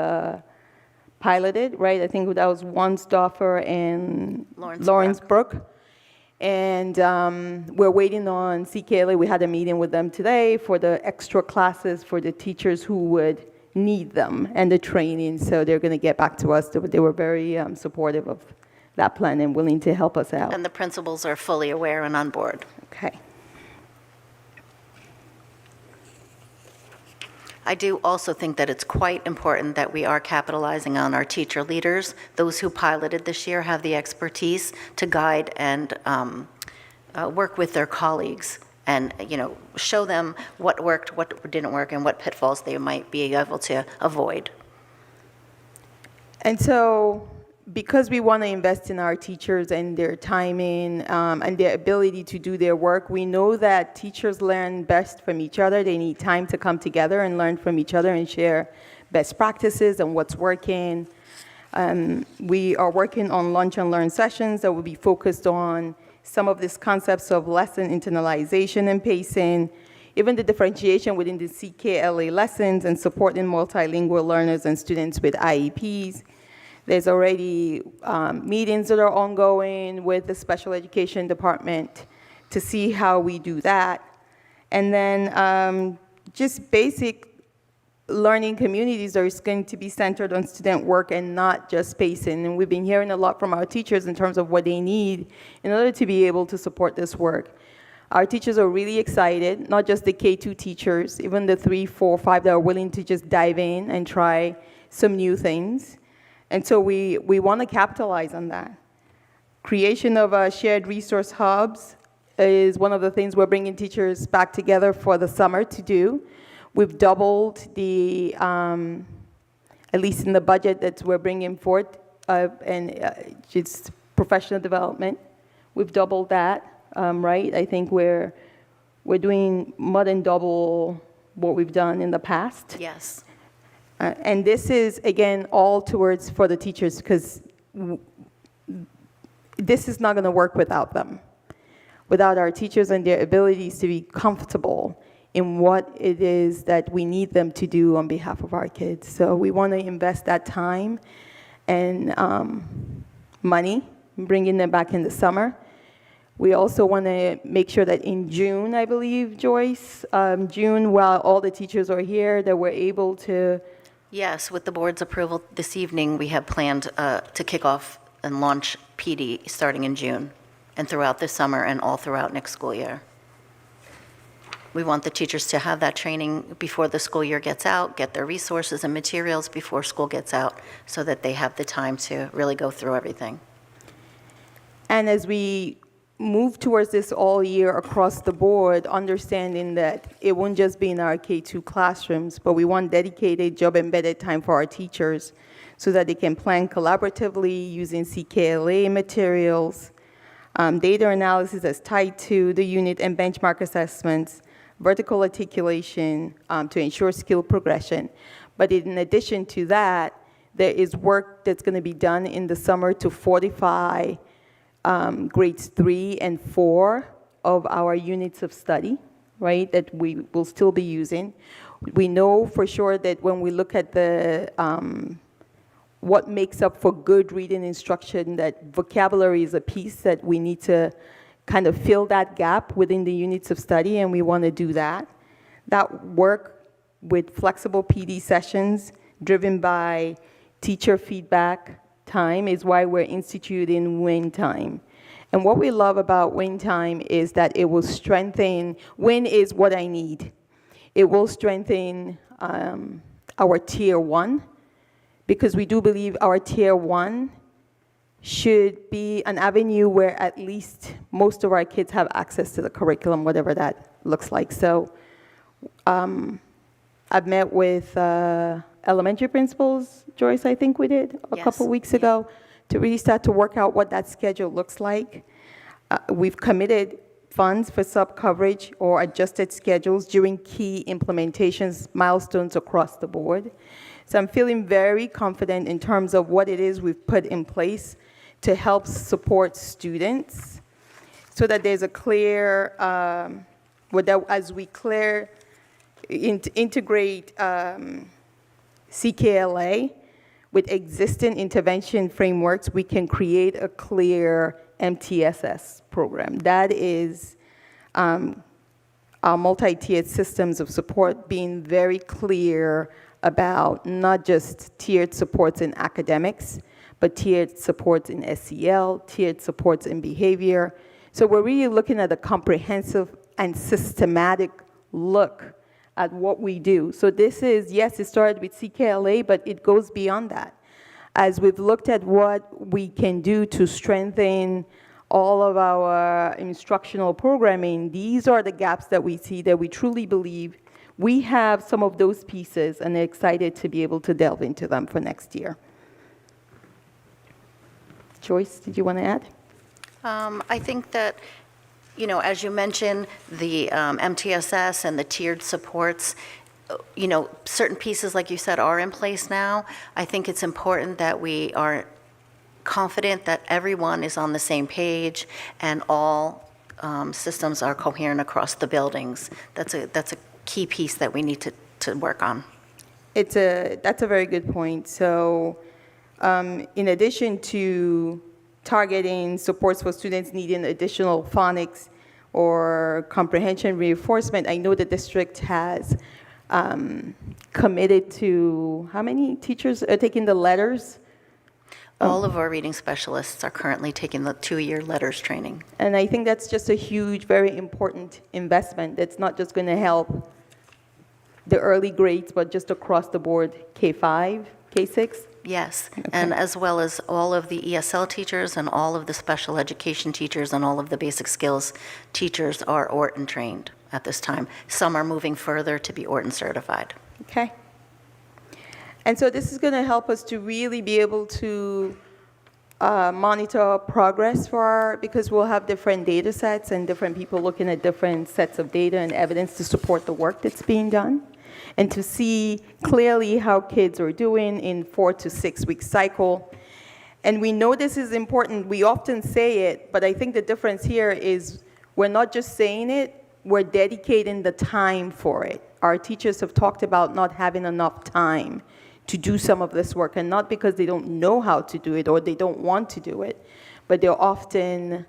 piloted, right? I think that was Wonsdorfer and Lawrenceburg. And we're waiting on CKLA. We had a meeting with them today for the extra classes for the teachers who would need them and the training. So they're going to get back to us. They were very supportive of that plan and willing to help us out. And the principals are fully aware and on board. Okay. I do also think that it's quite important that we are capitalizing on our teacher leaders. Those who piloted this year have the expertise to guide and work with their colleagues and, show them what worked, what didn't work, and what pitfalls they might be able to avoid. And so, because we want to invest in our teachers and their timing and their ability to do their work, we know that teachers learn best from each other. They need time to come together and learn from each other and share best practices and what's working. We are working on lunch and learn sessions that will be focused on some of these concepts of lesson internalization and pacing, even the differentiation within the CKLA lessons and supporting multilingual learners and students with IEPs. There's already meetings that are ongoing with the special education department to see how we do that. And then just basic learning communities are going to be centered on student work and not just pacing. And we've been hearing a lot from our teachers in terms of what they need in order to be able to support this work. Our teachers are really excited, not just the K-2 teachers, even the 3, 4, 5 that are willing to just dive in and try some new things. And so we want to capitalize on that. Creation of shared resource hubs is one of the things we're bringing teachers back together for the summer to do. We've doubled the, at least in the budget that we're bringing forth, and it's professional development. We've doubled that, right? I think we're doing more than double what we've done in the past. Yes. And this is, again, all towards for the teachers, because this is not going to work without them, without our teachers and their abilities to be comfortable in what it is that we need them to do on behalf of our kids. So we want to invest that time and money, bringing them back in the summer. We also want to make sure that in June, I believe, Joyce, June, while all the teachers are here, that we're able to. Yes, with the board's approval this evening, we have planned to kick off and launch PD starting in June and throughout this summer and all throughout next school year. We want the teachers to have that training before the school year gets out, get their resources and materials before school gets out, so that they have the time to really go through everything. And as we move towards this all year across the board, understanding that it won't just be in our K-2 classrooms, but we want dedicated job-embedded time for our teachers so that they can plan collaboratively using CKLA materials, data analysis as tied to the unit and benchmark assessments, vertical articulation to ensure skill progression. But in addition to that, there is work that's going to be done in the summer to fortify grades 3 and 4 of our units of study, right, that we will still be using. We know for sure that when we look at the what makes up for good reading instruction, that vocabulary is a piece that we need to kind of fill that gap within the units of study, and we want to do that. That work with flexible PD sessions driven by teacher feedback time is why we're instituting WIN time. And what we love about WIN time is that it will strengthen, WIN is what I need. It will strengthen our tier 1, because we do believe our tier 1 should be an avenue where at least most of our kids have access to the curriculum, whatever that looks like. So I've met with elementary principals, Joyce, I think we did a couple weeks ago, to really start to work out what that schedule looks like. We've committed funds for sub-coverage or adjusted schedules during key implementations, milestones across the board. So I'm feeling very confident in terms of what it is we've put in place to help support students so that there's a clear, as we integrate CKLA with existing intervention frameworks, we can create a clear MTSS program. That is our multi-tiered systems of support being very clear about not just tiered supports in academics, but tiered supports in SEL, tiered supports in behavior. So we're really looking at a comprehensive and systematic look at what we do. So this is, yes, it started with CKLA, but it goes beyond that. As we've looked at what we can do to strengthen all of our instructional programming, these are the gaps that we see that we truly believe we have some of those pieces and are excited to be able to delve into them for next year. Joyce, did you want to add? I think that, you know, as you mentioned, the MTSS and the tiered supports, you know, certain pieces, like you said, are in place now. I think it's important that we are confident that everyone is on the same page and all systems are coherent across the buildings. That's a key piece that we need to work on. That's a very good point. So in addition to targeting supports for students needing additional phonics or comprehension reinforcement, I know the district has committed to, how many teachers are taking the letters? All of our reading specialists are currently taking the 2-year letters training. And I think that's just a huge, very important investment. That's not just going to help the early grades, but just across the board, K-5, K-6? Yes, okay. And as well as all of the ESL teachers and all of the special education teachers and all of the basic skills teachers are Orton trained at this time. Some are moving further to be Orton certified. Okay. And so this is going to help us to really be able to monitor progress because we'll have different data sets and different people looking at different sets of data and evidence to support the work that's being done, and to see clearly how kids are doing in 4 to 6 week cycle. And we know this is important. We often say it, but I think the difference here is we're not just saying it, we're dedicating the time for it. Our teachers have talked about not having enough time to do some of this work, and not because they don't know how to do it or they don't want to do it, but they often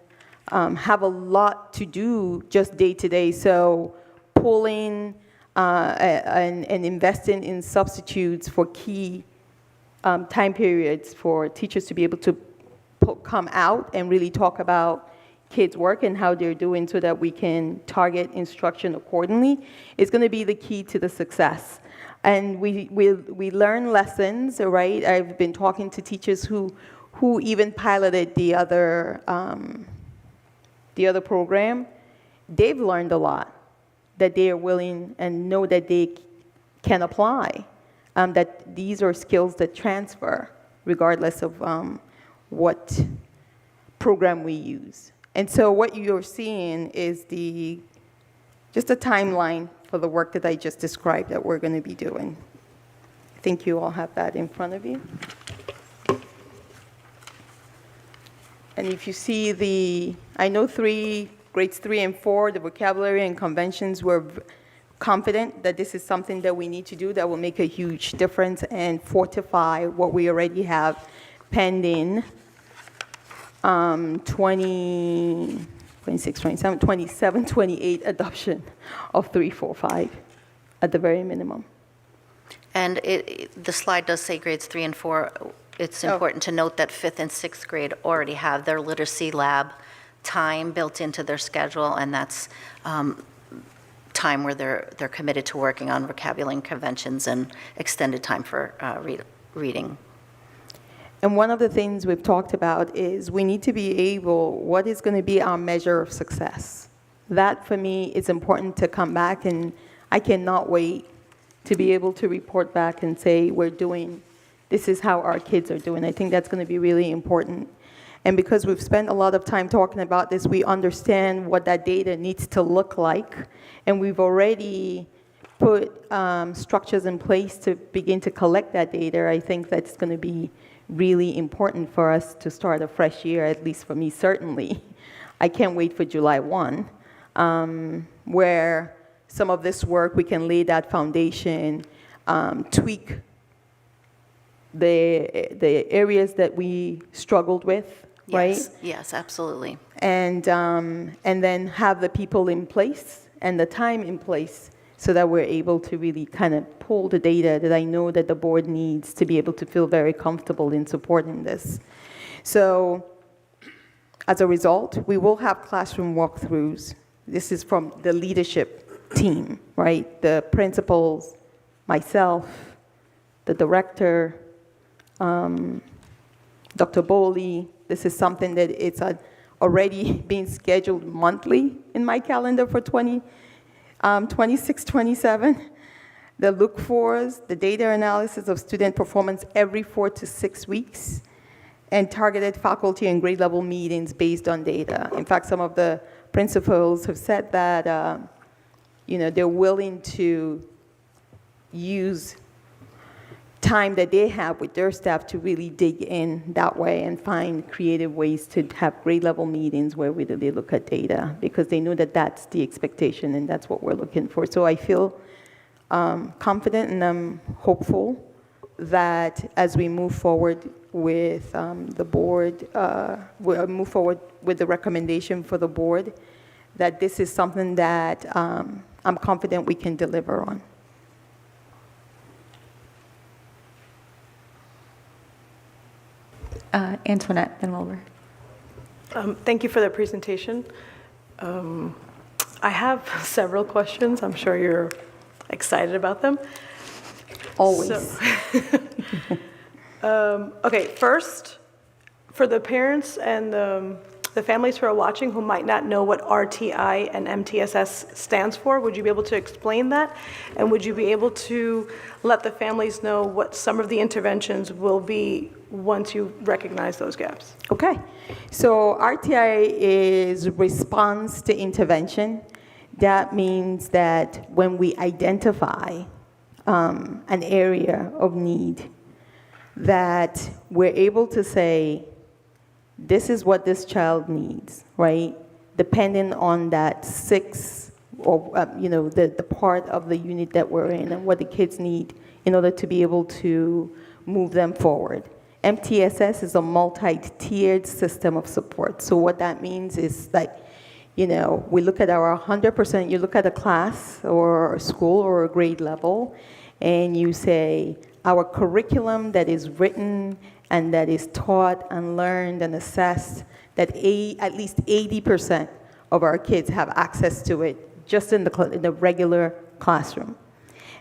have a lot to do just day to day. So pulling and investing in substitutes for key time periods for teachers to be able to come out and really talk about kids work and how they're doing so that we can target instruction accordingly is going to be the key to the success. And we learn lessons, right? I've been talking to teachers who even piloted the other program. They've learned a lot that they are willing and know that they can apply, that these are skills that transfer regardless of what program we use. And so what you're seeing is just a timeline for the work that I just described that we're going to be doing. I think you all have that in front of you. And if you see I know grades 3 and 4, the vocabulary and conventions, we're confident that this is something that we need to do that will make a huge difference and fortify what we already have pending 26, 27, 27, 28 adoption of 3, 4, 5 at the very minimum. And the slide does say grades 3 and 4. It's important to note that 5th and 6th grade already have their literacy lab time built into their schedule, and that's time where they're committed to working on vocabulary conventions and extended time for reading. And one of the things we've talked about is we need to be able, what is going to be our measure of success? That, for me, is important to come back, and I cannot wait to be able to report back and say, this is how our kids are doing. I think that's going to be really important. And because we've spent a lot of time talking about this, we understand what that data needs to look like, and we've already put structures in place to begin to collect that data. I think that's going to be really important for us to start a fresh year, at least for me, certainly. I can't wait for July 1, where some of this work, we can lay that foundation, tweak the areas that we struggled with, right? Yes, absolutely. And then have the people in place and the time in place so that we're able to really kind of pull the data that I know that the board needs to be able to feel very comfortable in supporting this. So as a result, we will have classroom walkthroughs. This is from the leadership team, right? The principals, myself, the director, Dr. Bowley. This is something that it's already being scheduled monthly in my calendar for 26, 27. The look-fors, the data analysis of student performance every 4 to 6 weeks, and targeted faculty and grade level meetings based on data. In fact, some of the principals have said that they're willing to use time that they have with their staff to really dig in that way and find creative ways to have grade level meetings where we really look at data, because they know that that's the expectation and that's what we're looking for. So I feel confident and I'm hopeful that as we move forward with the board, we'll move forward with the recommendation for the board, that this is something that I'm confident we can deliver on. Antoinette, then Wilbur. Thank you for that presentation. I have several questions. I'm sure you're excited about them. Always. Okay, first, for the parents and the families who are watching who might not know what RTI and MTSS stands for, would you be able to explain that? And would you be able to let the families know what some of the interventions will be once you recognize those gaps? Okay, so RTI is response to intervention. That means that when we identify an area of need, that we're able to say, this is what this child needs, right? Depending on that 6 or, the part of the unit that we're in and what the kids need in order to be able to move them forward. MTSS is a multi-tiered system of support. So what that means is like, we look at our 100%, you look at a class or a school or a grade level, and you say, our curriculum that is written and that is taught and learned and assessed that at least 80% of our kids have access to it just in the regular classroom.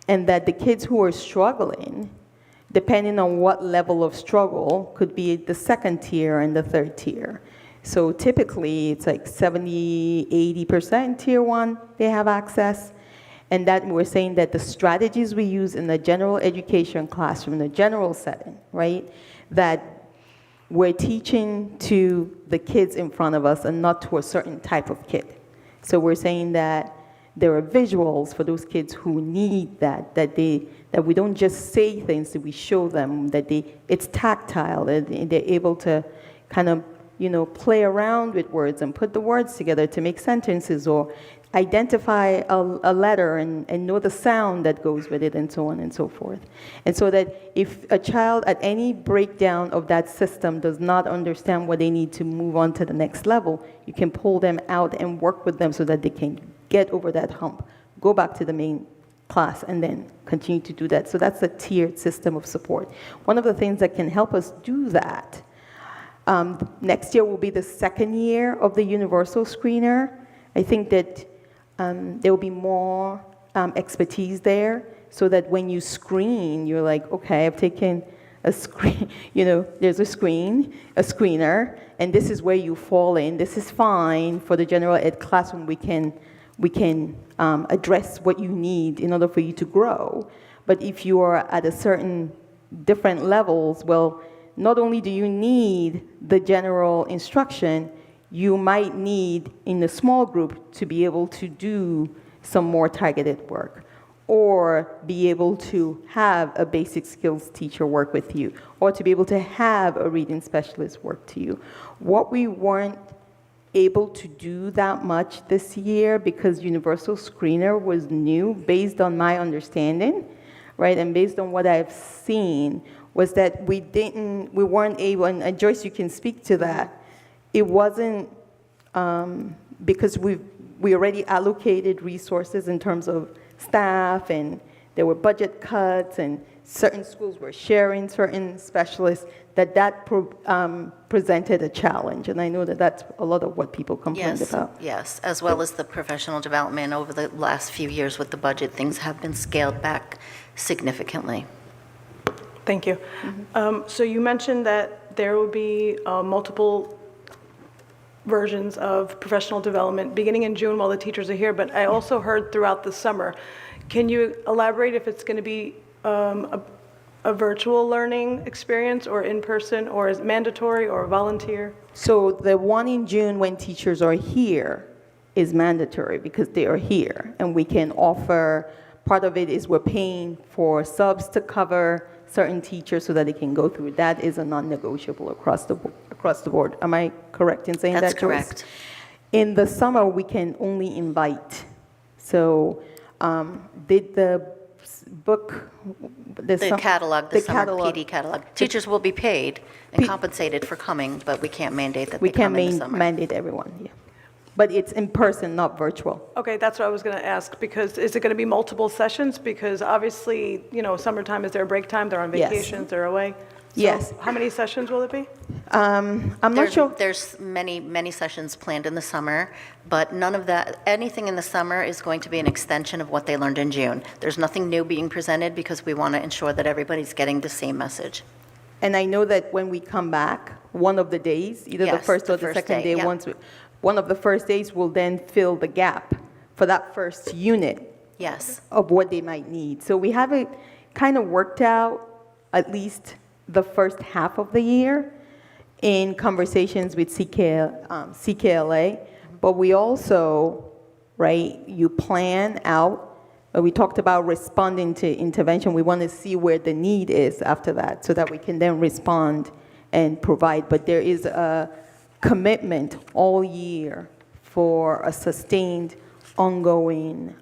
And that the kids who are struggling, depending on what level of struggle, could be the second tier and the third tier. So typically, it's like 70, 80% tier one, they have access. And that we're saying that the strategies we use in the general education classroom, in the general setting, right, that we're teaching to the kids in front of us and not to a certain type of kid. So we're saying that there are visuals for those kids who need that we don't just say things, that we show them, that it's tactile, that they're able to kind of, play around with words and put the words together to make sentences, or identify a letter and know the sound that goes with it, and so on and so forth. And so that if a child at any breakdown of that system does not understand what they need to move on to the next level, you can pull them out and work with them so that they can get over that hump, go back to the main class, and then continue to do that. So that's a tiered system of support. One of the things that can help us do that, next year will be the second year of the universal screener. I think that there will be more expertise there, so that when you screen, you're like, okay, I've taken a screen, there's a screener, and this is where you fall in. This is fine for the general ed classroom. We can address what you need in order for you to grow. But if you are at a certain different levels, well, not only do you need the general instruction, you might need in a small group to be able to do some more targeted work, or be able to have a basic skills teacher work with you, or to be able to have a reading specialist work to you. What we weren't able to do that much this year, because Universal Screener was new, based on my understanding, right, and based on what I've seen, was that we weren't able, and Joyce, you can speak to that. It wasn't because we already allocated resources in terms of staff, and there were budget cuts, and certain schools were sharing certain specialists, that presented a challenge. And I know that that's a lot of what people complained about. Yes, as well as the professional development over the last few years with the budget, things have been scaled back significantly. Thank you. So you mentioned that there will be multiple versions of professional development beginning in June while the teachers are here, but I also heard throughout the summer. Can you elaborate if it's going to be a virtual learning experience, or in person, or is it mandatory, or volunteer? So the one in June when teachers are here is mandatory because they are here, and we can offer, part of it is we're paying for subs to cover certain teachers so that they can go through. That is a non-negotiable across the board. Am I correct in saying That's that, Joyce? correct. In the summer, we can only invite. So did the book, The catalog, the summer PD catalog. Teachers will be paid and compensated for coming, but we can't mandate that we they come can't in the summer. mandate everyone, yeah. But it's in person, not virtual. Okay, that's what I was going to ask, because is it going to be multiple sessions? Because obviously, summertime is their break time, they're on Yes. vacations, they're away. So Yes. how many sessions will it be? I'm not sure. There's many sessions planned in the summer, but none of that, anything in the summer is going to be an extension of what they learned in June. There's nothing new being presented because we want to ensure that everybody's getting the same message. And I know that when we come back, one of the days, either the Yes, first or the the first second day, day, yeah. one of the first days will then fill the gap for that first unit Yes. of what they might need. So we have it kind of worked out, at least the first half of the year, in conversations with CKLA. But we also, right, you plan out, we talked about responding to intervention. We want to see where the need is after that so that we can then respond and provide. But there is a commitment all year for a sustained, ongoing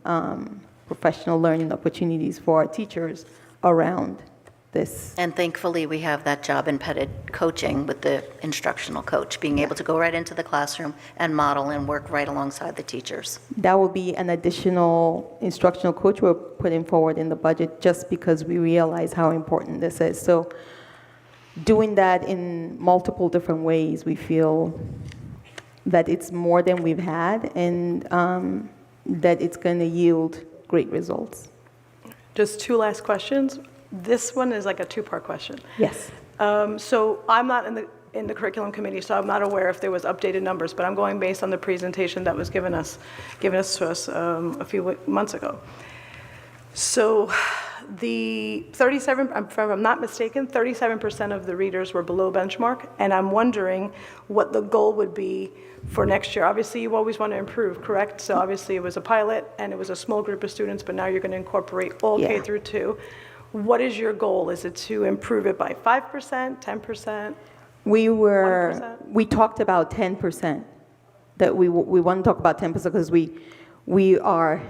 professional learning opportunities for our teachers around this. And thankfully, we have that job embedded coaching with the instructional coach, being able to go right into the classroom and model and work right alongside the teachers. That will be an additional instructional coach we're putting forward in the budget, just because we realize how important this is. So doing that in multiple different ways, we feel that it's more than we've had, and that it's going to yield great results. Just two last questions. This one is like a two-part question. Yes. So I'm not in the curriculum committee, so I'm not aware if there was updated numbers, but I'm going based on the presentation that was given to us a few months ago. So the 37, if I'm not mistaken, 37% of the readers were below benchmark, and I'm wondering what the goal would be for next year. Obviously, you always want to improve, correct? So obviously, it was a pilot, and it was a small group of students, but now you're going to incorporate all K through 2. What is your goal? Is it to improve it by 5%, 10%? We talked about 10%, that we want to talk about 10% because we are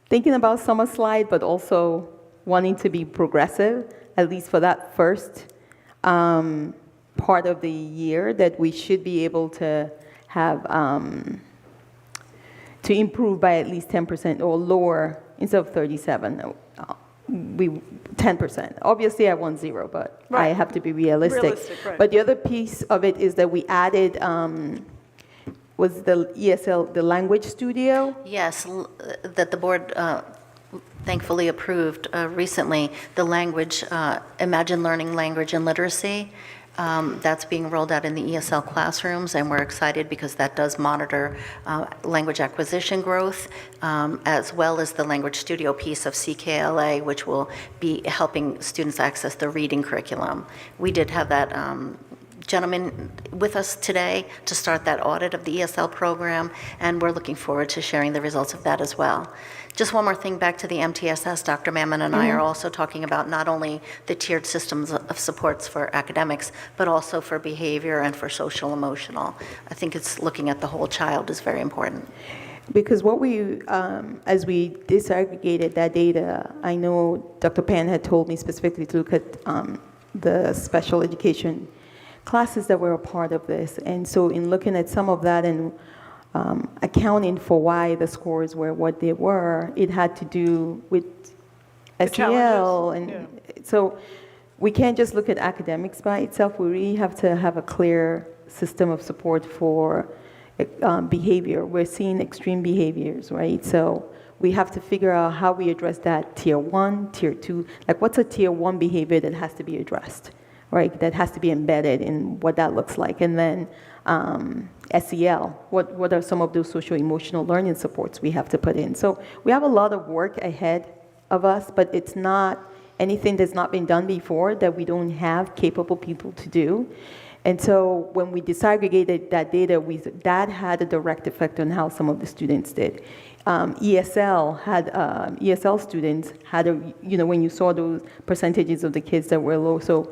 thinking about summer slide, but also wanting to be progressive, at least for that first part of the year, that we should be able to have, to improve by at least 10% or lower instead of 37. 10%. Obviously, I want 0, but I have to be realistic. Right. But the other piece of it is that we added, was the ESL, the language studio? Yes, that the board thankfully approved recently, the language, Imagine Learning Language and Literacy. That's being rolled out in the ESL classrooms, and we're excited because that does monitor language acquisition growth, as well as the language studio piece of CKLA, which will be helping students access the reading curriculum. We did have that gentleman with us today to start that audit of the ESL program, and we're looking forward to sharing the results of that as well. Just one more thing back to the MTSS, Dr. Mammon and I are also talking about not only the tiered systems of supports for academics, but also for behavior and for social emotional. I think it's looking at the whole child is very important. Because what we, as we disaggregated that data, I know Dr. Pan had told me specifically to look at the special education classes that were a part of this. And so in looking at some of that and accounting for why the scores were what they were, it had to do with SEL. And so we can't just look at academics by itself. We really have to have a clear system of support for behavior. We're seeing extreme behaviors, right? So we have to figure out how we address that tier 1, tier 2. Like, what's a tier 1 behavior that has to be addressed, right? That has to be embedded in what that looks like. And then SEL, what are some of those social emotional learning supports we have to put in? So we have a lot of work ahead of us, but it's not anything that's not been done before that we don't have capable people to do. And so when we disaggregated that data, that had a direct effect on how some of the students did. ESL students had when you saw those percentages of the kids that were low, so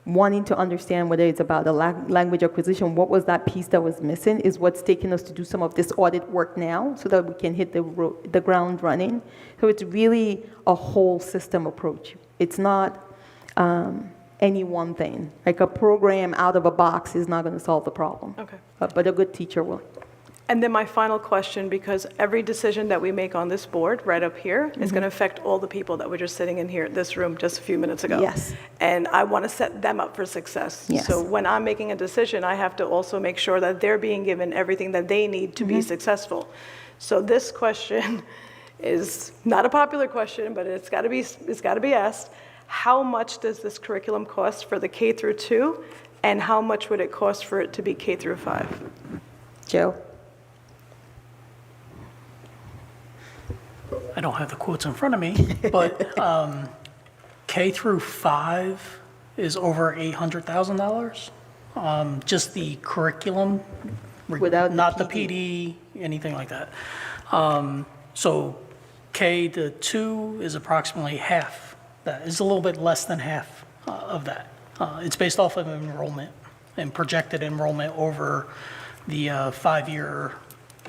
wanting to understand whether it's about the language acquisition, what was that piece that was missing is what's taking us to do some of this audit work now so that we can hit the ground running. So it's really a whole system approach. It's not any one thing. Like a program out of a box is not going to solve the problem. Okay. But a good teacher will. And then my final question, because every decision that we make on this board right up here is going to affect all the people that were just sitting in here, this room, just a few minutes ago. Yes. And I want to set them up for success. Yes. So when I'm making a decision, I have to also make sure that they're being given everything that they need to be successful. So this question is not a popular question, but it's got to be asked. How much does this curriculum cost for the K through 2, and how much would it cost for it to be K through 5? Joe? I don't have the quotes in front of me, but K through 5 is over $800,000. Just the curriculum, without not the PD, anything like that. So K to 2 is approximately half. That is a little bit less than half of that. It's based off of enrollment and projected enrollment over the 5-year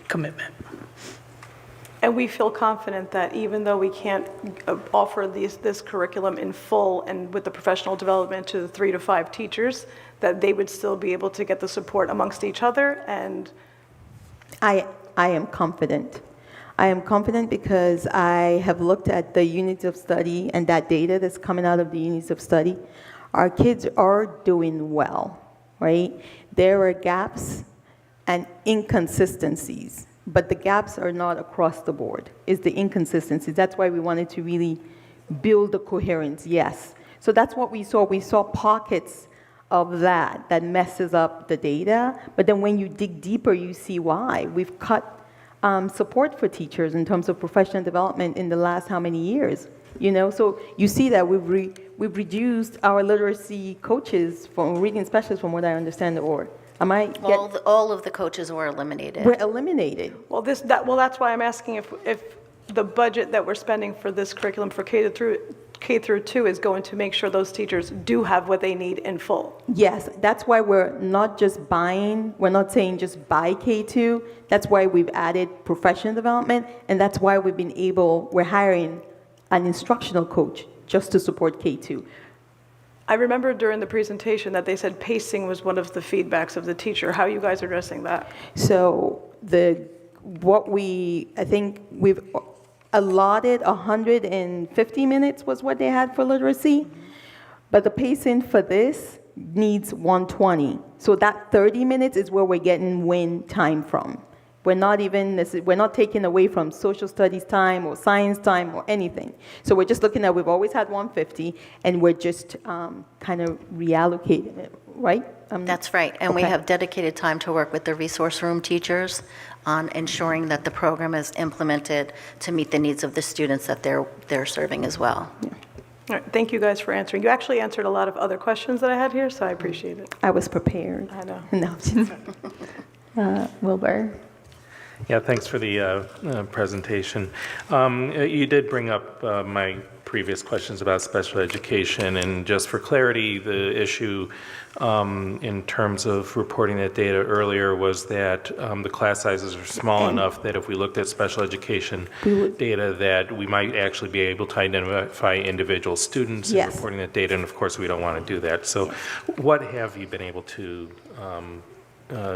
commitment. And we feel confident that even though we can't offer this curriculum in full and with the professional development to the 3 to 5 teachers, that they would still be able to get the support amongst each other. And I am confident. I am confident because I have looked at the units of study and that data that's coming out of the units of study. Our kids are doing well, right? There are gaps and inconsistencies, but the gaps are not across the board. It's the inconsistencies. That's why we wanted to really build the coherence, yes. So that's what we saw. We saw pockets of that messes up the data, but then when you dig deeper, you see why. We've cut support for teachers in terms of professional development in the last how many years? So you see that we've reduced our literacy coaches from reading specialists, from what I understand, or am I? All of the coaches were eliminated. We're eliminated. Well, that's why I'm asking if the budget that we're spending for this curriculum for K through 2 is going to make sure those teachers do have what they need in full. Yes, that's why we're not just buying, we're not saying just buy K2. That's why we've added professional development, and that's why we're hiring an instructional coach just to support K2. I remember during the presentation that they said pacing was one of the feedbacks of the teacher. How are you guys addressing that? So I think we've allotted 150 minutes was what they had for literacy, but the pacing for this needs 120. So that 30 minutes is where we're getting win time from. We're not taking away from social studies time or science time or anything. So we're just looking at, we've always had 150, and we're just kind of reallocating it, right? That's right, and we okay. have dedicated time to work with the resource room teachers on ensuring that the program is implemented to meet the needs of the students that they're serving as well. Yeah. All right, thank you guys for answering. You actually answered a lot of other questions that I had here, so I appreciate it. I was prepared. I know. No, just, Wilbur. Yeah, thanks for the presentation. You did bring up my previous questions about special education, and just for clarity, the issue in terms of reporting that data earlier was that the class sizes are small enough that if we looked at special education data, that we might actually be able to identify individual students in reporting that data, and of course we don't want to do that. So what have you been able to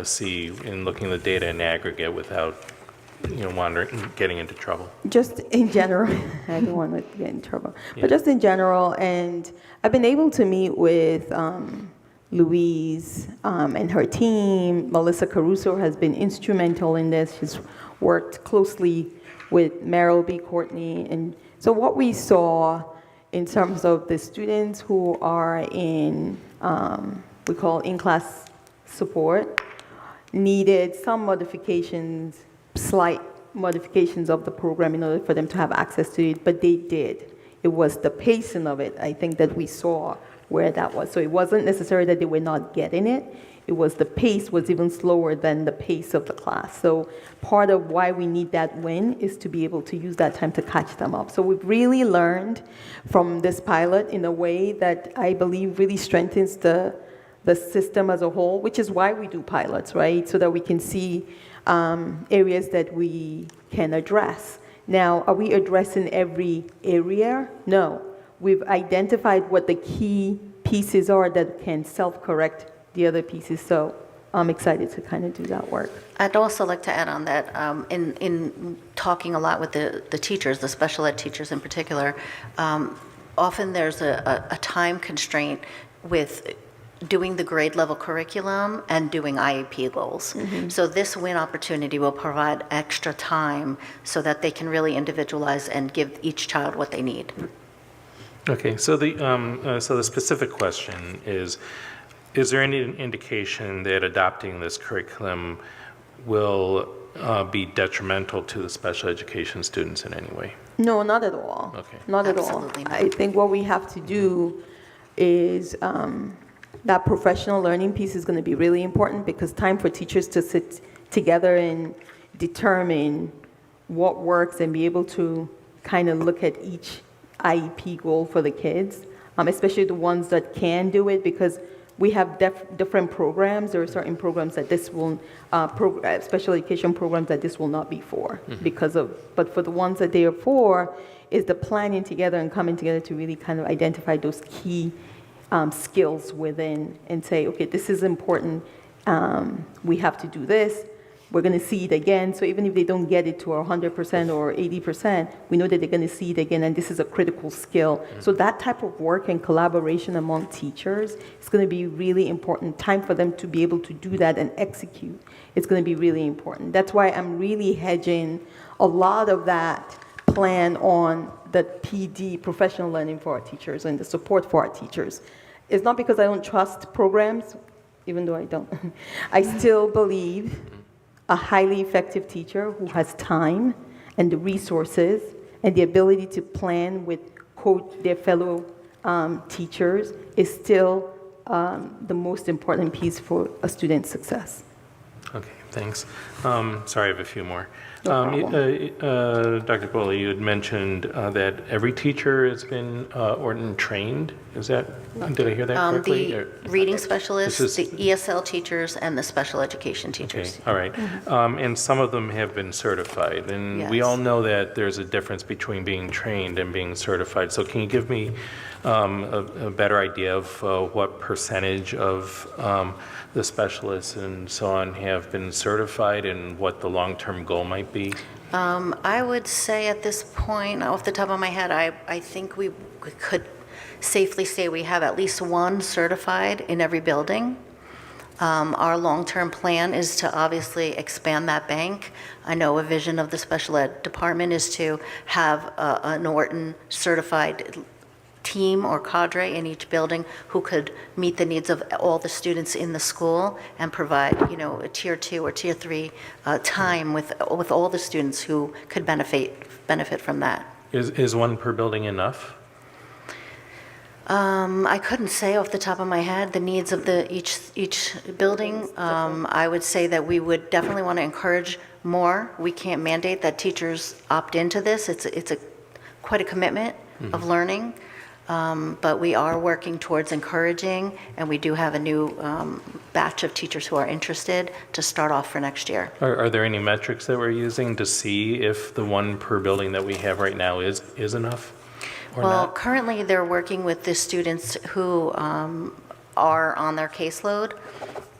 see in looking at the data in aggregate without, getting into trouble? Just in general, I don't want to get in trouble, but just in general, and I've been able to meet with Louise and her team. Melissa Caruso has been instrumental in this. She's worked closely with Meryl B. Courtney, and so what we saw in terms of the students who are in, we call in-class support, needed some modifications, slight modifications of the program in order for them to have access to it, but they did. It was the pacing of it, I think, that we saw where that was. So it wasn't necessarily that they were not getting it. It was the pace was even slower than the pace of the class. So part of why we need that win is to be able to use that time to catch them up. So we've really learned from this pilot in a way that I believe really strengthens the system as a whole, which is why we do pilots, right? So that we can see areas that we can address. Now, are we addressing every area? No. We've identified what the key pieces are that can self-correct the other pieces. So I'm excited to kind of do that work. I'd also like to add on that in talking a lot with the teachers, the special ed teachers in particular, often there's a time constraint with doing the grade level curriculum and doing IEP goals. Mm-hmm. So this WIN opportunity will provide extra time so that they can really individualize and give each child what they need. Okay, so the specific question is there any indication that adopting this curriculum will be detrimental to the special education students in any way? No, not at all. Okay. Not at all. I think what we have to do is that professional learning piece is going to be really important, because time for teachers to sit together and determine what works and be able to kind of look at each IEP goal for the kids, especially the ones that can do it, because we have different programs. There are certain programs that this will, special education programs that this will not be for, but for the ones that they are for, is the planning together and coming together to really kind of identify those key skills within and say, okay, this is important. We have to do this. we're going to see it again. So even if they don't get it to 100% or 80%, we know that they're going to see it again, and this is a critical skill. So that type of work and collaboration among teachers is going to be really important. Time for them to be able to do that and execute. It's going to be really important. That's why I'm really hedging a lot of that plan on the PD, professional learning for our teachers, and the support for our teachers. It's not because I don't trust programs, even though I don't. I still believe a highly effective teacher who has time and the resources and the ability to plan with their fellow teachers is still the most important piece for a student's success. Okay, thanks. Sorry, I have a few more. Dr. Coley, you had mentioned that every teacher has been Orton trained. Is that, did I hear that correctly? The reading specialists, the ESL teachers, and the special education teachers. Okay, all right. And some of them have been certified, and we all know that there's a difference between being trained and being certified. So can you give me a better idea of what percentage of the specialists and so on have been certified and what the long-term goal might be? I would say at this point, off the top of my head, I think we could safely say we have at least one certified in every building. Our long-term plan is to obviously expand that bank. I know a vision of the special ed department is to have an Orton certified team or cadre in each building who could meet the needs of all the students in the school and provide, you know, a tier 2 or tier 3 time with all the students who could benefit from that. Is one per building enough? I couldn't say off the top of my head the needs of each building. I would say that we would definitely want to encourage more. We can't mandate that teachers opt into this. It's quite a commitment of learning. But we are working towards encouraging, and we do have a new batch of teachers who are interested to start off for next year. Are there any metrics that we're using to see if the one per building that we have right now is enough or Well, not? currently they're working with the students who are on their caseload.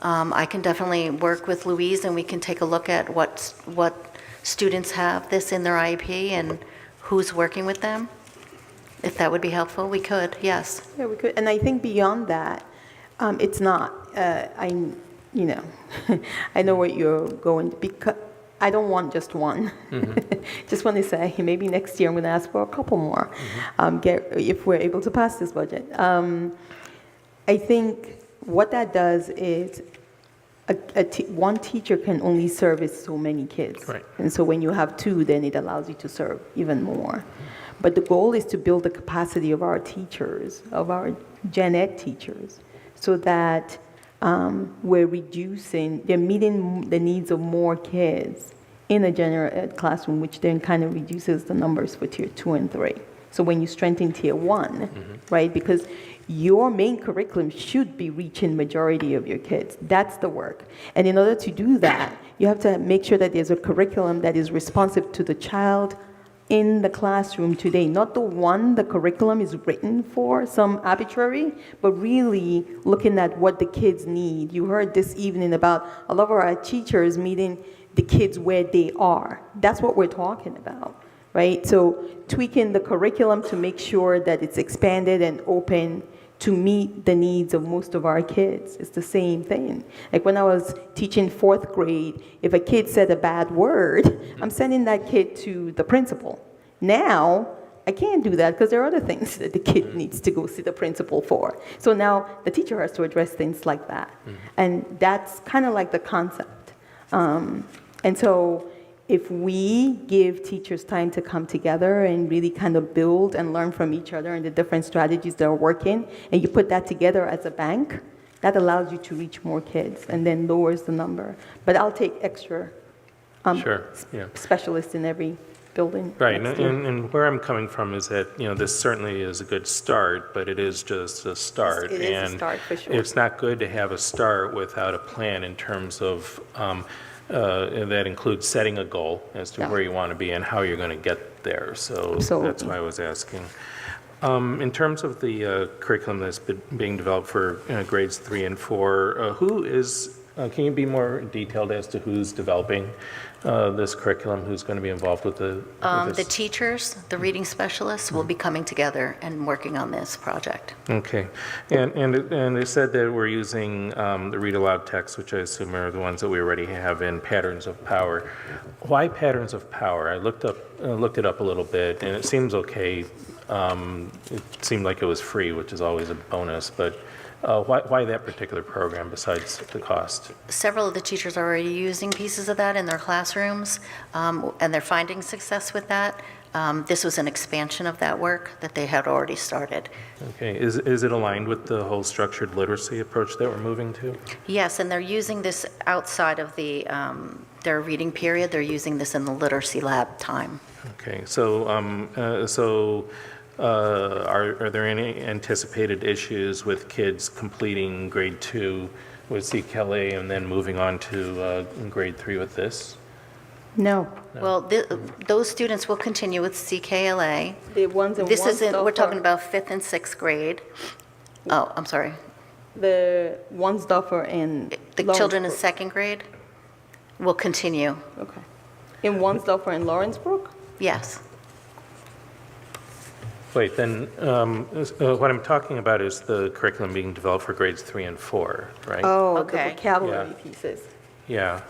I can definitely work with Louise, and we can take a look at what students have this in their IEP and who's working with them. If that would be helpful, we could, yes. Yeah, we could. And I think beyond that, it's not. I know what you're going to, because I don't want just one. Just want to say, maybe next year I'm going to ask for a couple more, if we're able to pass this budget. I think what that does is one teacher can only service so many kids. Right. And so when you have two, then it allows you to serve even more. But the goal is to build the capacity of our teachers, of our gen ed teachers, so that they're meeting the needs of more kids in a general ed classroom, which then kind of reduces the numbers for tier 2 and 3. So when you strengthen tier 1, right, because your main curriculum should be reaching majority of your kids. That's the work. And in order to do that, you have to make sure that there's a curriculum that is responsive to the child in the classroom today, not the one the curriculum is written for, some arbitrary, but really looking at what the kids need. You heard this evening about a lot of our teachers meeting the kids where they are. That's what we're talking about, right? So tweaking the curriculum to make sure that it's expanded and open to meet the needs of most of our kids. It's the same thing. Like when I was teaching 4th grade, if a kid said a bad word, I'm sending that kid to the principal. Now, I can't do that because there are other things that the kid needs to go see the principal for. So now the teacher has to address things like that. And that's kind of like the concept. And so if we give teachers time to come together and really kind of build and learn from each other and the different strategies that are working, and you put that together as a bank, that allows you to reach more kids and then lowers the number. But I'll take extra specialists in every building. Right, and where I'm coming from is that, you know, this certainly is a good start, but it is just a start. It is a start, for sure. It's not good to have a start without a plan in terms of that includes setting a goal as to where you want to be and how you're going to get there. So that's why I was asking. In terms of the curriculum that's being developed for grades 3 and 4, who is Can you be more detailed as to who's developing this curriculum, who's going to be involved with The this? teachers, the reading specialists will be coming together and working on this project. Okay, and they said that we're using the read aloud text, which I assume are the ones that we already have in Patterns of Power. Why Patterns of Power? I looked it up a little bit, and it seems okay. It seemed like it was free, which is always a bonus, but why that particular program besides the cost? Several of the teachers are already using pieces of that in their classrooms, and they're finding success with that. This was an expansion of that work that they had already started. Okay, is it aligned with the whole structured literacy approach that we're moving to? Yes, and they're using this outside of their reading period. They're using this in the literacy lab time. Okay, so are there any anticipated issues with kids completing grade 2 with CKLA and then moving on to grade 3 with this? No. Well, those students will continue with CKLA. The ones in This isn't, we're talking about 5th and 6th grade. Oh, I'm sorry. The Wansdorfer and The children in 2nd grade will continue. Okay. In Wansdorfer and Lawrenceburg? Yes. Wait, then what I'm talking about is the curriculum being developed for grades 3 and 4, right? Oh, Okay. the vocabulary Yeah. pieces. Yeah.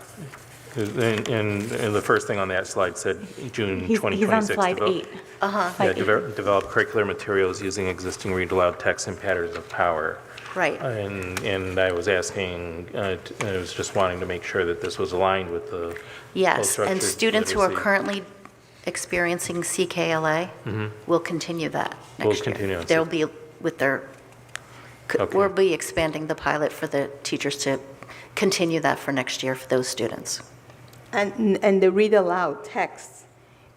And the first thing on that slide said June 2026. He's on slide 8. Yeah, develop curricular materials using existing read aloud text and patterns of power. Right. And I was asking, I was just wanting to make sure that this was aligned with the whole Yes, and structured students who are literacy. currently experiencing CKLA will continue that Will next year. continue on They'll be with their, Okay. we'll be expanding the pilot for the teachers to continue that for next year for those students. And the read aloud texts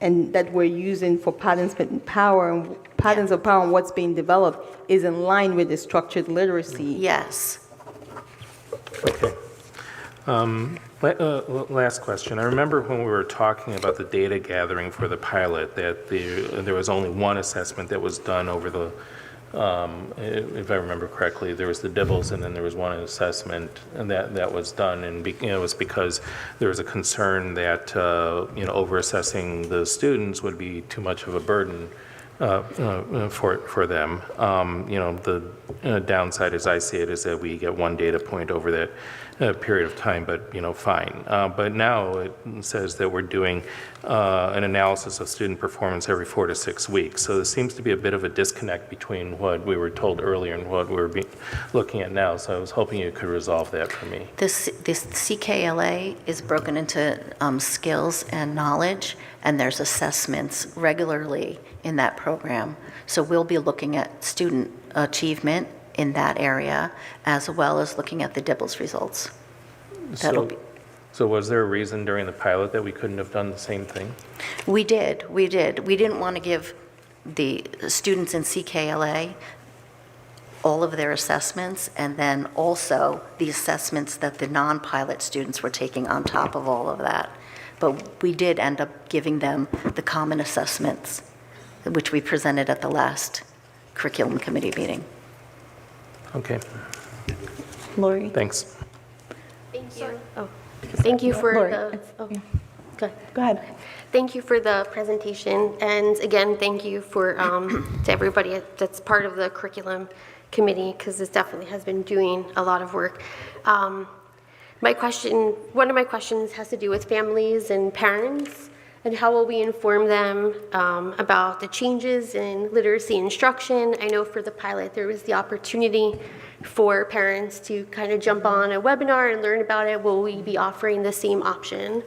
and that we're using for patterns of power and what's being developed is in line with the structured literacy. Yes. Okay. Last question. I remember when we were talking about the data gathering for the pilot, that there was only one assessment that was done over the, if I remember correctly, there was the DIBELS and then there was one assessment and that was done. And it was because there was a concern that, over-assessing the students would be too much of a burden for them. The downside, as I see it, is that we get one data point over that period of time, but, fine. But now it says that we're doing an analysis of student performance every 4 to 6 weeks. So there seems to be a bit of a disconnect between what we were told earlier and what we're looking at now. So I was hoping you could resolve that for me. This CKLA is broken into skills and knowledge, and there's assessments regularly in that program. So we'll be looking at student achievement in that area, as well as looking at the DIBELS results. So was there a reason during the pilot that we couldn't have done the same thing? We did. We didn't want to give the students in CKLA all of their assessments, and then also the assessments that the non-pilot students were taking on top of all of that. But we did end up giving them the common assessments, which we presented at the last curriculum committee meeting. Okay. Lori? Thanks. Thank you. Thank you for Go ahead. Thank you for the presentation, and again, thank you for to everybody that's part of the curriculum committee, because this definitely has been doing a lot of work. One of my questions has to do with families and parents, and how will we inform them about the changes in literacy instruction? I know for the pilot there was the opportunity for parents to kind of jump on a webinar and learn about it. Will we be offering the same option?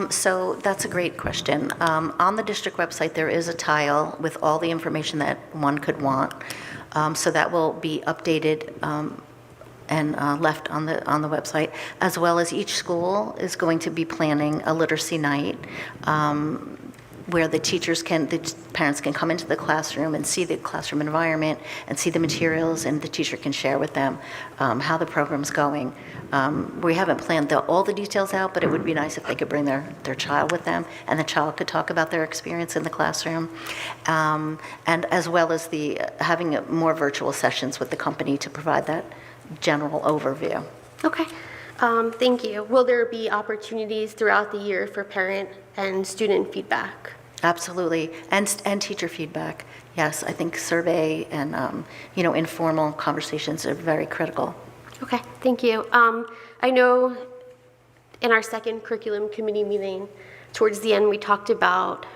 So that's a great question. On the district website, there is a tile with all the information that one could want. So that will be updated and left on the website, as well as each school is going to be planning a literacy night where the parents can come into the classroom and see the classroom environment and see the materials, and the teacher can share with them how the program's going. We haven't planned all the details out, but it would be nice if they could bring their child with them, and the child could talk about their experience in the classroom, and as well as having more virtual sessions with the company to provide that general overview. Okay, Thank you. Will there be opportunities throughout the year for parent and student feedback? Absolutely, and teacher feedback. Yes, I think survey and informal conversations are very critical. Okay, thank you. I know in our second curriculum committee meeting, towards the end, we talked about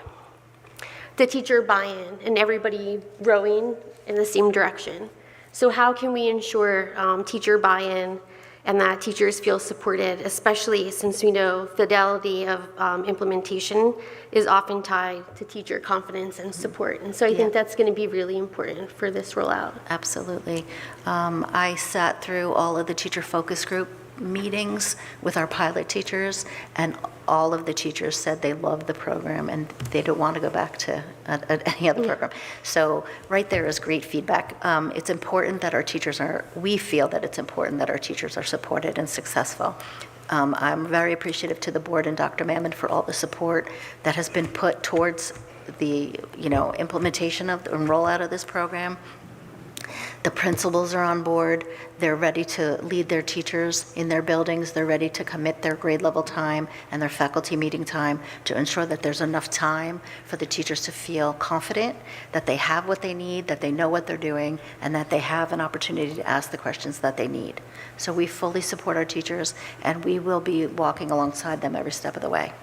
the teacher buy-in and everybody rowing in the same direction. So how can we ensure teacher buy-in and that teachers feel supported, especially since we know fidelity of implementation is often tied to teacher confidence and support. And so I think that's going to be really important for this rollout. Absolutely. I sat through all of the teacher focus group meetings with our pilot teachers, and all of the teachers said they love the program and they don't want to go back to any other program. So right there is great feedback. It's important that our teachers we feel that it's important that our teachers are supported and successful. I'm very appreciative to the board and Dr. Mammon for all the support that has been put towards the implementation of and rollout of this program. The principals are on board. They're ready to lead their teachers in their buildings. They're ready to commit their grade level time and their faculty meeting time to ensure that there's enough time for the teachers to feel confident that they have what they need, that they know what they're doing, and that they have an opportunity to ask the questions that they need. So we fully support our teachers, and we will be walking alongside them every step of the way.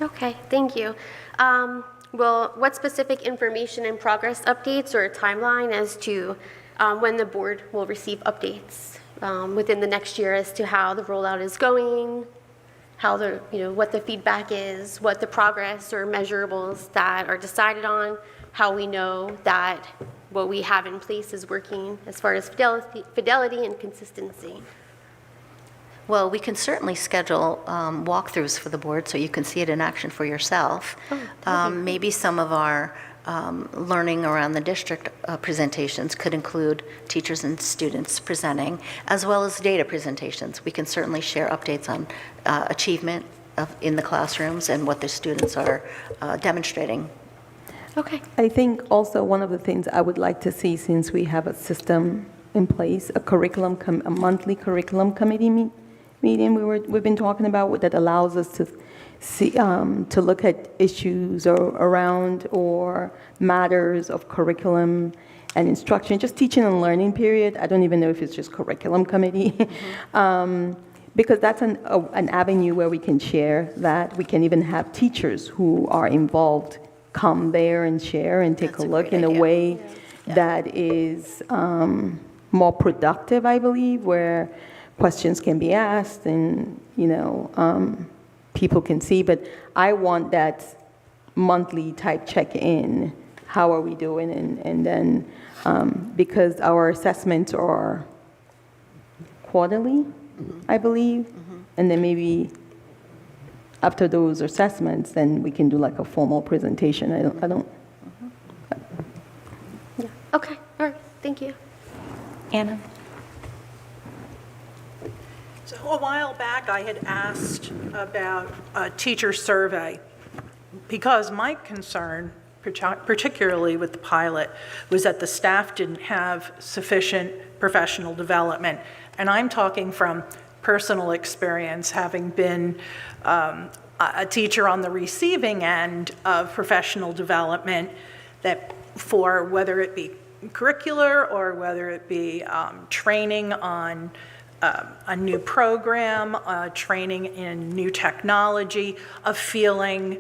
Okay, thank you. Well, what specific information and progress updates or a timeline as to when the board will receive updates within the next year as to how the rollout is going, how what the feedback is, what the progress or measurables that are decided on, how we know that what we have in place is working as far as fidelity and consistency. Well, we can certainly schedule walkthroughs for the board so you can see it in action for yourself. Maybe some of our learning around the district presentations could include teachers and students presenting, as well as data presentations. We can certainly share updates on achievement in the classrooms and what the students are demonstrating. Okay. I think also one of the things I would like to see, since we have a system in place, a monthly curriculum committee meeting we've been talking about that allows us to see, to look at issues around or matters of curriculum and instruction, just teaching and learning period. I don't even know if it's just curriculum committee. Because that's an avenue where we can share that. We can even have teachers who are involved come there and share and take a look in a way that is more productive, I believe, where questions can be asked and, people can see. But I want that monthly type check-in. How are we doing? And then, because our assessments are quarterly, I believe, and then maybe after those assessments, then we can do like a formal presentation. I don't. Yeah. Okay. All right. Thank you. Anna? So a while back, I had asked about a teacher survey because my concern, particularly with the pilot, was that the staff didn't have sufficient professional development. And I'm talking from personal experience, having been a teacher on the receiving end of professional development, that for whether it be curricular or whether it be training on a new program, training in new technology, of feeling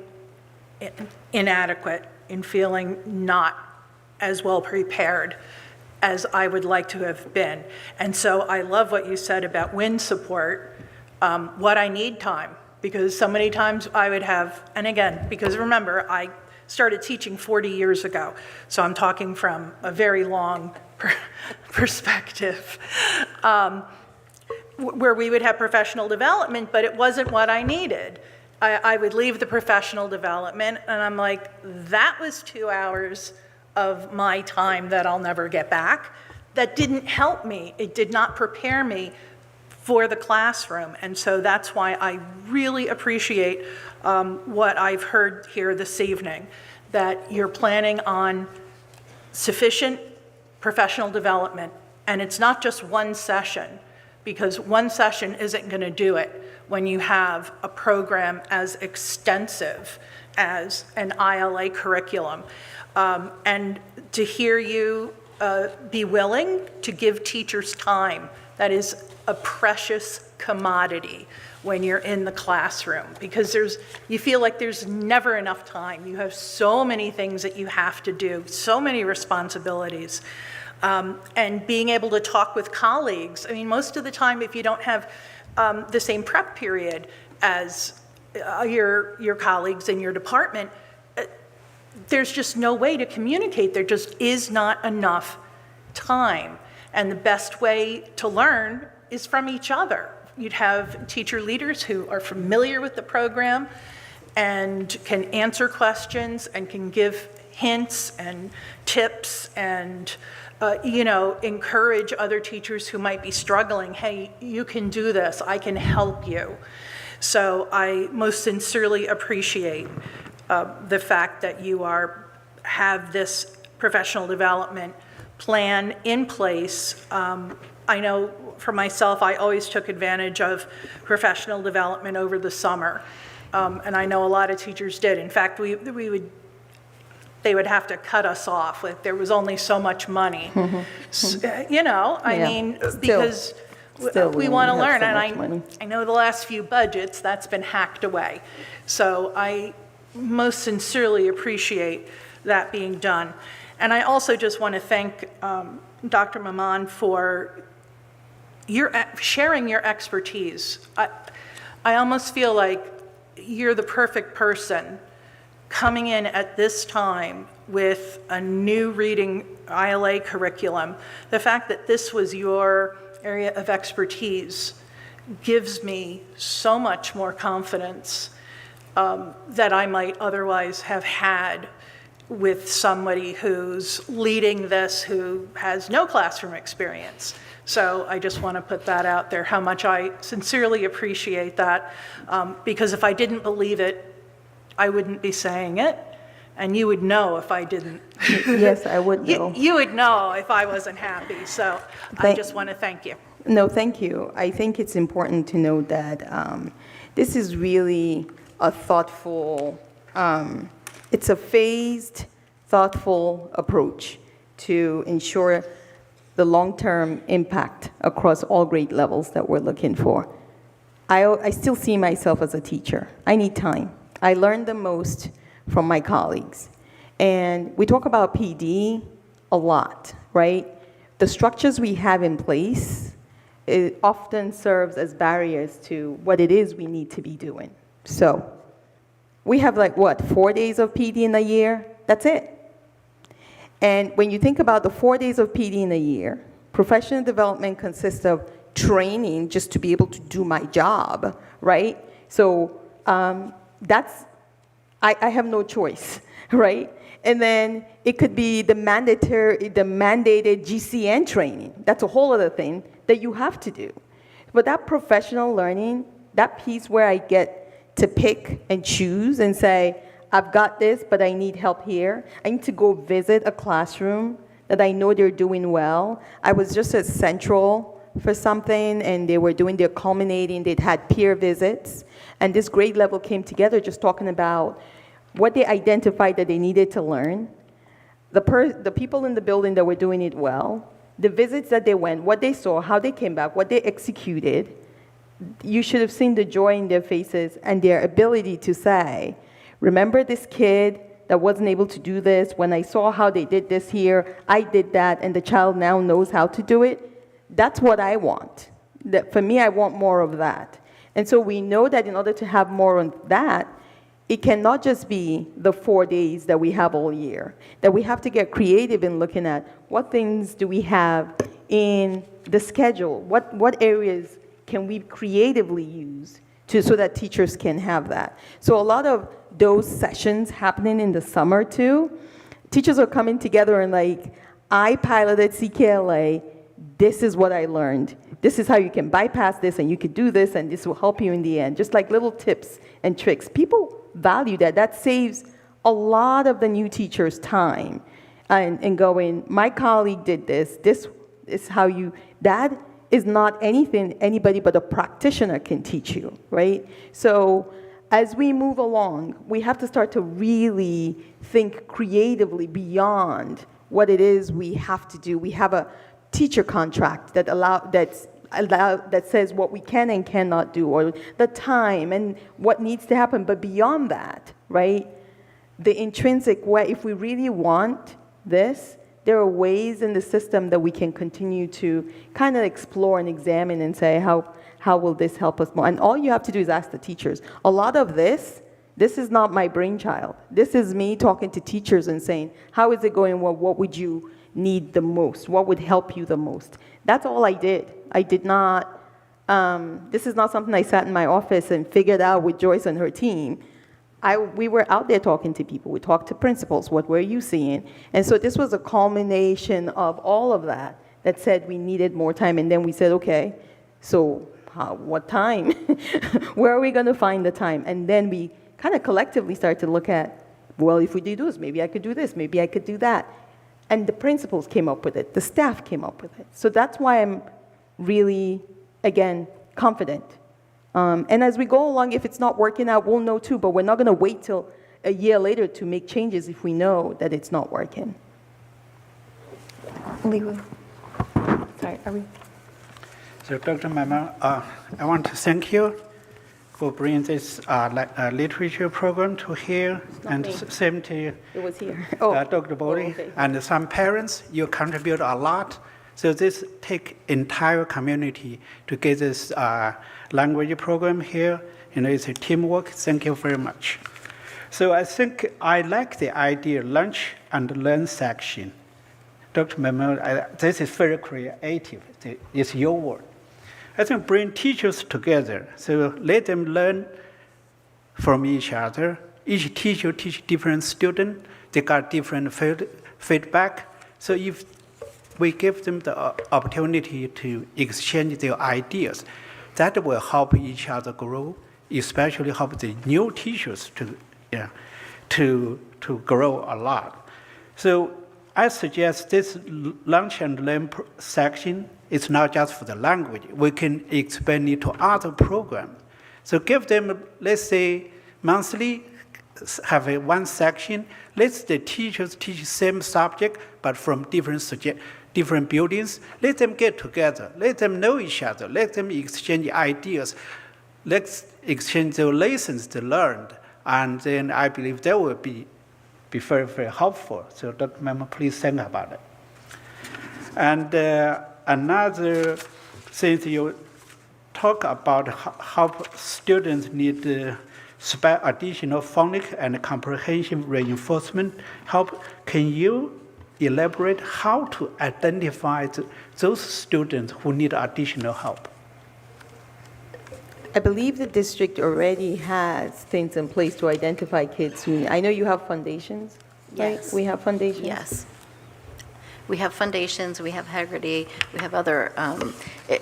inadequate, in feeling not as well prepared as I would like to have been. And so I love what you said about WIN support, what I need time, because so many times I would have, and again, because remember, I started teaching 40 years ago, so I'm talking from a very long perspective, where we would have professional development, but it wasn't what I needed. I would leave the professional development, and I'm like, that was 2 hours of my time that I'll never get back. That didn't help me. It did not prepare me for the classroom. And so that's why I really appreciate what I've heard here this evening, that you're planning on sufficient professional development. And it's not just one session, because one session isn't going to do it when you have a program as extensive as an ILA curriculum. And to hear you be willing to give teachers time, that is a precious commodity when you're in the classroom, because you feel like there's never enough time. You have so many things that you have to do, so many responsibilities. And being able to talk with colleagues. I mean, most of the time, if you don't have the same prep period as your colleagues in your department, there's just no way to communicate. There just is not enough time. And the best way to learn is from each other. You'd have teacher leaders who are familiar with the program and can answer questions and can give hints and tips and encourage other teachers who might be struggling. Hey, you can do this. I can help you. So I most sincerely appreciate the fact that you have this professional development plan in place. I know for myself, I always took advantage of professional development over the summer, and I know a lot of teachers did. In fact, they would have to cut us off. Like, there was only so much money. Because we want to learn, and I know the last few budgets, that's been hacked away. So I most sincerely appreciate that being done. And I also just want to thank Dr. Maman for sharing your expertise. I almost feel like you're the perfect person coming in at this time with a new reading ILA curriculum. The fact that this was your area of expertise gives me so much more confidence that I might otherwise have had with somebody who's leading this who has no classroom experience. So I just want to put that out there, how much I sincerely appreciate that, because if I didn't believe it, I wouldn't be saying it, and you would know if I didn't. Yes, I would know. You would know if I wasn't happy, so I just want to thank you. No, thank you. I think it's important to note that this is really a thoughtful, it's a phased, thoughtful approach to ensure the long-term impact across all grade levels that we're looking for. I still see myself as a teacher. I need time. I learn the most from my colleagues. And we talk about PD a lot, right? The structures we have in place, it often serves as barriers to what it is we need to be doing. So we have 4 days of PD in a year? That's it. And when you think about the 4 days of PD in a year, professional development consists of training just to be able to do my job, right? So I have no choice, right? And then it could be the mandated GCN training. That's a whole other thing that you have to do. But that professional learning, that piece where I get to pick and choose and say, I've got this, but I need help here. I need to go visit a classroom that I know they're doing well. I was just at Central for something, and they were doing their culminating. They'd had peer visits, and this grade level came together just talking about what they identified that they needed to learn, the people in the building that were doing it well, the visits that they went, what they saw, how they came back, what they executed. You should have seen the joy in their faces and their ability to say, remember this kid that wasn't able to do this? When I saw how they did this here, I did that, and the child now knows how to do it. That's what I want. For me, I want more of that. And so we know that in order to have more of that, it cannot just be the 4 days that we have all year, that we have to get creative in looking at what things do we have in the schedule, what areas can we creatively use so that teachers can have that. So a lot of those sessions happening in the summer too, teachers are coming together and I piloted CKLA, this is what I learned. This is how you can bypass this, and you could do this, and this will help you in the end. Just like little tips and tricks. People value that. That saves a lot of the new teachers' time and going, my colleague did this. This is how that is not anything anybody but a practitioner can teach you, right? So as we move along, we have to start to really think creatively beyond what it is we have to do. We have a teacher contract that says what we can and cannot do, or the time and what needs to happen. But beyond that, right, the intrinsic way, if we really want this, there are ways in the system that we can continue to kind of explore and examine and say, how will this help us more? And all you have to do is ask the teachers. A lot of this is not my brainchild. This is me talking to teachers and saying, how is it going? Well, what would you need the most? What would help you the most? That's all I did. I did not, this is not something I sat in my office and figured out with Joyce and her team. We were out there talking to people. We talked to principals. What were you seeing? And so this was a culmination of all of that that said we needed more time. And then we said, okay, so what time? Where are we going to find the time? And then we kind of collectively started to look at, well, if we do this, maybe I could do this, maybe I could do that. And the principals came up with it. The staff came up with it. So that's why I'm really, again, confident. And as we go along, if it's not working out, we'll know too, but we're not going to wait till a year later to make changes if we know that it's not working. Liwu. Sorry, are we? So, Dr. Mama, I want to thank you for bringing this literature program to here, and same to it was here. Dr. Bodie, okay. And some parents. You contribute a lot. So this take entire community to get this language program here. You know, it's a teamwork. Thank you very much. So I think I like the idea lunch and learn section. Dr. Mama, this is very creative. It's your word. I think bring teachers together. So let them learn from each other. Each teacher teach different student. They got different feedback. So if we give them the opportunity to exchange their ideas, that will help each other grow, especially help the new teachers to grow a lot. So I suggest this lunch and learn section is not just for the language. We can expand it to other programs. So give them, let's say, monthly, have one section. Let the teachers teach same subject, but from different buildings. Let them get together. Let them know each other. Let them exchange ideas. Let's exchange the lessons they learned. And then I believe that will be very, very helpful. So Dr. Mema, please think about it. And another thing, you talk about how students need additional phonics and comprehensive reinforcement help. Can you elaborate how to identify those students who need additional help? I believe the district already has things in place to identify kids who need. I know you have foundations, right? Yes. We have foundations? Yes. We have foundations, we have Haggerty, we have other,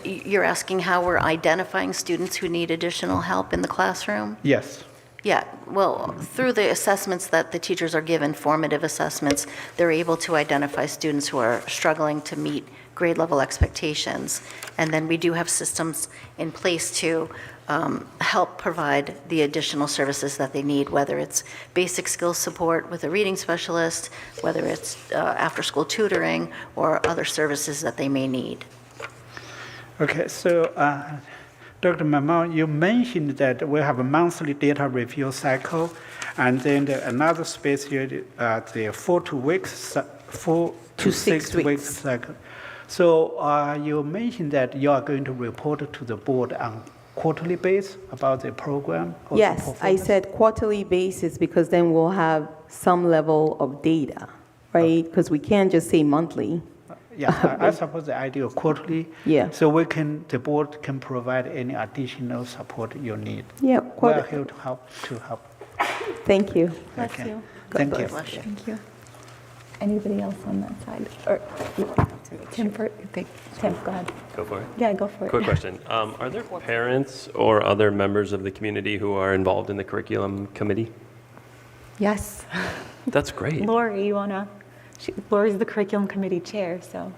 you're asking how we're identifying students who need additional help in the classroom? Yes. Yeah, well, through the assessments that the teachers are given, formative assessments, they're able to identify students who are struggling to meet grade level expectations. And then we do have systems in place to help provide the additional services that they need, whether it's basic skills support with a reading specialist, whether it's after-school tutoring, or other services that they may need. Okay, so Dr. Mamon, you mentioned that we have a monthly data review cycle, and then another space here, the 4 to 6 weeks cycle. So you mentioned that you are going to report to the board on quarterly basis about the program? Yes, I said quarterly basis because then we'll have some level of data, right? Because we can't just say monthly. Yeah, I suppose the idea of quarterly. Yeah. So the board can provide any additional support you need. Yeah, we're here to help. Thank you. Bless you. God Thank you. bless you. Thank you. Anybody else on that side? Or Tim, go ahead. Go for it. Yeah, go for it. Quick question. Are there parents or other members of the community who are involved in the curriculum committee? Yes. That's great. Lori, you want to? Lori's the curriculum committee chair, so.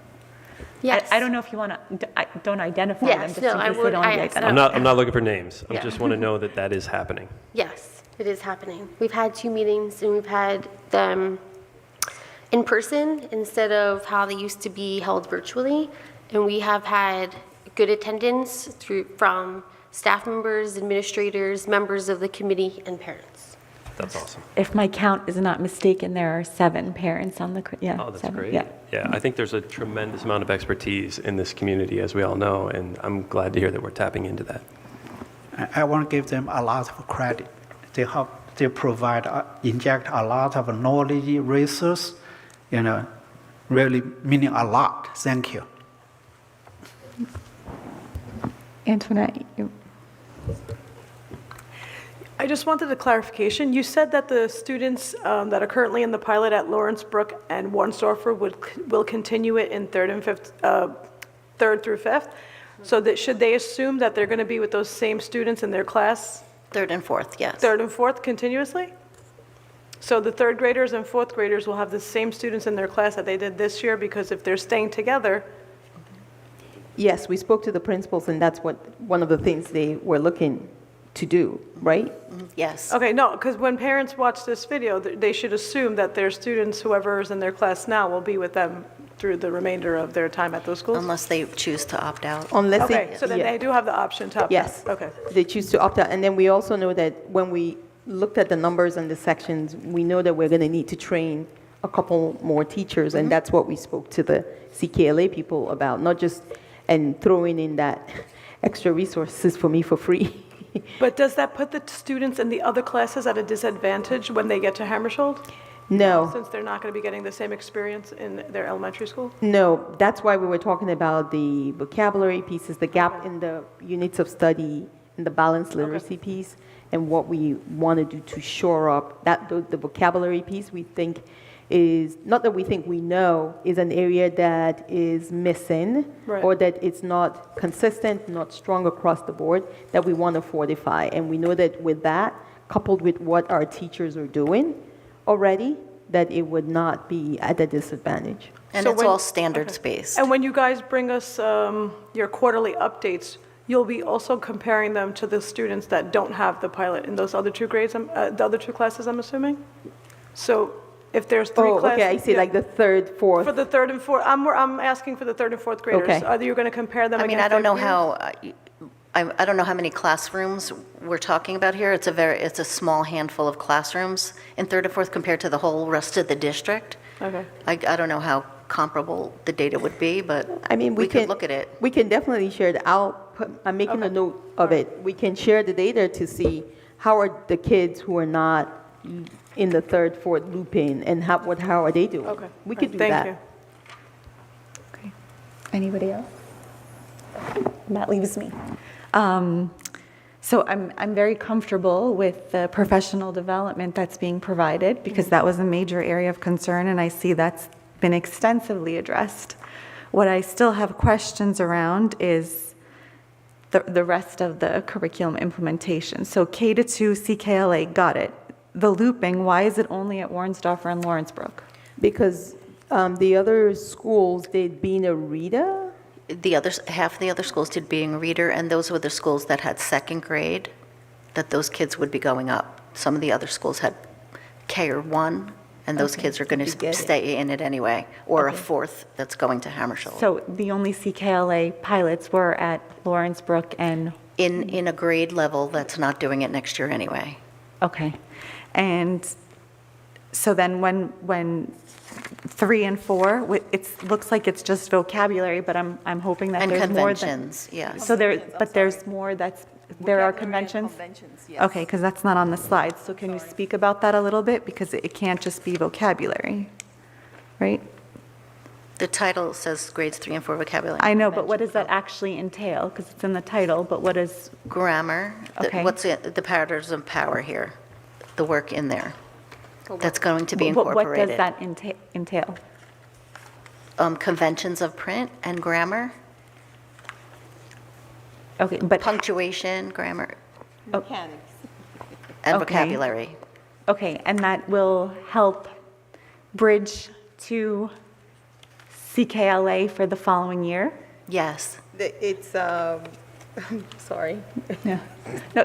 Yes. I don't know if you want to, don't identify them, Yes, just no, in I case they would- don't want to be I- identified. I'm not looking for names. I Yeah. just want to know that that is happening. Yes, it is happening. We've had 2 meetings, and we've had them in person instead of how they used to be held virtually. And we have had good attendance from staff members, administrators, members of the committee, and parents. That's awesome. If my count is not mistaken, there are 7 parents on the, yeah. Oh, that's 7, great. Yeah. Yeah, I think there's a tremendous amount of expertise in this community, as we all know, and I'm glad to hear that we're tapping into that. I want to give them a lot of credit. They provide, inject a lot of knowledge, resource, really meaning a lot. Thank you. Antoinette, I just wanted a clarification. You said that the students that are currently in the pilot at Lawrence Brook and Warnsdorfer will continue it in third through fifth. So that should they assume that they're going to be with those same students in their class? Third and fourth, yes. Third and fourth continuously? So the third graders and fourth graders will have the same students in their class that they did this year, because if they're staying together. Yes, we spoke to the principals, and that's one of the things they were looking to do, right? Yes. Okay, no, because when parents watch this video, they should assume that their students, whoever is in their class now, will be with them through the remainder of their time at those schools? Unless they choose to opt out. Okay, so then they do have the option to opt out? Yes. Okay. They choose to opt out. And then we also know that when we looked at the numbers and the sections, we know that we're going to need to train a couple more teachers, and that's what we spoke to the CKLA people about, not just and throwing in that extra resources for me for free. But does that put the students in the other classes at a disadvantage when they get to Hammersholt? No. Since they're not going to be getting the same experience in their elementary school? No, that's why we were talking about the vocabulary pieces, the gap in the units of study, and the balanced literacy piece, and what we want to do to shore up that the vocabulary piece. We think is not that we think we know is an area that is missing, Right. or that it's not consistent, not strong across the board, that we want to fortify. And we know that with that, coupled with what our teachers are doing already, that it would not be at a disadvantage. And So it's when- all standards-based. And when you guys bring us your quarterly updates, you'll be also comparing them to the students that don't have the pilot in those other 2 grades, the other 2 classes, I'm assuming? So if there's 3 Oh, classes. okay, I see, yeah. like the third, fourth. For the third and fourth, I'm asking for the third and fourth graders. Okay. Are you going to compare them I against mean, I don't their know peers? how, I don't know how many classrooms we're talking about here. It's a small handful of classrooms in third and fourth compared to the whole rest of the district. Okay. I don't know how comparable the data would be, but I mean, we could look at it. We can definitely share it. I'm making a note of it. We can share the data to see how are the kids who are not in the third, fourth looping, and how are they doing? Okay. We could do Thank that. you. Anybody else? That leaves me. So I'm very comfortable with the professional development that's being provided, because that was a major area of concern, and I see that's been extensively addressed. What I still have questions around is the rest of the curriculum implementation. So K-2 CKLA, got it. The looping, why is it only at Warnsdorfer and Lawrence Brook? Because the other schools did being a reader. Half of the other schools did being a reader, and those were the schools that had second grade, that those kids would be going up. Some of the other schools had K or 1, and those kids are going to stay in it anyway, or a fourth that's going to Hammersholt. So the only CKLA pilots were at Lawrence Brook and... In a grade level that's not doing it next year anyway. Okay. And so then when 3 and 4, it looks like it's just vocabulary, but I'm hoping that And there's more than... conventions, yes. So there's more there are conventions? Yes. Okay, because that's not on the slides. So can you speak about that a little bit? Because it can't just be vocabulary, right? The title says grades 3 and 4 vocabulary. I know, but what does that actually entail? Because it's in the title, but what is... Grammar. Okay. What's the patterns of power here? The work in there. That's going to be What incorporated. does that entail? Conventions of print and grammar. Okay, but... Punctuation, grammar, Mechanics. and Okay. vocabulary. Okay, and that will help bridge to CKLA for the following year? Yes. It's, sorry. Yeah. No,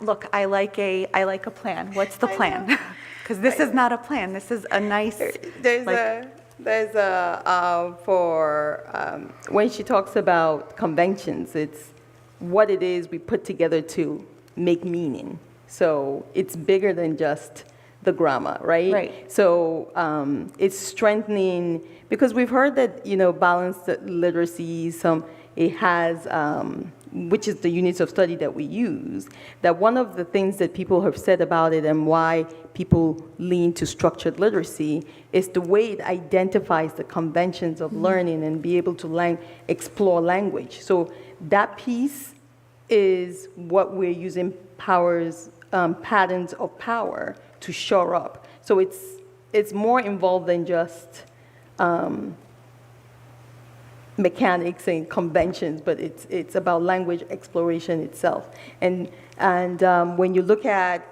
look, I like a plan. What's the plan? Because this is not a plan. This is a nice. When she talks about conventions, it's what it is we put together to make meaning. So it's bigger than just the grammar, right? Right. So it's strengthening, because we've heard that, balanced literacy, it has, which is the units of study that we use, that one of the things that people have said about it and why people lean to structured literacy is the way it identifies the conventions of learning and be able to explore language. So that piece is what we're using patterns of power to shore up. So it's more involved than just mechanics and conventions, but it's about language exploration itself. And when you look at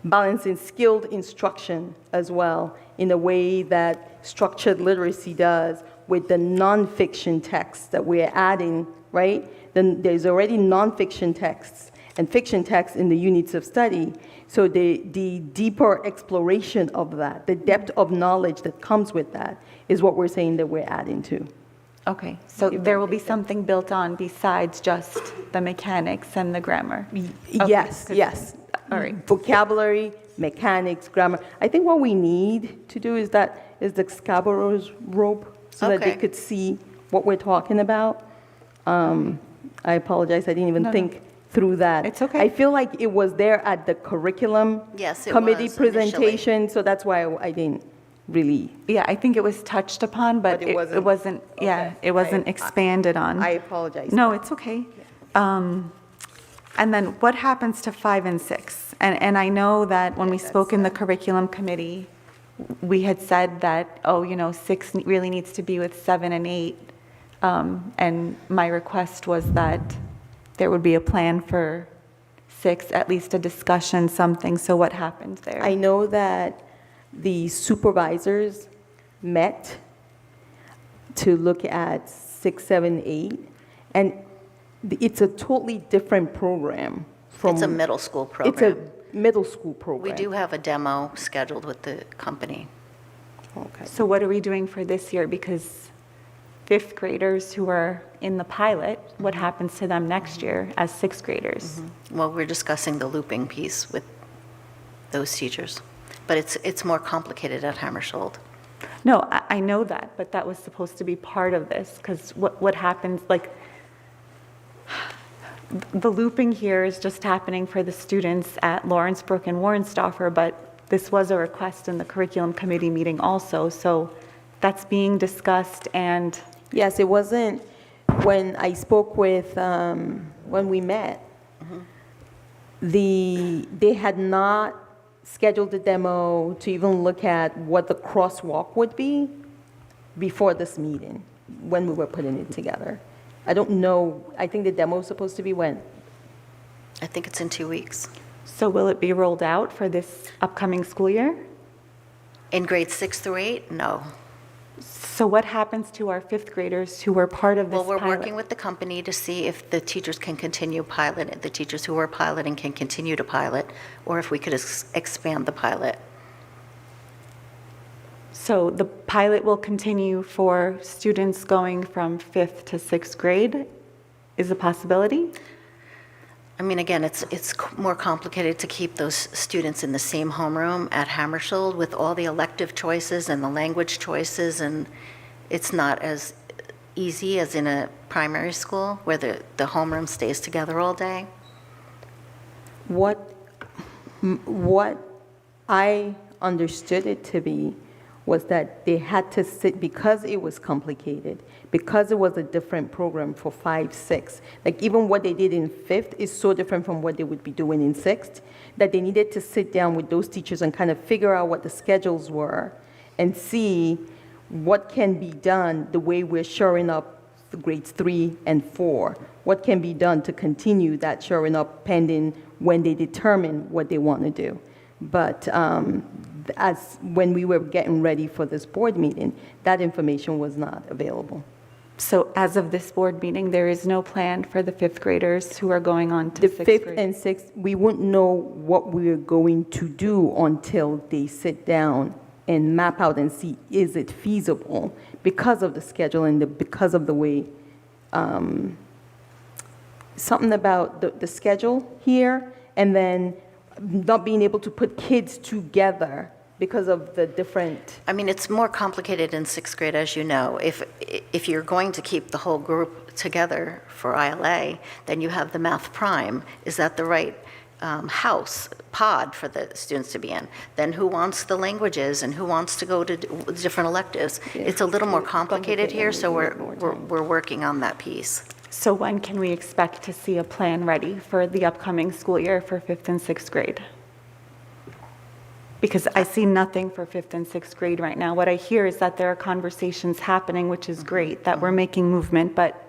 balancing skilled instruction as well in a way that structured literacy does with the nonfiction texts that we're adding, right? Then there's already nonfiction texts and fiction texts in the units of study. So the deeper exploration of that, the depth of knowledge that comes with that is what we're saying that we're adding to. Okay, so there will be something built on besides just the mechanics and the grammar? Yes, yes. All right. Vocabulary, mechanics, grammar. I think what we need to do is the Scaborough's rope so that they Okay. could see what we're talking about. I apologize, I didn't even think through that. It's okay. I feel like it was there at the curriculum Yes, it committee was initially. presentation, so that's why I didn't really. Yeah, I think it was touched upon, but But it it wasn't- wasn't, yeah, it wasn't expanded on. I apologize. No, it's okay. And then what happens to 5 and 6? And I know that when we spoke in the curriculum committee, we had said that, 6 really needs to be with 7 and 8. And my request was that there would be a plan for 6, at least a discussion, something. So what happened there? I know that the supervisors met to look at 6, 7, 8, and it's a totally different program from. It's a middle school program. It's a middle school program. We do have a demo scheduled with the company. Okay. So what are we doing for this year? Because 5th graders who are in the pilot, what happens to them next year as 6th graders? Well, we're discussing the looping piece with those teachers, but it's more complicated at Hammersholt. No, I know that, but that was supposed to be part of this, because what happens, the looping here is just happening for the students at Lawrenceburg and Warrenstoffer, but this was a request in the curriculum committee meeting also, so that's being discussed. And Yes, it wasn't, when I spoke with, when we met, they had not scheduled the demo to even look at what the crosswalk would be before this meeting, when we were putting it together. I don't know, I think the demo is supposed to be when? I think it's in 2 weeks. so will it be rolled out for this upcoming school year? In grades 6 through 8, no. So what happens to our 5th graders who were part of this Well, we're pilot? working with the company to see if the teachers can continue pilot, the teachers who are piloting can continue to pilot, or if we could expand the pilot. So the pilot will continue for students going from 5th to 6th grade is a possibility? I mean, again, it's more complicated to keep those students in the same homeroom at Hammersholt with all the elective choices and the language choices, and it's not as easy as in a primary school where the homeroom stays together all day. What I understood it to be was that they had to sit, because it was complicated, because it was a different program for 5, 6, like even what they did in 5th is so different from what they would be doing in 6th, that they needed to sit down with those teachers and kind of figure out what the schedules were and see what can be done the way we're shoring up the grades 3 and 4. What can be done to continue that shoring up pending when they determine what they want to do. But as when we were getting ready for this board meeting, that information was not available. So as of this board meeting, there is no plan for the fifth graders who are going on to The sixth fifth grade? and sixth, we wouldn't know what we're going to do until they sit down and map out and see, is it feasible? Because of the schedule and because of the way, something about the schedule here, and then not being able to put kids together because of the different. I mean, it's more complicated in sixth grade, as you know. If you're going to keep the whole group together for ILA, then you have the math prime. Is that the right pod for the students to be in? Then who wants the languages and who wants to go to different electives? It's a little more complicated here, so we're working on that piece. So when can we expect to see a plan ready for the upcoming school year for fifth and sixth grade? Because I see nothing for fifth and sixth grade right now. What I hear is that there are conversations happening, which is great, that we're making movement, but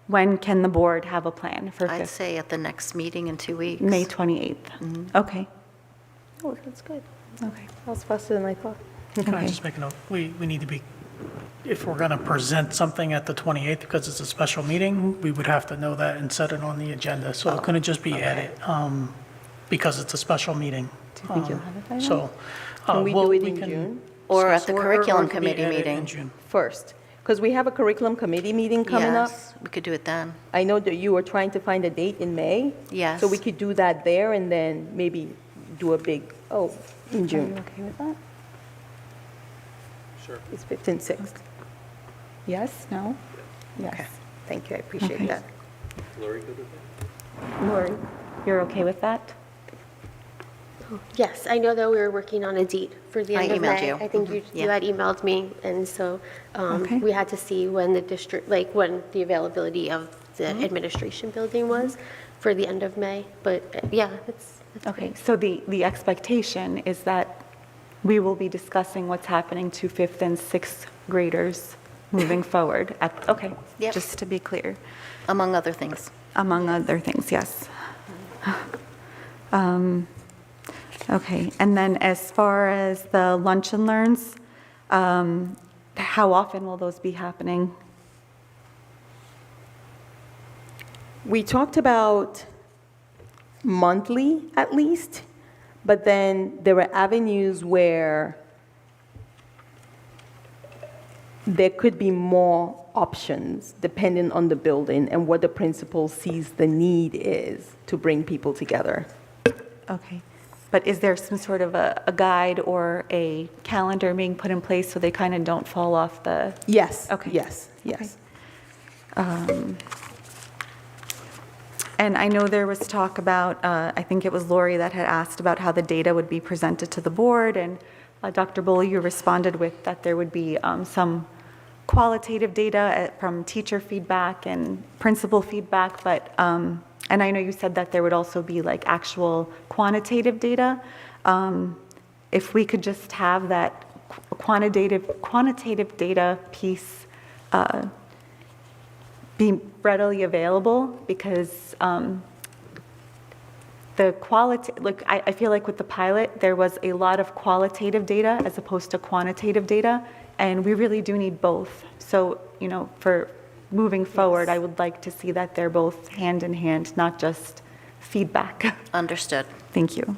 when can the board have a plan for I'd fifth? say at the next meeting in 2 weeks. May 28th. Okay. Oh, that's good. Okay. That was faster than I thought. Can I just make a note? We need to be, if we're going to present something at the 28th, because it's a special meeting, we would have to know that and set it on the agenda. So it couldn't just be added because it's a special meeting. Do you think you'll have it by then? So. Can we do it in June? Or at the Or curriculum it could be committee added meeting. in June. First, because we have a curriculum committee meeting coming up. Yes, we could do it then. I know that you were trying to find a date in May. Yes. So we could do that there and then maybe do a big, in June. Are you okay with that? Sure. It's 5th and 6th. Yes? No? Yes. Okay. Thank you, I appreciate Okay. that. Lori, good with that? Lori, you're okay with that? Yes, I know that we were working on a date for the I end of emailed May. you. I think you Yeah. had emailed me, and so Okay. we had to see when the district, like when the availability of the administration building was for the end of May. But yeah, that's Okay, so the expectation is that we will be discussing what's happening to fifth and sixth graders moving forward. Okay, Yep. just to be clear. Among other things. Among other things, yes. Okay, and then as far as the lunch and learns, how often will those be happening? We talked about monthly at least, but then there were avenues where there could be more options depending on the building and what the principal sees the need is to bring people together. Okay, but is there some sort of a guide or a calendar being put in place so they kind of don't fall off the? Yes. Okay. Yes, yes. And I know there was talk about, I think it was Lori that had asked about how the data would be presented to the board, and Dr. Bull, you responded with that there would be some qualitative data from teacher feedback and principal feedback, but, and I know you said that there would also be like actual quantitative data. If we could just have that quantitative data piece be readily available, because the quality, like I feel like with the pilot, there was a lot of qualitative data as opposed to quantitative data, and we really do need both. So, you know, for moving forward, I would like to see that they're both hand in hand, not just feedback. Understood. Thank you.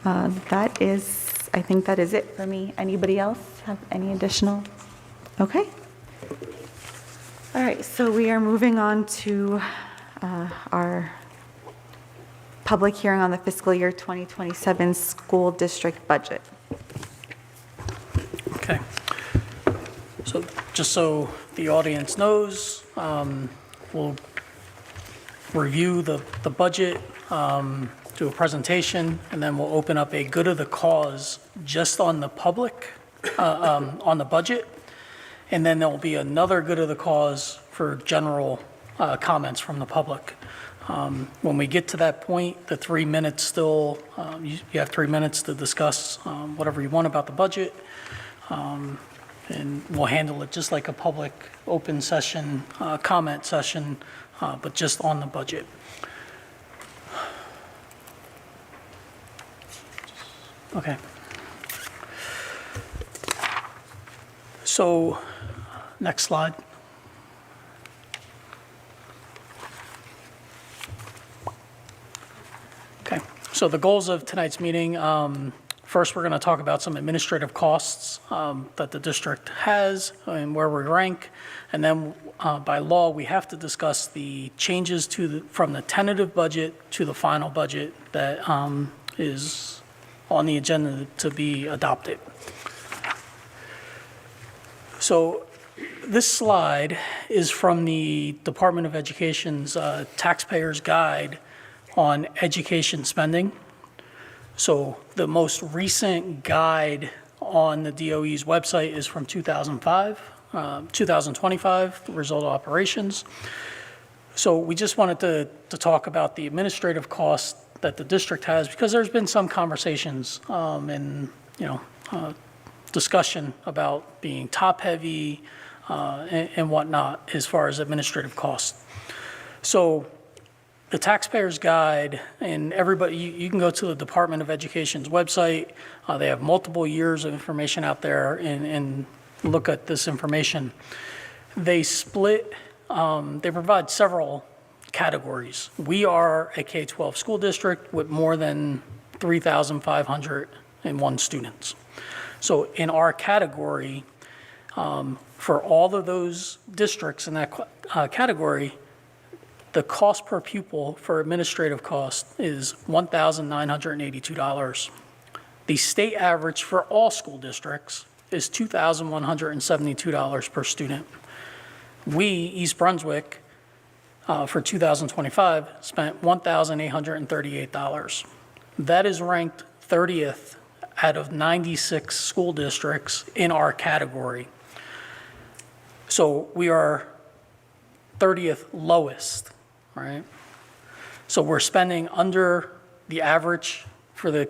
That is, I think that is it for me. Anybody else have any additional? Okay. All right, so we are moving on to our public hearing on the fiscal year 2027 school district budget. Okay. So just so the audience knows, we'll review the budget, do a presentation, and then we'll open up a good of the cause just on the public, on the budget. And then there'll be another good of the cause for general comments from the public. When we get to that point, the 3 minutes still, you have 3 minutes to discuss whatever you want about the budget. And we'll handle it just like a public open session, comment session, but just on the budget. Okay. So, next slide. Okay, so the goals of tonight's meeting, first we're going to talk about some administrative costs that the district has and where we rank. And then by law, we have to discuss the changes from the tentative budget to the final budget that is on the agenda to be adopted. So this slide is from the Department of Education's Taxpayer's Guide on Education Spending. So the most recent guide on the DOE's website is from 2025, the result of operations. So we just wanted to talk about the administrative costs that the district has, because there's been some conversations and discussion about being top-heavy and whatnot as far as administrative costs. So the Taxpayer's Guide, and everybody, you can go to the Department of Education's website. They have multiple years of information out there and look at this information. They split, they provide several categories. We are a K-12 school district with more than 3,501 students. So in our category, for all of those districts in that category, the cost per pupil for administrative cost is $1,982. The state average for all school districts is $2,172 per student. We, East Brunswick, for 2025, spent $1,838. That is ranked 30th out of 96 school districts in our category. So we are 30th lowest, right? So we're spending under the average for the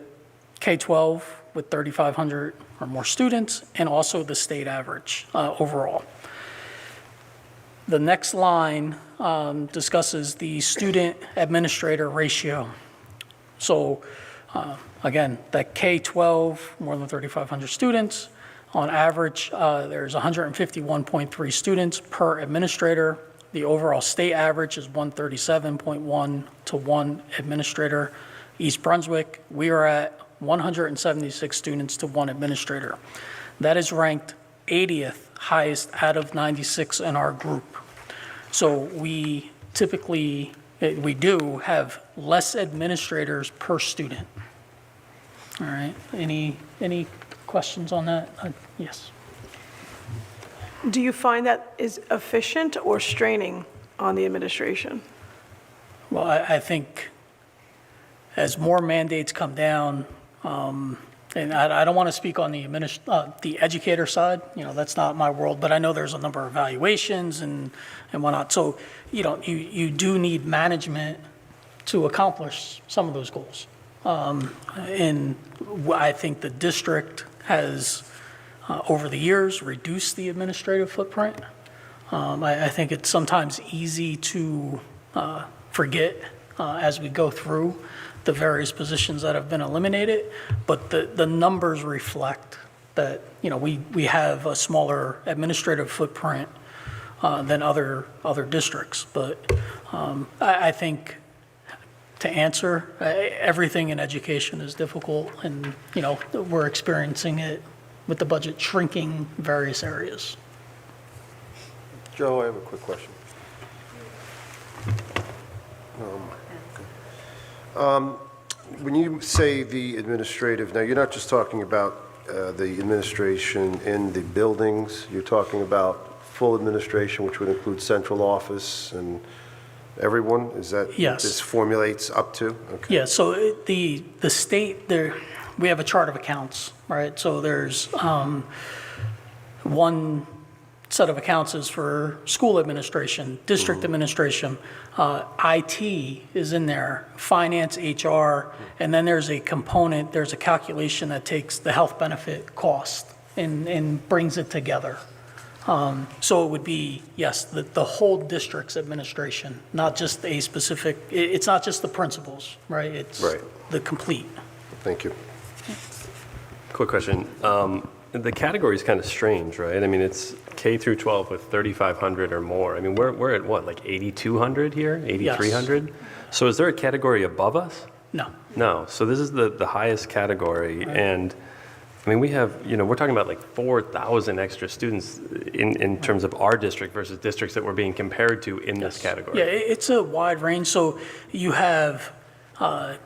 K-12 with 3,500 or more students, and also the state average overall. The next line discusses the student administrator ratio. So again, that K-12, more than 3,500 students. On average, there's 151.3 students per administrator. The overall state average is 137.1 to 1 administrator. East Brunswick, we are at 176 students to 1 administrator. That is ranked 80th highest out of 96 in our group. So we typically, we do have less administrators per student. All right, any questions on that? Yes. Do you find that is efficient or straining on the administration? Well, I think as more mandates come down, and I don't want to speak on the educator side, that's not my world, but I know there's a number of evaluations and whatnot. So, you do need management to accomplish some of those goals. And I think the district has, over the years, reduced the administrative footprint. I think it's sometimes easy to forget as we go through the various positions that have been eliminated, but the numbers reflect that, we have a smaller administrative footprint than other districts. But I think to answer, everything in education is difficult, and, we're experiencing it with the budget shrinking various areas. Joe, I have a quick question. When you say the administrative, now you're not just talking about the administration in the buildings, you're talking about full administration, which would include central office and everyone? Is that Yes. what this formulates up to? Okay. Yeah, so the state, we have a chart of accounts, right? So there's one set of accounts is for school administration, district administration, IT is in there, finance, HR, and then there's a component, there's a calculation that takes the health benefit cost and brings it together. So it would be, yes, the whole district's administration, not just a specific, it's not just the principals, right? It's Right. the complete. Thank you. Quick question. the category is kind of strange, right? I mean, it's K through 12 with 3,500 or more. I mean, we're at what, like 8,200 here, 8,300? Yes. So is there a category above us? No. No. So this is the highest category, right. And I mean, we have, we're talking about like 4,000 extra students in terms of our district versus districts that we're being compared to in this category. Yeah, it's a wide range. So you have a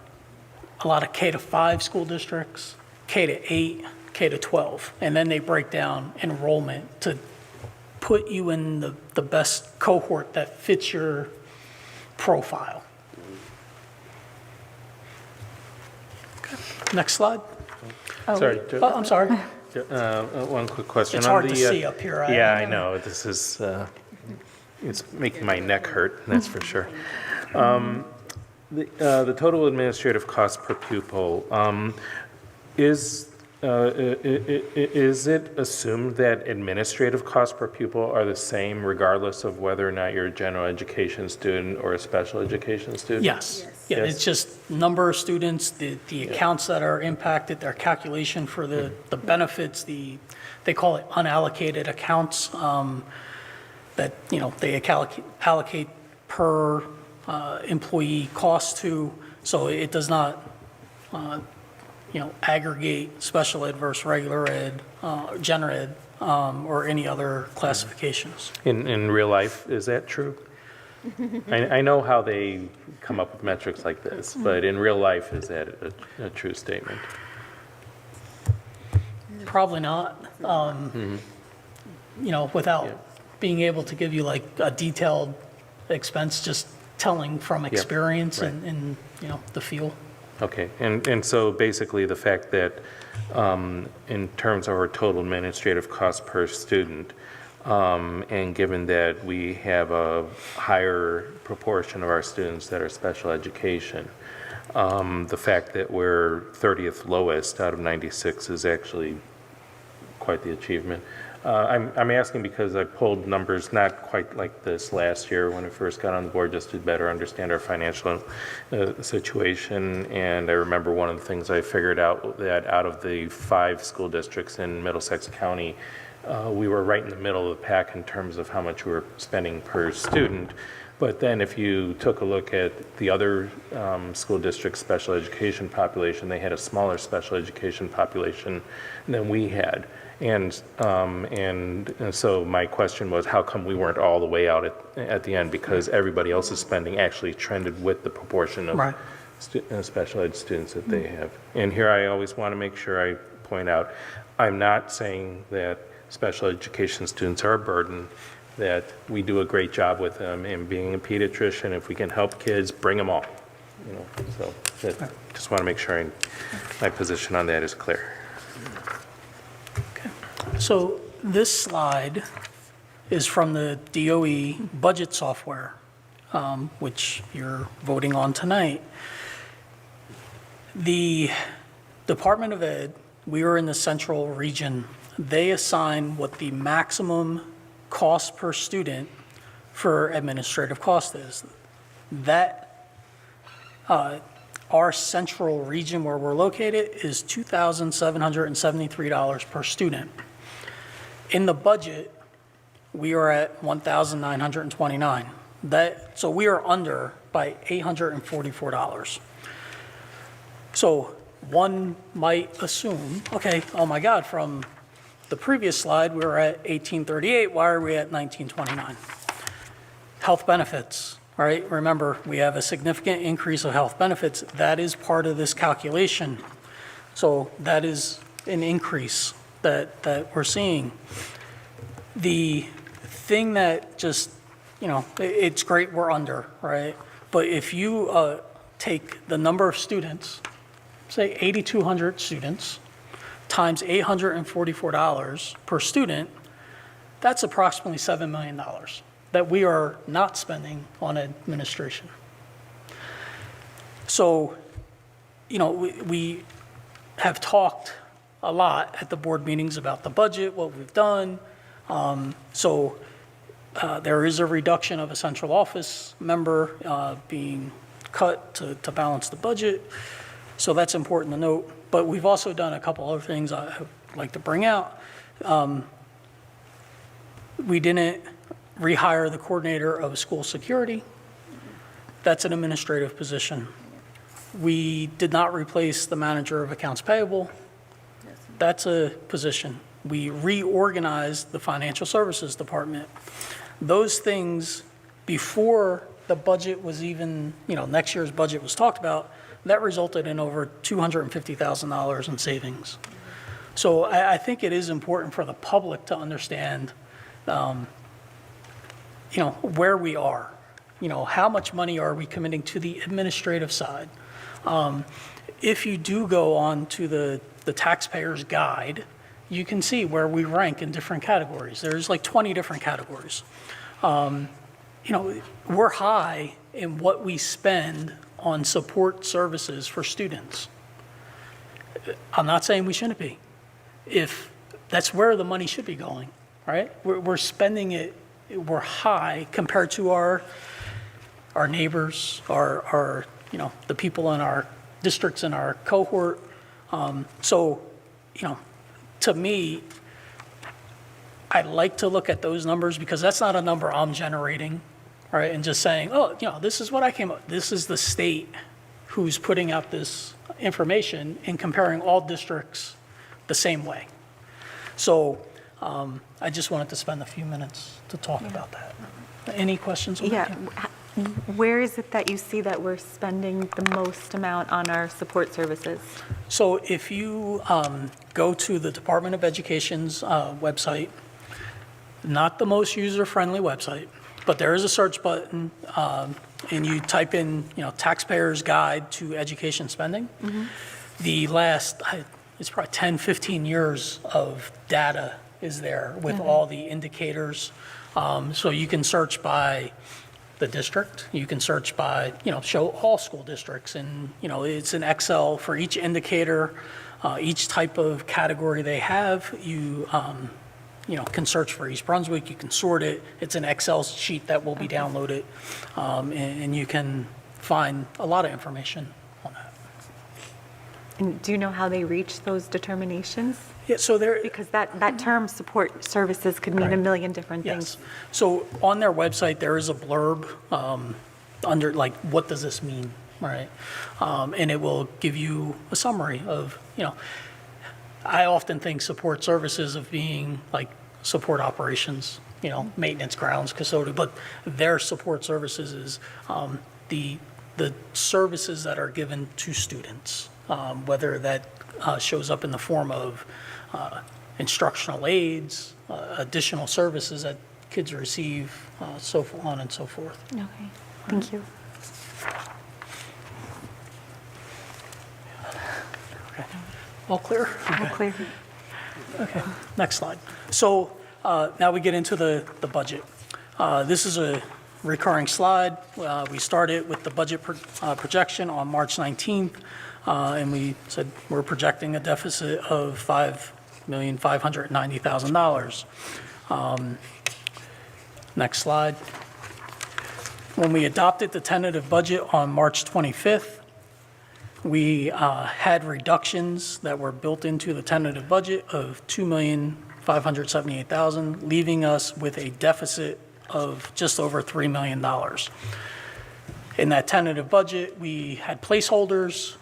lot of K to 5 school districts, K to 8, K to 12, and then they break down enrollment to put you in the best cohort that fits your profile. Okay. Next slide. Sorry. Oh, I'm sorry. One quick question. It's hard to see up here. Yeah, I know. This is, it's making my neck hurt, that's for sure. The total administrative cost per pupil, is it assumed that administrative costs per pupil are the same regardless of whether or not you're a general education student or a special education student? Yes. Yeah, it's just number of students, the accounts that are impacted, their calculation for the benefits, they call it unallocated accounts that, they allocate per employee cost to, so it does not aggregate special ed versus regular ed, gen ed, or any other classifications. In real life, is that true? I know how they come up with metrics like this, but in real life, is that a true statement? Probably not. Without being able to give you like a detailed expense, just telling from experience and the feel. Okay, and so basically the fact that in terms of our total administrative cost per student, and given that we have a higher proportion of our students that are special education, the fact that we're 30th lowest out of 96 is actually quite the achievement. I'm asking because I pulled numbers not quite like this last year when I first got on the board, just to better understand our financial situation. And I remember one of the things I figured out that out of the 5 school districts in Middlesex County, we were right in the middle of the pack in terms of how much we were spending per student. But then if you took a look at the other school district special education population, they had a smaller special education population than we had. And so my question was, how come we weren't all the way out at the end? Because everybody else's spending actually trended with the proportion of special ed students that they have. And here I always want to make sure I point out, I'm not saying that special education students are a burden, that we do a great job with them, and being a pediatrician, if we can help kids, bring them all. So just want to make sure my position on that is clear. So this slide is from the DOE budget software, which you're voting on tonight. The Department of Ed, we are in the central region. They assign what the maximum cost per student for administrative cost is. That our central region where we're located is $2,773 per student. In the budget, we are at $1,929. So we are under by $844. So one might assume, okay, oh my God, from the previous slide, we were at 1838, why are we at 1929? Health benefits, right? Remember, we have a significant increase of health benefits. That is part of this calculation. So that is an increase that we're seeing. The thing that just, it's great we're under, right? But if you take the number of students, say 8,200 students, times $844 per student, that's approximately $7 million that we are not spending on administration. So, we have talked a lot at the board meetings about the budget, what we've done. There is a reduction of a central office member being cut to balance the budget. So that's important to note. But we've also done a couple other things. like to bring out. We didn't rehire the coordinator of school security. That's an administrative position. We did not replace the manager of accounts payable. That's a position. We reorganized the financial services department. Those things, before the budget was even, next year's budget was talked about, that resulted in over $250,000 in savings. So I think it is important for the public to understand, where we are. How much money are we committing to the administrative side? If you do go on to the taxpayer's guide, you can see where we rank in different categories. There's like 20 different categories. We're high in what we spend on support services for students. I'm not saying we shouldn't be. If that's where the money should be going, right? We're spending it, we're high compared to our neighbors, our the people in our districts in our cohort. To me, I like to look at those numbers because that's not a number I'm generating, right? And just saying, this is what I came up. This is the state who's putting out this information and comparing all districts the same way. So I just wanted to spend a few minutes to talk about that. Any questions? Yeah. Where is it that you see that we're spending the most amount on our support services? So if you go to the Department of Education's website, not the most user-friendly website, but there is a search button, and you type in, taxpayer's guide to education spending. Mm-hmm. The last, it's probably 10, 15 years of data is there with all the indicators. So you can search by the district. You can search by, show all school districts. And, it's an Excel for each indicator, each type of category they have. You can search for East Brunswick. You can sort it. It's an Excel sheet that will be downloaded. And you can find a lot of information on that. And do you know how they reach those determinations? Yeah, so there, because that term support services could mean a million different things. yes. So on their website, there is a blurb under what does this mean, right? And it will give you a summary of, I often think support services of being like support operations, maintenance, grounds, custodial, but their support services is the services that are given to students, whether that shows up in the form of instructional aids, additional services that kids receive, so on and so forth. Okay, thank you. Okay. All clear? All clear. Okay, next slide. So now we get into the budget. This is a recurring slide. We started with the budget projection on March 19th, and we said we're projecting a deficit of $5,590,000. Next slide. When we adopted the tentative budget on March 25th, we had reductions that were built into the tentative budget of $2,578,000, leaving us with a deficit of just over $3 million. In that tentative budget, we had placeholders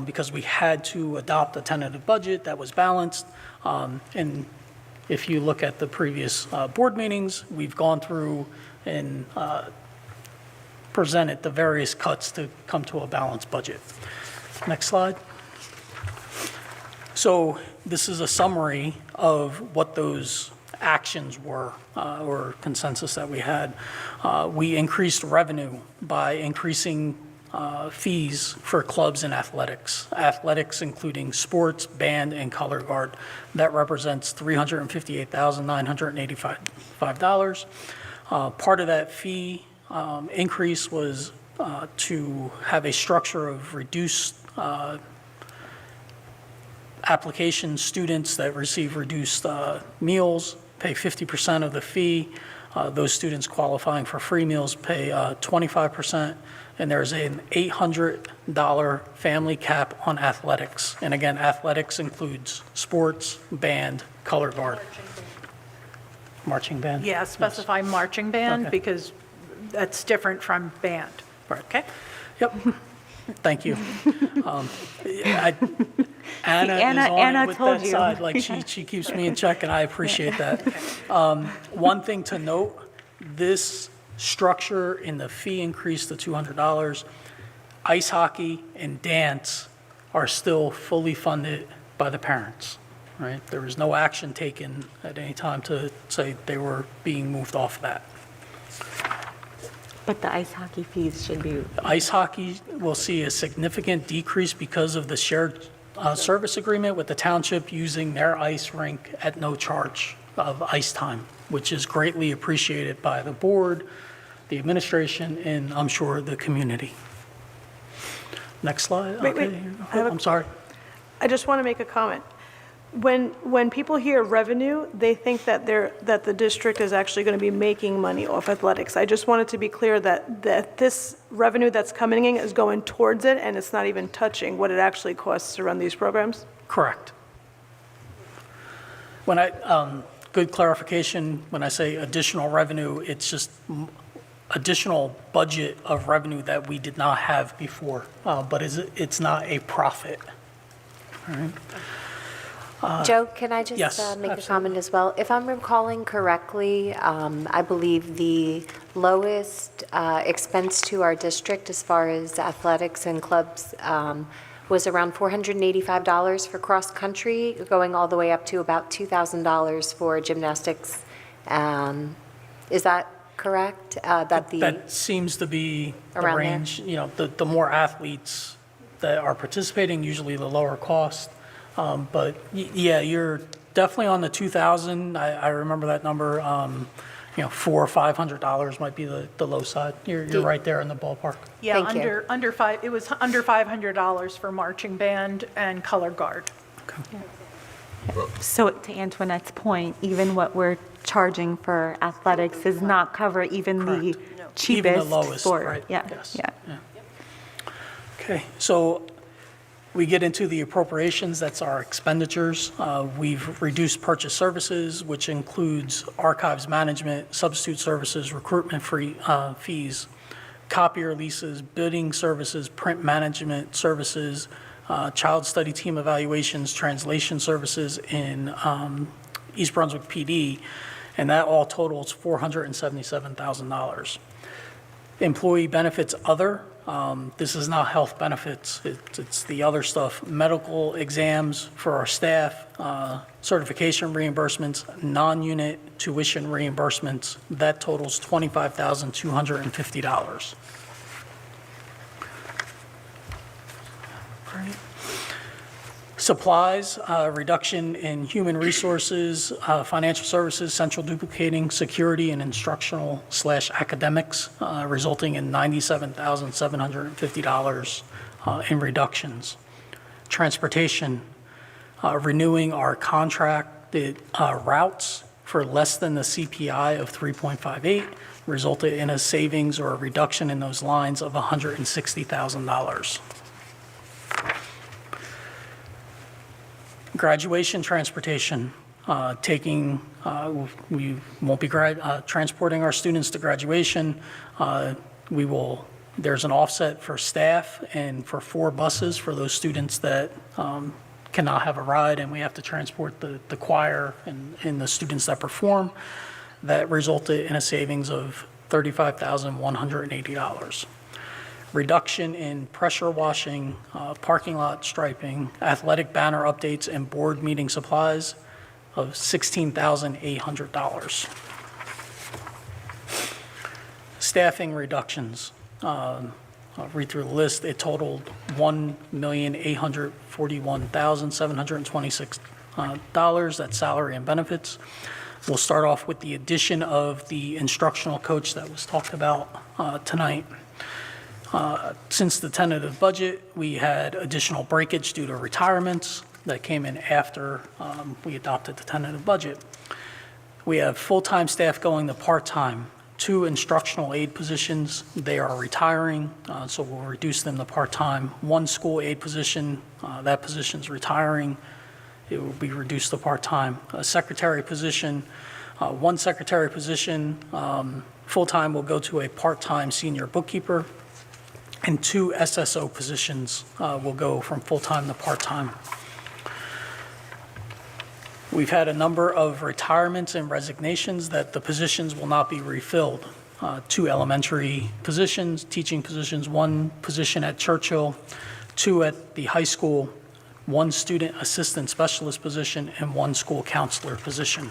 because we had to adopt a tentative budget that was balanced. And if you look at the previous board meetings, we've gone through and presented the various cuts to come to a balanced budget. Next slide. So this is a summary of what those actions were, or consensus that we had. We increased revenue by increasing fees for clubs and athletics. Athletics including sports, band, and color guard. That represents $358,985. Part of that fee increase was to have a structure of reduced application students that receive reduced meals, pay 50% of the fee. Those students qualifying for free meals pay 25%, and there's an $800 family cap on athletics. And again, athletics includes sports, band, color guard. Marching band? Yeah, specify marching band, Okay. because that's different from band. Right. Okay? Yep. Thank you. Anna Anna- is on Anna it with told that you. side, like she keeps me in check, and I appreciate that. One thing to note, this structure in the fee increase to $200, ice hockey and dance are still fully funded by the parents, right? There was no action taken at any time to say they were being moved off that. But the ice hockey fees should be. Ice hockey will see a significant decrease because of the shared service agreement with the township using their ice rink at no charge of ice time, which is greatly appreciated by the board, the administration, and I'm sure the community. Next slide. Wait, Okay, wait. here you go. I have a- I'm sorry. I just want to make a comment. When people hear revenue, they think that that the district is actually going to be making money off athletics. I just wanted to be clear that this revenue that's coming in is going towards it, and it's not even touching what it actually costs to run these programs? Correct. Good clarification, when I say additional revenue, it's just additional budget of revenue that we did not have before, but it's not a profit. All right? Joe, can I just yes, make a absolutely. comment as well? If I'm recalling correctly, I believe the lowest expense to our district as far as athletics and clubs was around $485 for cross-country, going all the way up to about $2,000 for gymnastics. Is that correct? That seems to be the Around there? range. You know, the more athletes that are participating, usually the lower cost. But yeah, you're definitely on the 2,000. I remember that number. $400 or $500 might be the low side. You're right there in the ballpark. Yeah, Thank you. it was under $500 for marching band and color guard. So to Antoinette's point, even what we're charging for athletics does not cover even the cheapest Even the lowest, sport. right? Yeah, Yes. yeah. Okay, so we get into the appropriations, that's our expenditures. We've reduced purchase services, which includes archives management, substitute services, recruitment fees, copier leases, bidding services, print management services, child study team evaluations, translation services in East Brunswick PD, and that all totals $477,000. Employee benefits other, this is not health benefits, it's the other stuff, medical exams for our staff, certification reimbursements, non-unit tuition reimbursements, that totals $25,250. Right. Supplies, reduction in human resources, financial services, central duplicating, security, and instructional/academics, resulting in $97,750 in reductions. Transportation, renewing our contracted routes for less than the CPI of 3.58, resulted in a savings or a reduction in those lines of $160,000. Graduation transportation, we won't be transporting our students to graduation. There's an offset for staff and for 4 buses for those students that cannot have a ride, and we have to transport the choir and the students that perform. That resulted in a savings of $35,180. Reduction in pressure washing, parking lot striping, athletic banner updates, and board meeting supplies of $16,800. Staffing reductions, I'll read through the list. It totaled $1,841,726. That's salary and benefits. We'll start off with the addition of the instructional coach that was talked about tonight. Since the tentative budget, we had additional breakage due to retirements that came in after we adopted the tentative budget. We have full-time staff going to part-time. 2 instructional aid positions, they are retiring, so we'll reduce them to part-time. 1 school aid position, that position's retiring. It will be reduced to part-time. A secretary position, 1 secretary position, full-time will go to a part-time senior bookkeeper, and 2 SSO positions will go from full-time to part-time. We've had a number of retirements and resignations that the positions will not be refilled. 2 elementary positions, teaching positions, 1 position at Churchill, 2 at the high school, 1 student assistant specialist position, and 1 school counselor position.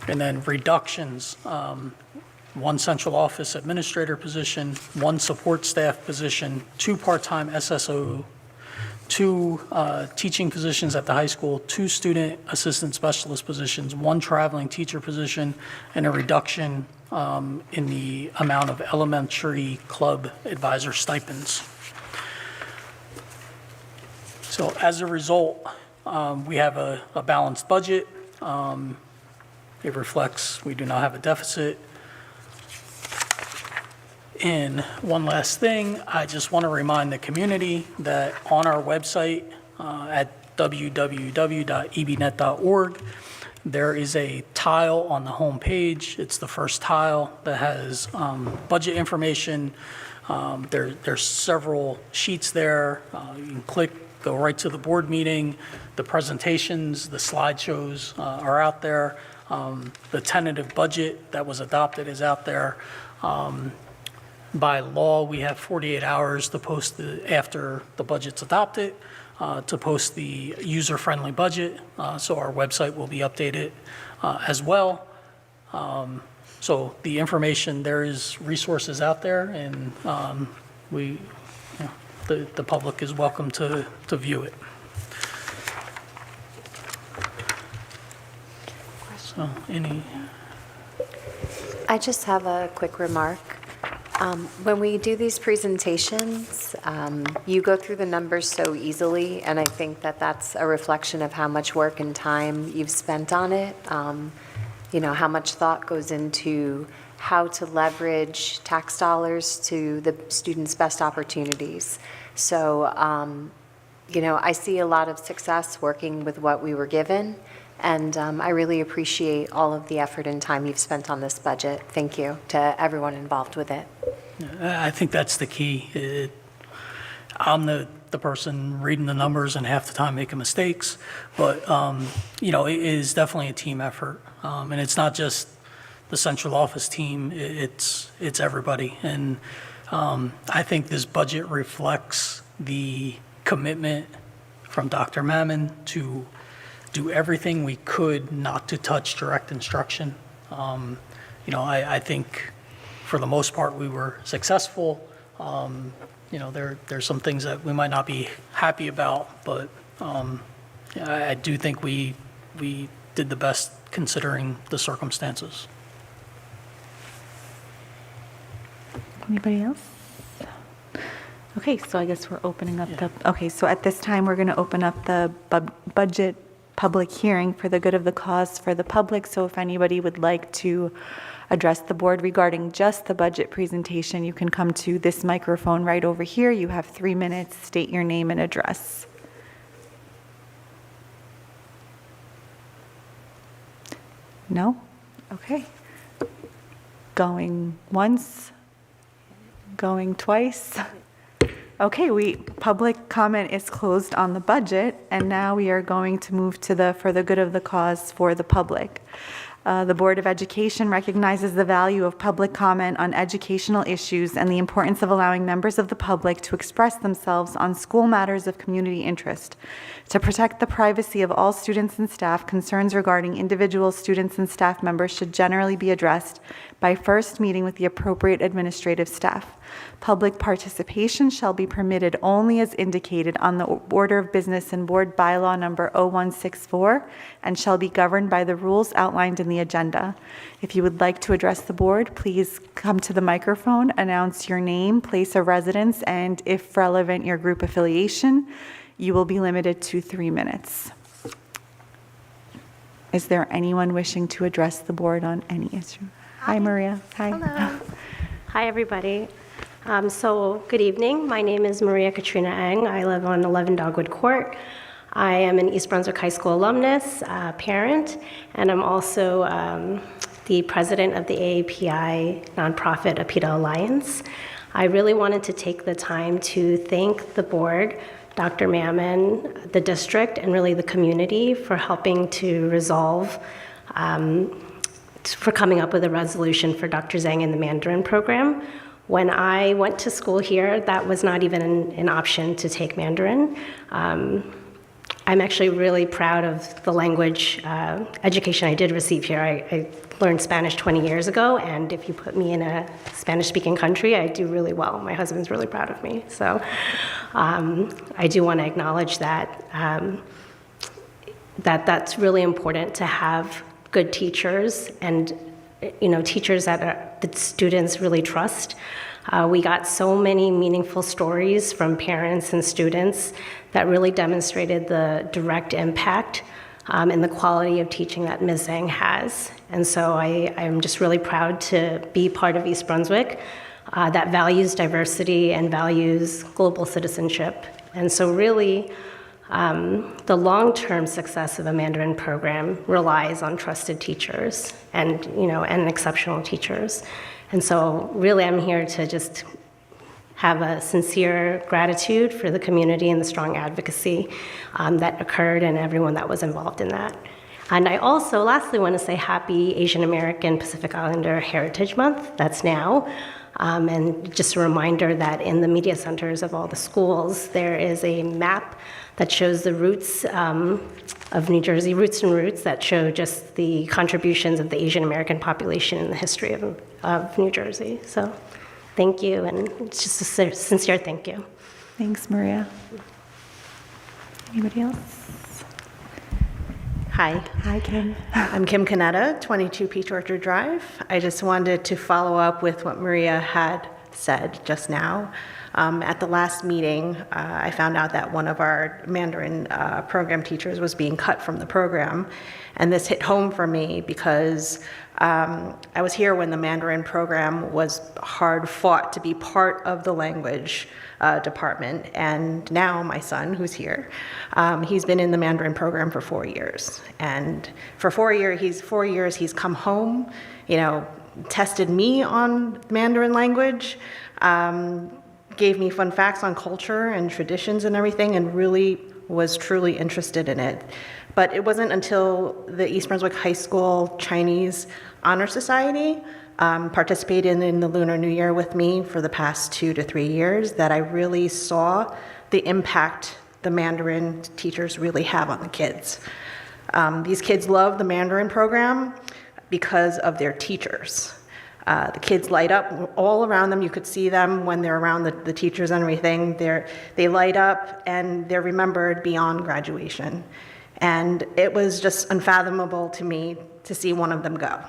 And then reductions, 1 central office administrator position, 1 support staff position, 2 part-time SSO, 2 teaching positions at the high school, 2 student assistant specialist positions, 1 traveling teacher position, and a reduction in the amount of elementary club advisor stipends. So as a result, we have a balanced budget. It reflects we do not have a deficit. And one last thing, I just want to remind the community that on our website at www.ebnet.org, there is a tile on the home page. It's the first tile that has budget information. There's several sheets there. You can click, go right to the board meeting. The presentations, the slideshows are out there. The tentative budget that was adopted is out there. By law, we have 48 hours to post after the budget's adopted to post the user-friendly budget. So our website will be updated as well. So the information, there is resources out there, and the public is welcome to view it. So I just have a quick remark. When we do these presentations, you go through the numbers so easily, and I think that that's a reflection of how much work and time you've spent on it. You know, how much thought goes into how to leverage tax dollars to the students' best opportunities. So, you know, I see a lot of success working with what we were given, and I really appreciate all of the effort and time you've spent on this budget. Thank you to everyone involved with it. I think that's the key. I'm the person reading the numbers and half the time making mistakes, but you know, it is definitely a team effort, and it's not just the central office team. It's everybody, and I think this budget reflects the commitment from Dr. Mammon to do everything we could not to touch direct instruction. You know, I think for the most part we were successful. You know, there's some things that we might not be happy about, but I do think we did the best considering the circumstances. Anybody else? Okay, so I guess we're opening up okay, so at this time, we're going to open up the budget public hearing for the good of the cause for the public. So if anybody would like to address the board regarding just the budget presentation, you can come to this microphone right over here. You have 3 minutes. State your name and address. No? Okay. Going once? Going twice? Okay, public comment is closed on the budget, and now we are going to move to the for the good of the cause for the public. The Board of Education recognizes the value of public comment on educational issues and the importance of allowing members of the public to express themselves on school matters of community interest. To protect the privacy of all students and staff, concerns regarding individual students and staff members should generally be addressed by first meeting with the appropriate administrative staff. Public participation shall be permitted only as indicated on the order of business in Board Bylaw number 0164 and shall be governed by the rules outlined in the agenda. If you would like to address the board, please come to the microphone, announce your name, place of residence, and if relevant, your group affiliation. You will be limited to 3 minutes. Is there anyone wishing to address the board on any issue? Hi, Maria. Hi. Hello. Hi, everybody. Good evening. My name is Maria Katrina Eng. I live on 11 Dogwood Court. I am an East Brunswick High School alumnus, parent, and I'm also the president of the AAPI nonprofit APITA Alliance. I really wanted to take the time to thank the board, Dr. Mammon, the district, and really the community for helping to resolve, for coming up with a resolution for Dr. Zhang in the Mandarin program. When I went to school here, that was not even an option to take Mandarin. I'm actually really proud of the language education I did receive here. I learned Spanish 20 years ago, and if you put me in a Spanish-speaking country, I do really well. My husband's really proud of me. So I do want to acknowledge that, that's really important to have good teachers and teachers that students really trust. We got so many meaningful stories from parents and students that really demonstrated the direct impact and the quality of teaching that Ms. Zhang has. And so I'm just really proud to be part of East Brunswick that values diversity and values global citizenship. And so really, the long-term success of a Mandarin program relies on trusted teachers and exceptional teachers. And so really I'm here to just have a sincere gratitude for the community and the strong advocacy that occurred and everyone that was involved in that. And I also lastly want to say happy Asian American Pacific Islander Heritage Month. That's now. And just a reminder that in the media centers of all the schools, there is a map that shows the roots of New Jersey, roots and roots, that show just the contributions of the Asian American population in the history of New Jersey. So thank you, and it's just a sincere thank you. Thanks, Maria. Anybody else? Hi. Hi, Kim. I'm Kim Canetta, 22 Peach Orchard Drive. I just wanted to follow up with what Maria had said just now. At the last meeting, I found out that one of our Mandarin program teachers was being cut from the program. And this hit home for me because I was here when the Mandarin program was hard fought to be part of the language department. And now my son, who's here, he's been in the Mandarin program for 4 years. And for 4 years, he's come home, tested me on Mandarin language, gave me fun facts on culture and traditions and everything, and really was truly interested in it. But it wasn't until the East Brunswick High School Chinese Honor Society participated in the Lunar New Year with me for the past 2 to 3 years that I really saw the impact the Mandarin teachers really have on the kids. These kids love the Mandarin program because of their teachers. The kids light up all around them. You could see them when they're around the teachers and everything. They light up and they're remembered beyond graduation. And it was just unfathomable to me to see one of them go.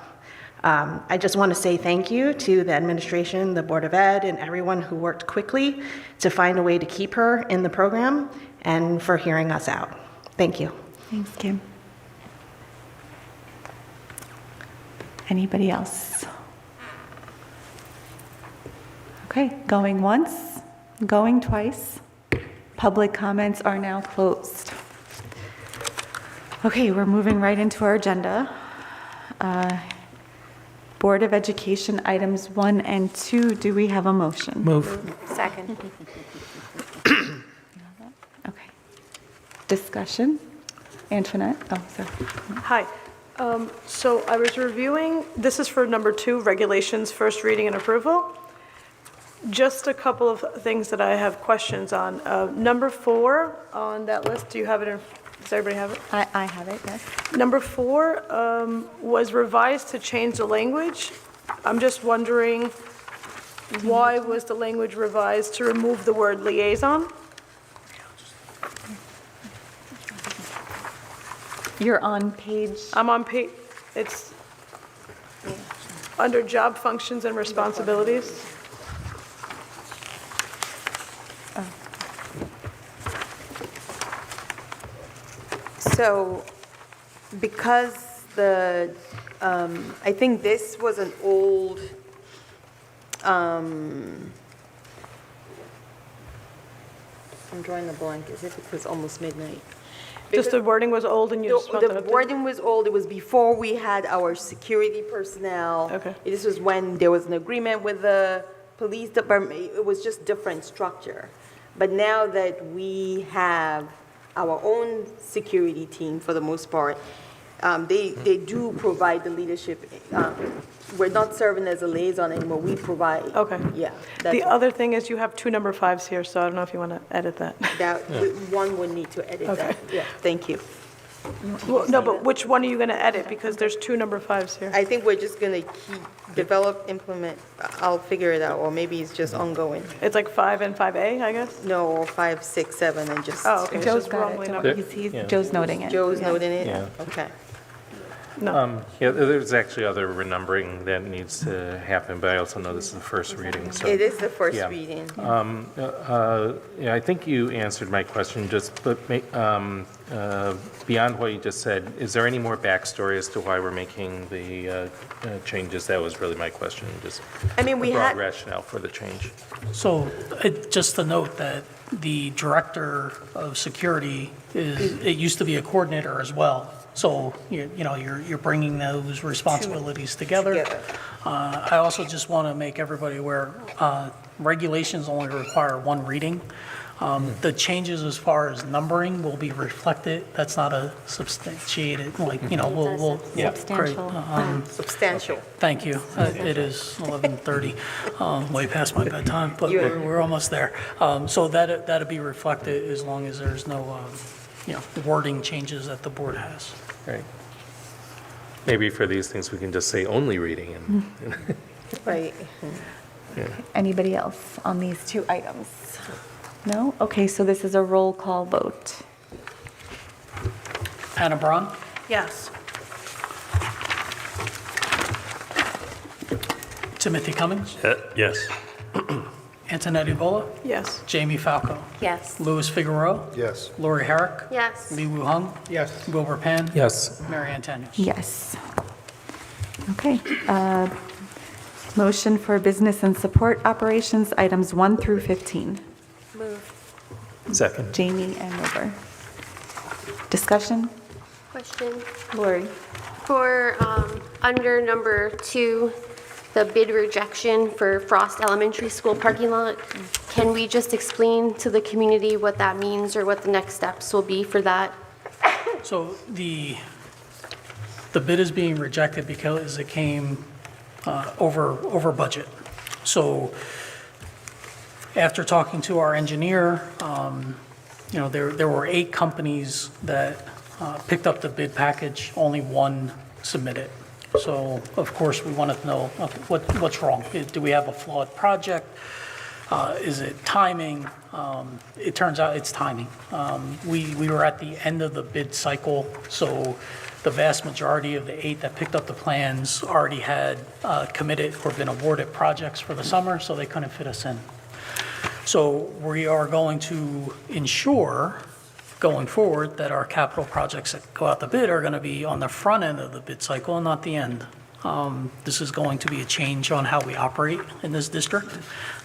I just want to say thank you to the administration, the Board of Ed, and everyone who worked quickly to find a way to keep her in the program and for hearing us out. Thank you. Thanks, Kim. Anybody else? Okay, going once, going twice. Public comments are now closed. Okay, we're moving right into our agenda. Board of Education items 1 and 2. Do we have a motion? Move. Second. Okay. Discussion? Antoinette? Oh, sorry. Hi. So I was reviewing, this is for number 2, regulations, first reading and approval. Just a couple of things that I have questions on. Number 4 on that list, do you have it in, does everybody have it? I have it, yes. Number 4 was revised to change the language. I'm just wondering, why was the language revised to remove the word liaison? You're on page... I'm on page, it's under job functions and responsibilities. So because I think this was an old, I'm drawing a blank, as if it was almost midnight. Just the wording was old and you just want The wording was old, it was before we had our security personnel. Okay. This was when there was an agreement with the police department, it was just different structure. But now that we have our own security team, for the most part, they do provide the leadership. We're not serving as a liaison anymore, we provide. Okay. Yeah. The other thing is you have 2 number 5s here, so I don't know if you want to edit that. One would need to edit that. Yeah, thank you. Well, no, but which one are you going to edit? Because there's 2 number 5s here. I think we're just going to develop, implement, I'll figure it out, or maybe it's just ongoing. It's like 5 and 5A, I guess? No, or 5, 6, 7, and just. Oh, okay. Joe's Just got wrongly it. numbered. Joe's noting it. Joe's noting it? Yeah. Okay. Yeah, there's actually other renumbering that needs to happen, but I also know this is the first reading, so. It is the first Yeah. reading. Yeah, I think you answered my question, but beyond what you just said, is there any more backstory as to why we're making the changes? That was really my question, just I mean, we the broad had, rationale for the change. So just to note that the director of security it used to be a coordinator as well. So, you're bringing those responsibilities together. I also just want to make everybody aware, regulations only require 1 reading. The changes as far as numbering will be reflected. That's not a substantiated, we'll create. substantial. Thank you. It is 11:30, way past my bedtime, but we're almost there. So that'll be reflected as long as there's no, wording changes that the board has. Right. Maybe for these things, we can just say only reading and. Right. Anybody else on these 2 items? No? Okay, so this is a roll call vote. Anna Braun? Yes. Timothy Cummings? Yes. Antonetti Vola? Yes. Jamie Falco? Yes. Louis Figueroa? Yes. Lori Herrick? Yes. Li Wu Hung? Yes. Wilbur Pan? Yes. Mary Ann Tanius? Yes. Okay. Motion for business and support operations, items 1 through 15. Move. Second. Jamie and Wilbur. Discussion? Question. Lori? For under number 2, the bid rejection for Frost Elementary School parking lot, can we just explain to the community what that means or what the next steps will be for that? So the bid is being rejected because it came over budget. So after talking to our engineer, there were 8 companies that picked up the bid package, only 1 submitted. So, of course, we wanted to know what's wrong. Do we have a flawed project? Is it timing? It turns out it's timing. We were at the end of the bid cycle, so the vast majority of the 8 that picked up the plans already had committed or been awarded projects for the summer, so they couldn't fit us in. So we are going to ensure, going forward, that our capital projects that go out the bid are going to be on the front end of the bid cycle and not the end. This is going to be a change on how we operate in this district,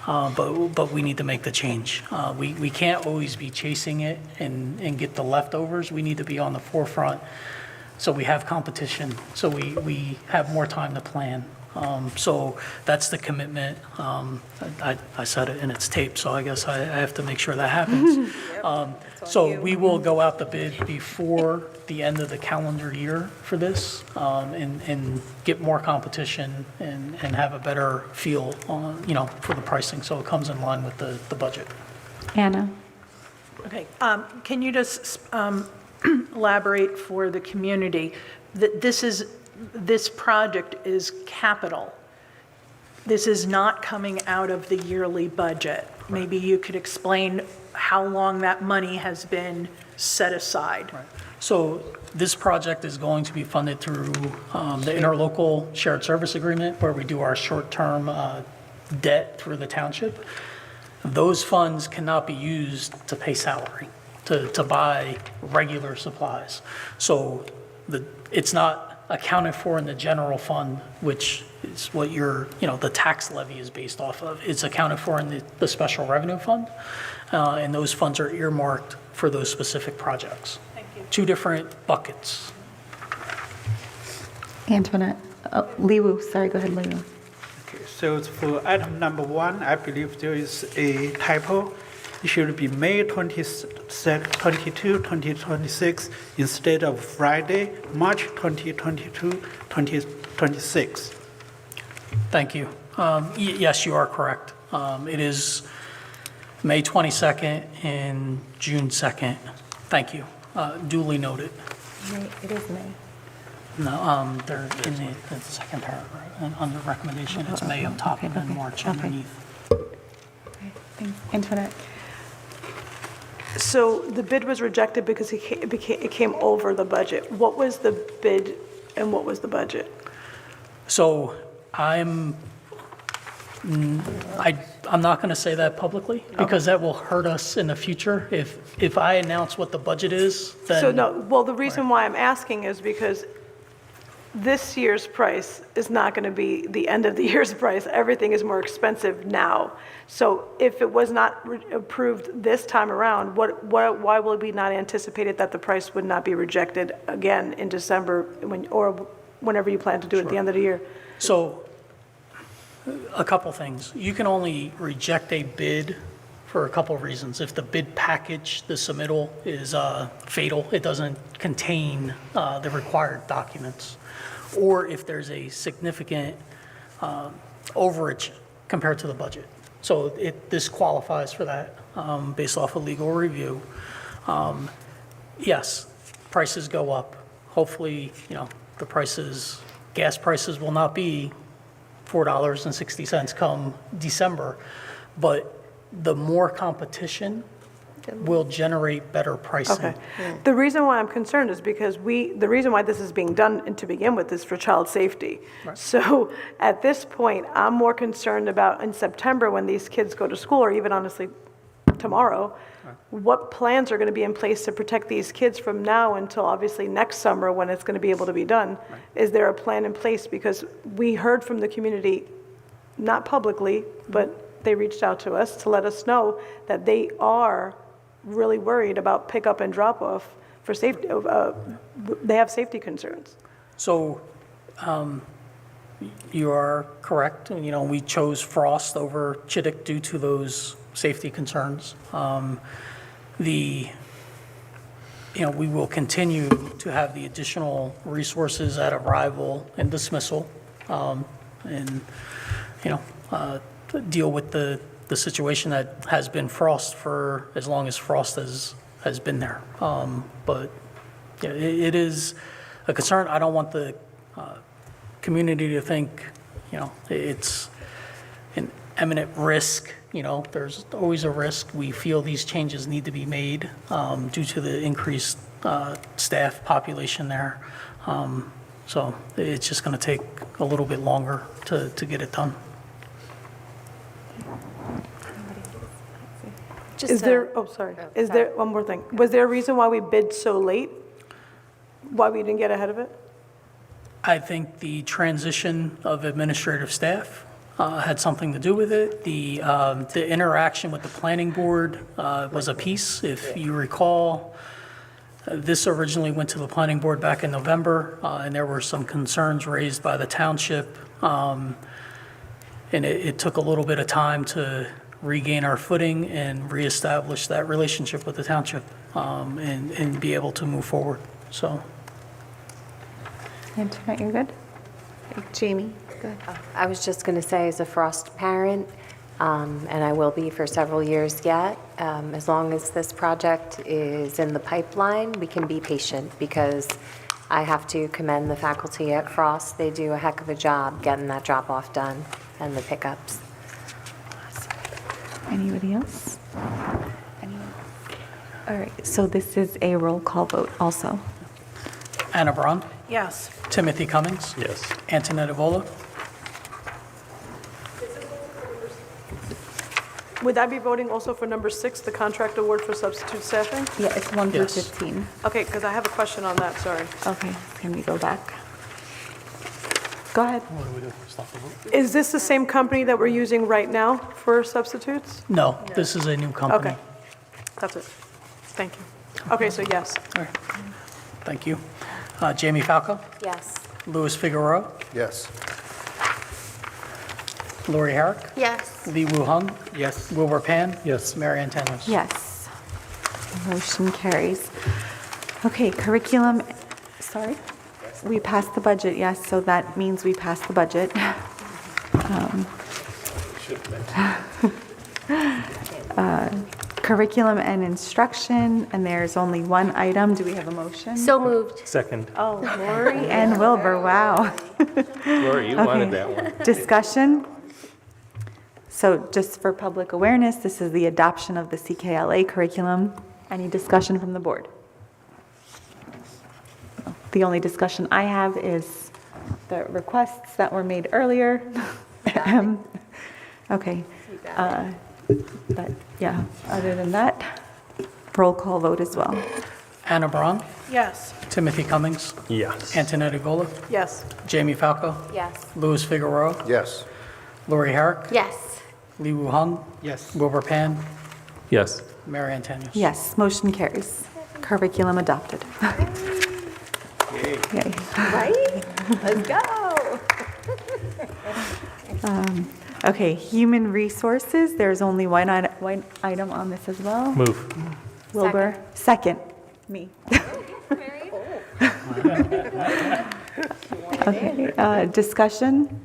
but we need to make the change. We can't always be chasing it and get the leftovers. We need to be on the forefront so we have competition, so we have more time to plan. So that's the commitment. I said it and it's taped, so I guess I have to make sure that happens. So we will go out the bid before the end of the calendar year for this, and get more competition and have a better feel on, for the pricing, so it comes in line with the budget. Anna? Okay. Can you just elaborate for the community that this project is capital? This is not coming out of the yearly budget. Maybe you could explain how long that money has been set aside. Right. So this project is going to be funded through the interlocal shared service agreement, where we do our short-term debt through the township. Those funds cannot be used to pay salary, to buy regular supplies. So it's not accounted for in the general fund, which is what the tax levy is based off of. It's accounted for in the special revenue fund, and those funds are earmarked for those specific projects. Thank you. 2 different buckets. Antoinette, Liwu, sorry, go ahead, Liwu. Okay, so for item number 1, I believe there is a typo. It should be May 22, 2026, instead of Friday, March 2022, 2026. Thank you. Yes, you are correct. It is May 22nd and June 2nd. Thank you. Duly noted. It is May. No, they're in the second paragraph. And under recommendation, it's May up top and then March underneath. Okay, thanks. Antoinette? So the bid was rejected because it came over the budget. What was the bid and what was the budget? So I'm not going to say that publicly because that will hurt us in the future. If I announce what the budget is, then. So no, well, the reason why I'm asking is because this year's price is not going to be the end of the year's price. Everything is more expensive now. So if it was not approved this time around, why will we not anticipate it that the price would not be rejected again in December or whenever you plan to do it at the end of the year? So a couple things. You can only reject a bid for a couple of reasons. If the bid package, the submittal is fatal, it doesn't contain the required documents, or if there's a significant overage compared to the budget. So this qualifies for that based off of legal review. Yes, prices go up. Hopefully, the prices, gas prices will not be $4.60 come December, but the more competition will generate better pricing. Okay. The reason why I'm concerned is because the reason why this is being done and to begin with is for child safety. Right. So at this point, I'm more concerned about in September when these kids go to school, or even honestly tomorrow, what plans are going to be in place to protect these kids from now until obviously next summer when it's going to be able to be done? Right. Is there a plan in place? Because we heard from the community, not publicly, but they reached out to us to let us know that they are really worried about pickup and drop off for safety. They have safety concerns. So you are correct. We chose Frost over Chittick due to those safety concerns. We will continue to have the additional resources at arrival and dismissal, and deal with the situation that has been Frost for as long as Frost has been there. But yeah, it is a concern. I don't want the community to think, it's an imminent risk. There's always a risk. We feel these changes need to be made due to the increased staff population there. So it's just going to take a little bit longer to get it done. Is there one more thing? Was there a reason why we bid so late? Why we didn't get ahead of it? I think the transition of administrative staff had something to do with it. The interaction with the planning board was a piece. If you recall, this originally went to the planning board back in November, and there were some concerns raised by the township. And it took a little bit of time to regain our footing and reestablish that relationship with the township, and be able to move forward. So. Antoinette, you're good? Jamie, good. I was just going to say, as a Frost parent, and I will be for several years yet, as long as this project is in the pipeline, we can be patient, because I have to commend the faculty at Frost. They do a heck of a job getting that drop-off done and the pickups. Anybody else? Anyone? All right, so this is a roll call vote also. Anna Braun? Yes. Timothy Cummings? Yes. Antoinette Evola? Would I be voting also for number 6, the contract award for substitute staffing? Yeah, it's 1 through Yes. 15. Okay, because I have a question on that, sorry. Okay, can we go back? Go ahead. What do we do for stop the vote? Is this the same company that we're using right now for substitutes? No, this is a new company. Okay, that's it. Thank you. Okay, so yes. All right. Thank you. Jamie Falco, Yes. Louis Figueroa, Yes. Lori Herrick, Yes. Lee Woo Hung, Yes. Wilbur Pan. Yes. Mary Ann Tenios. Yes. Motion carries. Okay, curriculum, sorry? We passed the budget, yes, so that means we passed the budget. Curriculum and instruction, and there's only one item. Do we have a motion? So moved. Second. Oh, Lori and Wilbur, wow. Lori, you wanted that one. Discussion? So just for public awareness, this is the adoption of the CKLA curriculum. Any discussion from the board? The only discussion I have is the requests that were made earlier. Okay. But yeah, other than that, roll call vote as well. Anna Braun, Yes. Timothy Cummings, Yes. Antonetti Vola, Yes. Jamie Falco, Yes. Louis Figueroa, Yes. Lori Herrick, Yes. Lee Woo Hung, Yes. Wilbur Pan, Yes. Mary Ann Tenios. Yes, motion carries. Curriculum adopted. Yay. Right? Let's go. Okay, human resources, there's only one item on this as well. Move. Wilbur, second. Me. Okay, discussion?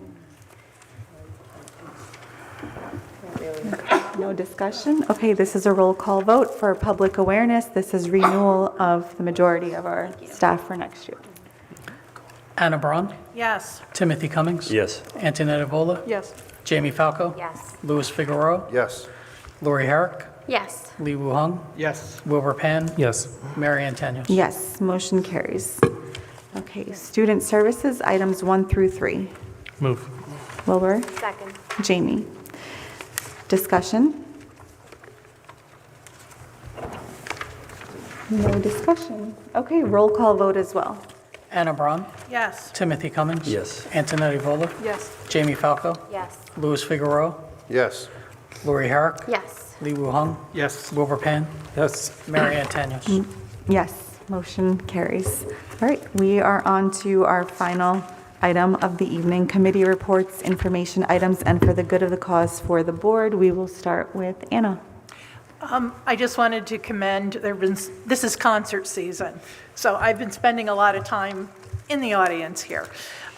No discussion? Okay, this is a roll call vote for public awareness. This is renewal of the majority of our staff for next year. Anna Braun, Yes. Timothy Cummings. Yes. Antonetti Vola, Yes. Jamie Falco, Yes. Louis Figueroa, Yes. Lori Herrick, Yes. Lee Woo Hung, Yes. Wilbur Pan, Yes. Mary Ann Tenios. Yes, motion carries. Okay, student services, items 1 through 3. Move. Wilbur, Second. Jamie. Discussion? No discussion. Okay, roll call vote as well. Anna Braun, Yes. Timothy Cummings. Yes. Antonetti Vola, Yes. Jamie Falco, Yes. Louis Figueroa, Yes. Lori Herrick, Yes. Lee Woo Hung, Yes. Wilbur Pan, Yes. Mary Ann Tenios. Yes, motion carries. All right, we are on to our final item of the evening, committee reports, information items, and for the good of the cause for the board, we will start with Anna. I just wanted to commend, this is concert season, so I've been spending a lot of time in the audience here.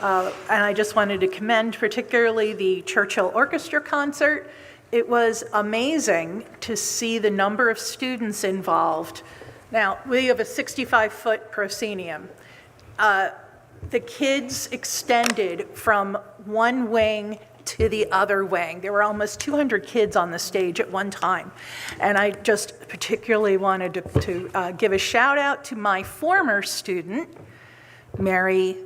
And I just wanted to commend particularly the Churchill Orchestra concert. It was amazing to see the number of students involved. Now, we have a 65-foot proscenium. The kids extended from one wing to the other wing. There were almost 200 kids on the stage at one time. And I just particularly wanted to give a shout out to my former student, Mary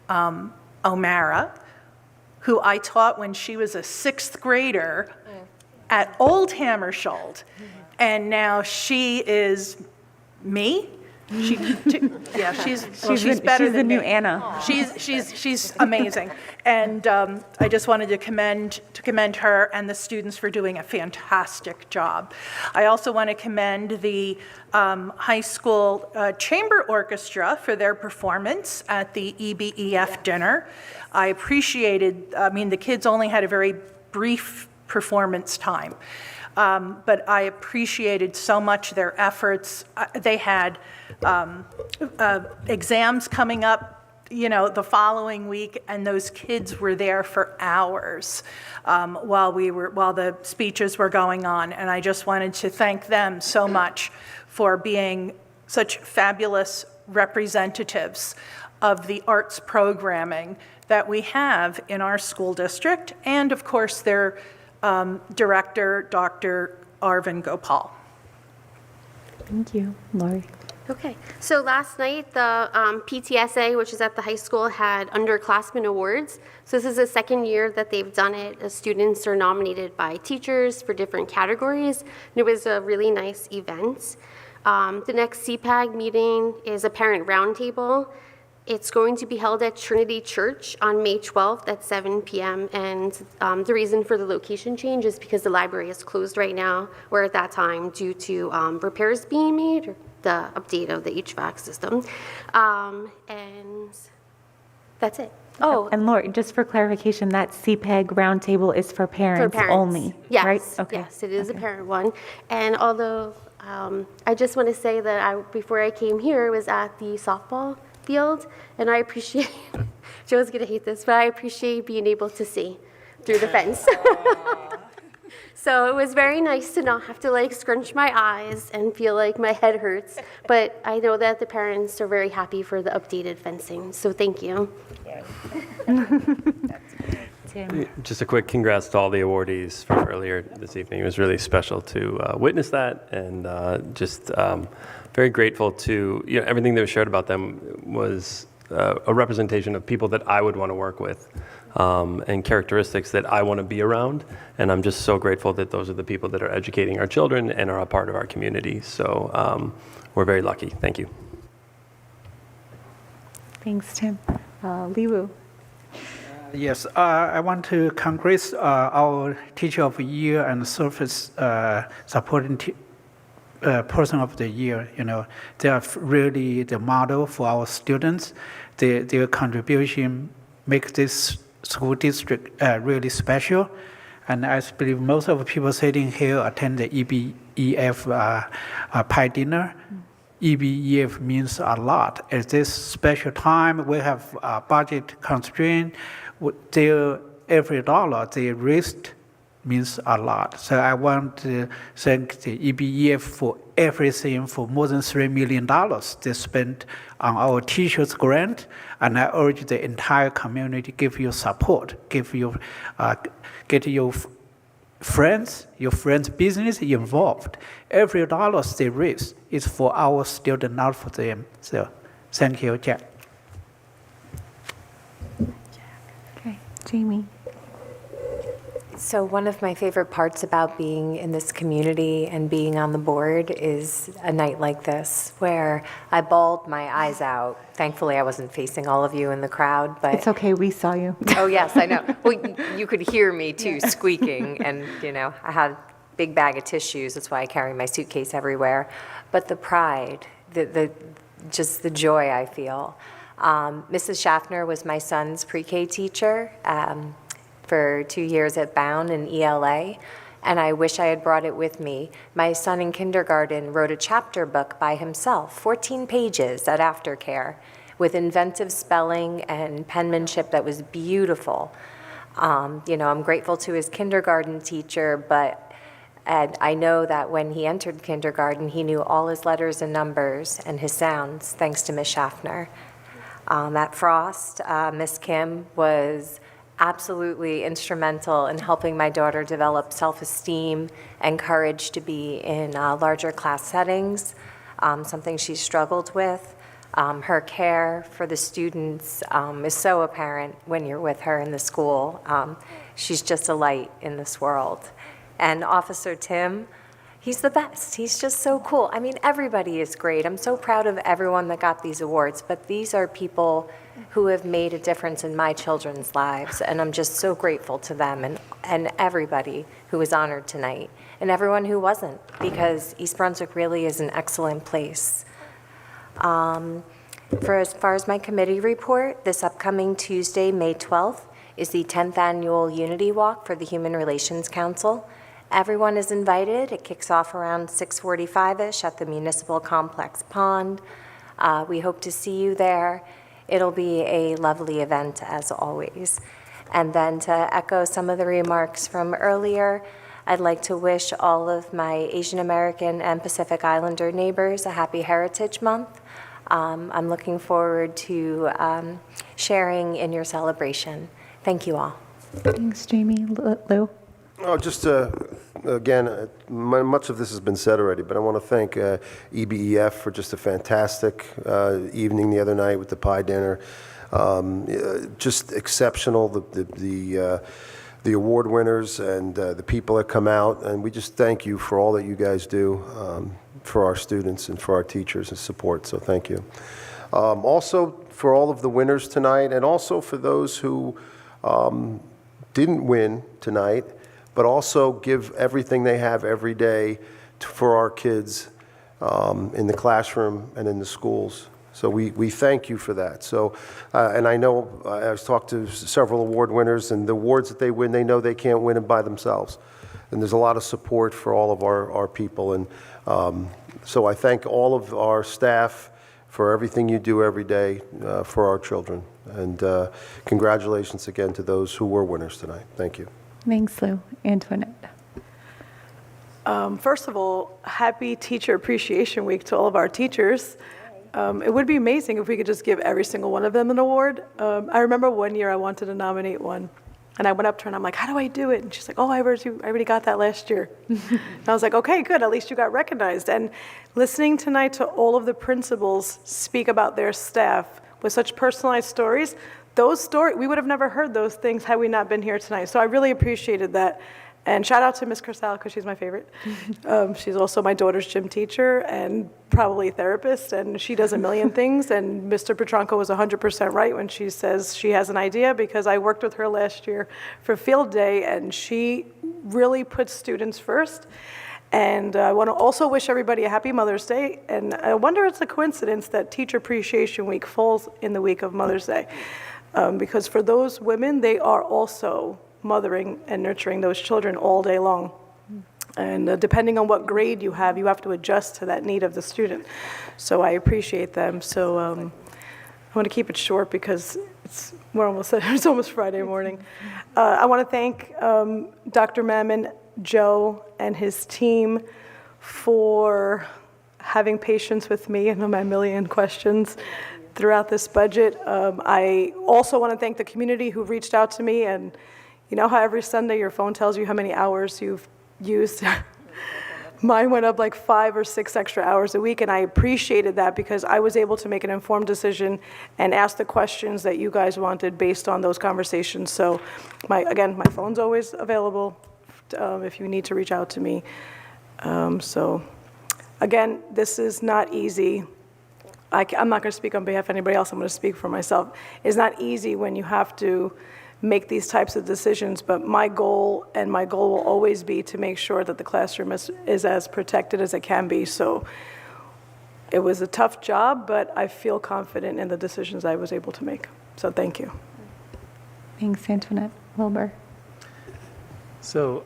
O'Mara, who I taught when she was a 6th grader at Old Hammersholt. And now she is me. She's better She's the new Anna. She's amazing, and I just wanted to commend her and the students for doing a fantastic job. I also want to commend the high school chamber orchestra for their performance at the EBEF dinner. I appreciated. I mean, the kids only had a very brief performance time. But I appreciated so much their efforts. They had exams coming up, the following week, and those kids were there for hours while the speeches were going on. And I just wanted to thank them so much for being such fabulous representatives of the arts programming that we have in our school district, and of course their Director, Dr. Arvind Gopal. Thank you, Lori. Okay, so last night the PTSA, which is at the high school, had underclassmen awards. So this is the second year that they've done it. The students are nominated by teachers for different categories. And it was a really nice event. The next CPAG meeting is a parent roundtable. It's going to be held at Trinity Church on May 12th at 7 p.m. And the reason for the location change is because the library is closed right now, or at that time, due to repairs being made, or the update of the HVAC system. And that's it. Oh, And Lori, just for clarification, that CPEG roundtable is for parents only, yes, right? Okay. Yes, it is a parent one. And although I just want to say that before I came here, I was at the softball field, and I appreciate, Joe's going to hate this, but I appreciate being able to see through the fence. So it was very nice to not have to like scrunch my eyes and feel like my head hurts, but I know that the parents are very happy for the updated fencing, so thank you. Just a quick congrats to all the awardees from earlier this evening. It was really special to witness that, and just very grateful to, everything that was shared about them was a representation of people that I would want to work with, and characteristics that I want to be around. And I'm just so grateful that those are the people that are educating our children and are a part of our community. So we're very lucky. Thank you. Thanks, Tim. Liwu. Yes, I want to congratulate our Teacher of the Year and Service Supporting Person of the Year. They are really the model for our students. Their contribution makes this school district really special. And I believe most of the people sitting here attend the EBEF pie dinner. EBEF means a lot. At this special time, we have a budget constraint. Every dollar they raised means a lot. So I want to thank the EBEF for everything, for more than $3 million they spent on our teachers' grant. And I urge the entire community to give you support, get your friends' business involved. Every dollar they raise is for our students, not for them. So thank you, Jack. Okay, Jamie. So one of my favorite parts about being in this community and being on the board is a night like this, where I bawled my eyes out. Thankfully, I wasn't facing all of you in the crowd, but... It's okay, we saw you. Oh, yes, I know. Well, you could hear me, too, squeaking, and, I had a big bag of tissues. That's why I carry my suitcase everywhere. But the pride, just the joy I feel. Mrs. Schaffner was my son's pre-K teacher for 2 years at Bound in ELA, and I wish I had brought it with me. My son in kindergarten wrote a chapter book by himself, 14 pages at Aftercare, with inventive spelling and penmanship that was beautiful. I'm grateful to his kindergarten teacher, and I know that when he entered kindergarten, he knew all his letters and numbers and his sounds, thanks to Miss Schaffner. At Frost, Miss Kim was absolutely instrumental in helping my daughter develop self-esteem and courage to be in larger class settings, something she struggled with. Her care for the students is so apparent when you're with her in the school. She's just a light in this world. And Officer Tim, he's the best. He's just so cool. I mean, everybody is great. I'm so proud of everyone that got these awards, but these are people who have made a difference in my children's lives, and I'm just so grateful to them and everybody who was honored tonight, and everyone who wasn't, because East Brunswick really is an excellent place. For as far as my committee report, this upcoming Tuesday, May 12th, is the 10th Annual Unity Walk for the Human Relations Council. Everyone is invited. It kicks off around 6:45-ish at the Municipal Complex Pond. We hope to see you there. It'll be a lovely event, as always. And then to echo some of the remarks from earlier, I'd like to wish all of my Asian American and Pacific Islander neighbors a happy Heritage Month. I'm looking forward to sharing in your celebration. Thank you all. Thanks, Jamie. Lou? Oh, just again, much of this has been said already, but I want to thank EBEF for just a fantastic evening the other night with the pie dinner. Just exceptional, the award winners and the people that come out, and we just thank you for all that you guys do for our students and for our teachers and support. So thank you. Also, for all of the winners tonight, and also for those who didn't win tonight, but also give everything they have every day for our kids in the classroom and in the schools. So we thank you for that. So, and I know I've talked to several award winners, and the awards that they win, they know they can't win them by themselves. And there's a lot of support for all of our people. And so I thank all of our staff for everything you do every day for our children. And congratulations again to those who were winners tonight. Thank you. Thanks, Lou. Antoinette. First of all, happy Teacher Appreciation Week to all of our teachers. It would be amazing if we could just give every single one of them an award. I remember one year I wanted to nominate one, and I went up to her and I'm like, how do I do it? And she's like, oh, I already got that last year. And I was like, okay, good, at least you got recognized. And listening tonight to all of the principals speak about their staff with such personalized stories, we would have never heard those things had we not been here tonight. So I really appreciated that. And shout out to Miss Crisal, because she's my favorite. She's also my daughter's gym teacher and probably a therapist, and she does a million things. And Mr. Petranco was 100% right when she says she has an idea, because I worked with her last year for field day, and she really puts students first. And I want to also wish everybody a happy Mother's Day. And I wonder if it's a coincidence that Teacher Appreciation Week falls in the week of Mother's Day. Because for those women, they are also mothering and nurturing those children all day long. And depending on what grade you have to adjust to that need of the student. So I appreciate them. So I want to keep it short because it's almost Friday morning. I want to thank Dr. Mammon, Joe, and his team for having patience with me and my million questions throughout this budget. I also want to thank the community who reached out to me, and you know how every Sunday your phone tells you how many hours you've used? Mine went up like 5 or 6 extra hours a week, and I appreciated that because I was able to make an informed decision and ask the questions that you guys wanted based on those conversations. So, my phone's always available if you need to reach out to me. So, again, this is not easy. I'm not going to speak on behalf of anybody else. I'm going to speak for myself. It's not easy when you have to make these types of decisions, but my goal will always be to make sure that the classroom is as protected as it can be. So it was a tough job, but I feel confident in the decisions I was able to make. So thank you. Thanks, Antoinette. Wilbur. So,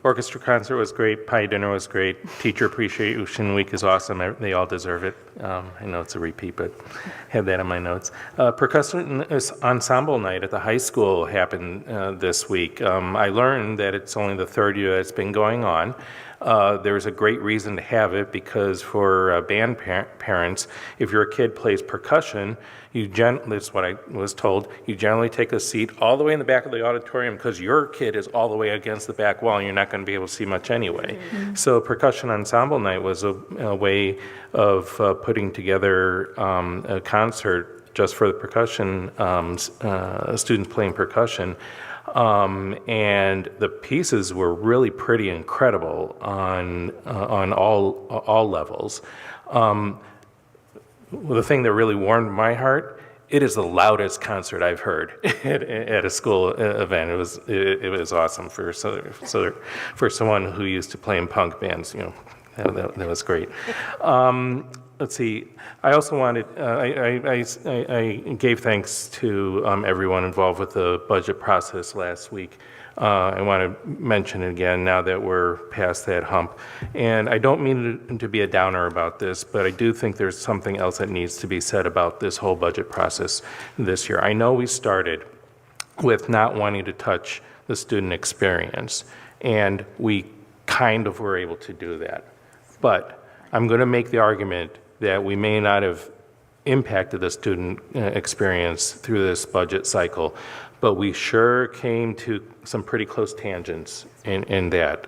orchestra concert was great, pie dinner was great, Teacher Appreciation Week is awesome, they all deserve it. I know it's a repeat, but had that in my notes. Percussion ensemble night at the high school happened this week. I learned that it's only the third year that's been going on. There's a great reason to have it because for band parents, if your kid plays percussion, that's what I was told, you generally take a seat all the way in the back of the auditorium because your kid is all the way against the back wall and you're not going to be able to see much anyway. Mm-hmm. So percussion ensemble night was a way of putting together a concert just for the percussion, students playing percussion. And the pieces were really pretty incredible on all levels. The thing that really warmed my heart, it is the loudest concert I've heard at a school event. It was awesome for someone who used to play in punk bands. You know, that was great. Let's see. I also wanted, I gave thanks to everyone involved with the budget process last week. I want to mention it again now that we're past that hump. And I don't mean to be a downer about this, but I do think there's something else that needs to be said about this whole budget process this year. I know we started with not wanting to touch the student experience, and we kind of were able to do that. But I'm going to make the argument that we may not have impacted the student experience through this budget cycle, but we sure came to some pretty close tangents in that.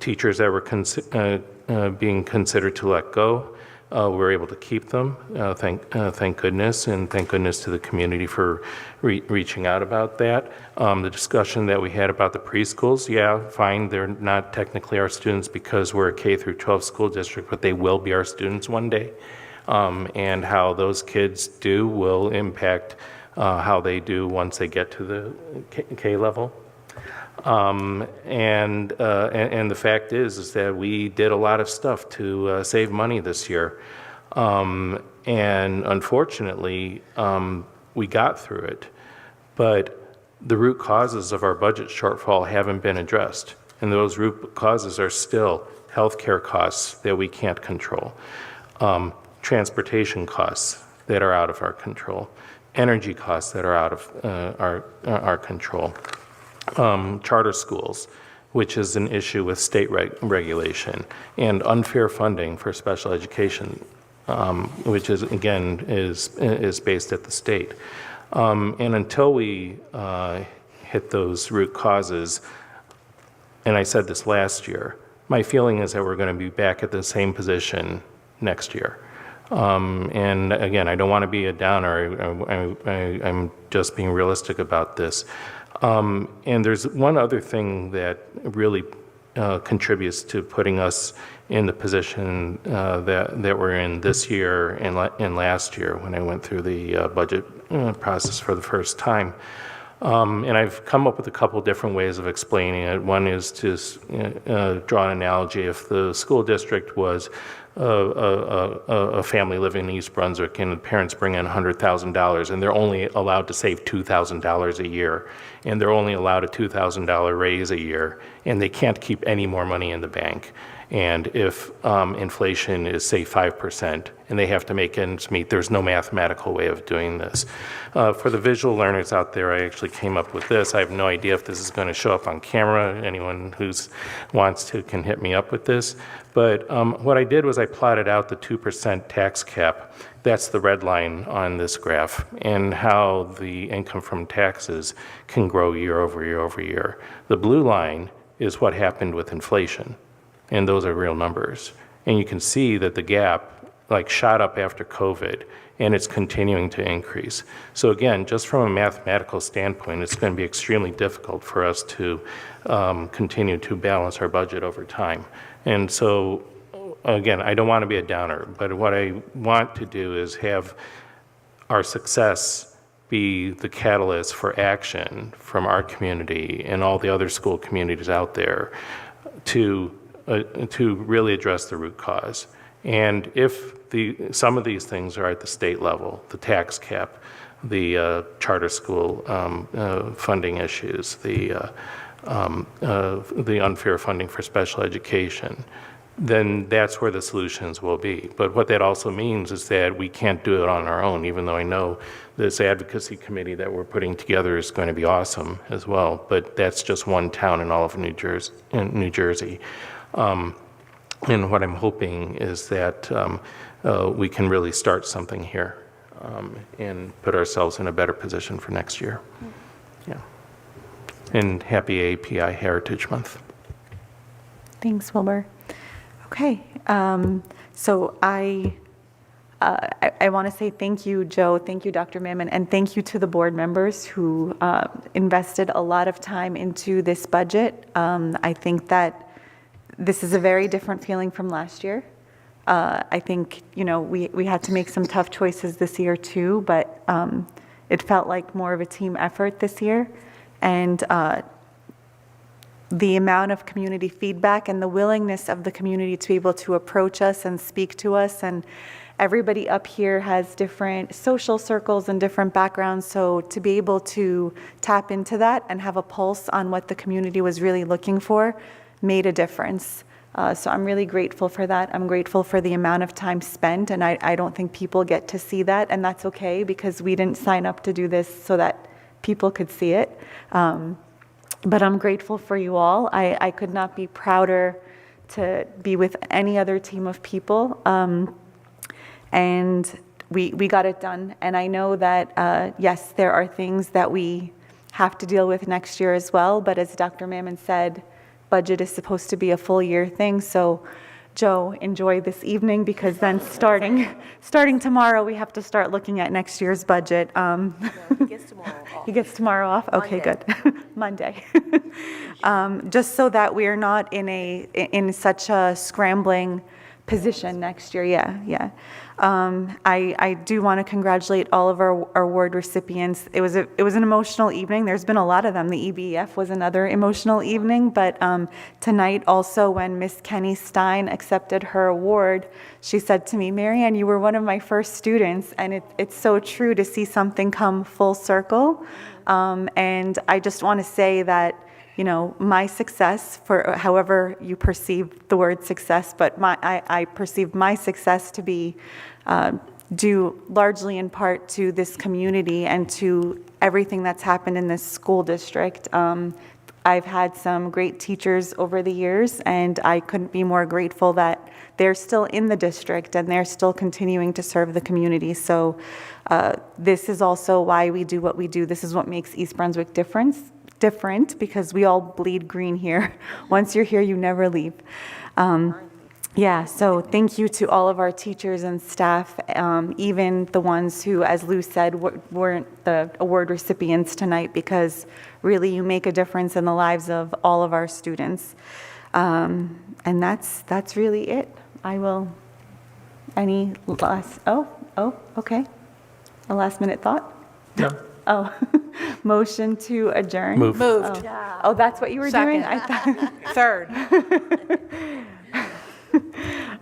Teachers that were being considered to let go, we were able to keep them, thank goodness, and thank goodness to the community for reaching out about that. The discussion that we had about the preschools, yeah, fine, they're not technically our students because we're a K through 12 school district, but they will be our students one day. and how those kids do will impact how they do once they get to the K level. And the fact is that we did a lot of stuff to save money this year. And unfortunately, we got through it. But the root causes of our budget shortfall haven't been addressed. And those root causes are still healthcare costs that we can't control, transportation costs that are out of our control, energy costs that are out of our control, charter schools, which is an issue with state regulation, and unfair funding for special education, which is, again, is based at the state. And until we hit those root causes, and I said this last year, my feeling is that we're going to be back at the same position next year. And again, I don't want to be a downer. I'm just being realistic about this. And there's one other thing that really contributes to putting us in the position that we're in this year and last year when I went through the budget process for the first time. And I've come up with a couple different ways of explaining it. One is to draw an analogy. If the school district was a family living in East Brunswick and the parents bring in $100,000 and they're only allowed to save $2,000 a year, and they're only allowed a $2,000 raise a year, and they can't keep any more money in the bank. And if inflation is, say, 5%, and they have to make ends meet, there's no mathematical way of doing this. For the visual learners out there, I actually came up with this. I have no idea if this is going to show up on camera. Anyone who wants to can hit me up with this. But what I did was I plotted out the 2% tax cap. That's the red line on this graph, and how the income from taxes can grow year over year over year. The blue line is what happened with inflation. And those are real numbers. And you can see that the gap shot up after COVID, and it's continuing to increase. So again, just from a mathematical standpoint, it's going to be extremely difficult for us to continue to balance our budget over time. And so, again, I don't want to be a downer, but what I want to do is have our success be the catalyst for action from our community and all the other school communities out there to really address the root cause. And if some of these things are at the state level, the tax cap, the charter school funding issues, the unfair funding for special education, then that's where the solutions will be. But what that also means is that we can't do it on our own, even though I know this advocacy committee that we're putting together is going to be awesome as well. But that's just one town in all of New Jersey. And what I'm hoping is that we can really start something here and put ourselves in a better position for next year. Yeah. And happy API Heritage Month. Thanks, Wilbur. Okay, so I want to say thank you, Joe, thank you, Dr. Mammon, and thank you to the board members who invested a lot of time into this budget. I think that this is a very different feeling from last year. I think, we had to make some tough choices this year too, but it felt like more of a team effort this year. And the amount of community feedback and the willingness of the community to be able to approach us and speak to us, and everybody up here has different social circles and different backgrounds, so to be able to tap into that and have a pulse on what the community was really looking for made a difference. So I'm really grateful for that. I'm grateful for the amount of time spent, and I don't think people get to see that, and that's okay, because we didn't sign up to do this so that people could see it. But I'm grateful for you all. I could not be prouder to be with any other team of people. And we got it done. And I know that, yes, there are things that we have to deal with next year as well. But as Dr. Mammon said, budget is supposed to be a full year thing. So Joe, enjoy this evening, because then starting tomorrow, we have to start looking at next year's budget. No, he gets tomorrow off. He gets tomorrow off? Okay, Monday. good. Monday. Just so that we're not in such a scrambling position next year, yeah. I do want to congratulate all of our award recipients. It was an emotional evening. There's been a lot of them. The EBF was another emotional evening, but tonight also when Miss Kenny Stein accepted her award, she said to me, "Marianne, you were one of my first students," and it's so true to see something come full circle. And I just want to say that, you know, my success, for however you perceive the word success, but I perceive my success to be due largely in part to this community and to everything that's happened in this school district. I've had some great teachers over the years, and I couldn't be more grateful that they're still in the district and they're still continuing to serve the community. So this is also why we do what we do. This is what makes East Brunswick different, because we all bleed green here. Once you're here, you never leave. Yeah, so thank you to all of our teachers and staff, even the ones who, as Lou said, weren't the award recipients tonight, because really you make a difference in the lives of all of our students. And that's really it. Any last, okay. A last minute thought? No. Oh, motion to adjourn? Moved. Oh, that's what you were doing? I thought. Third.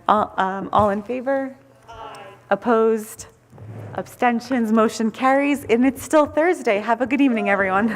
All in favor? Aye. Opposed? Abstentions? Motion carries, and it's still Thursday. Have a good evening, everyone.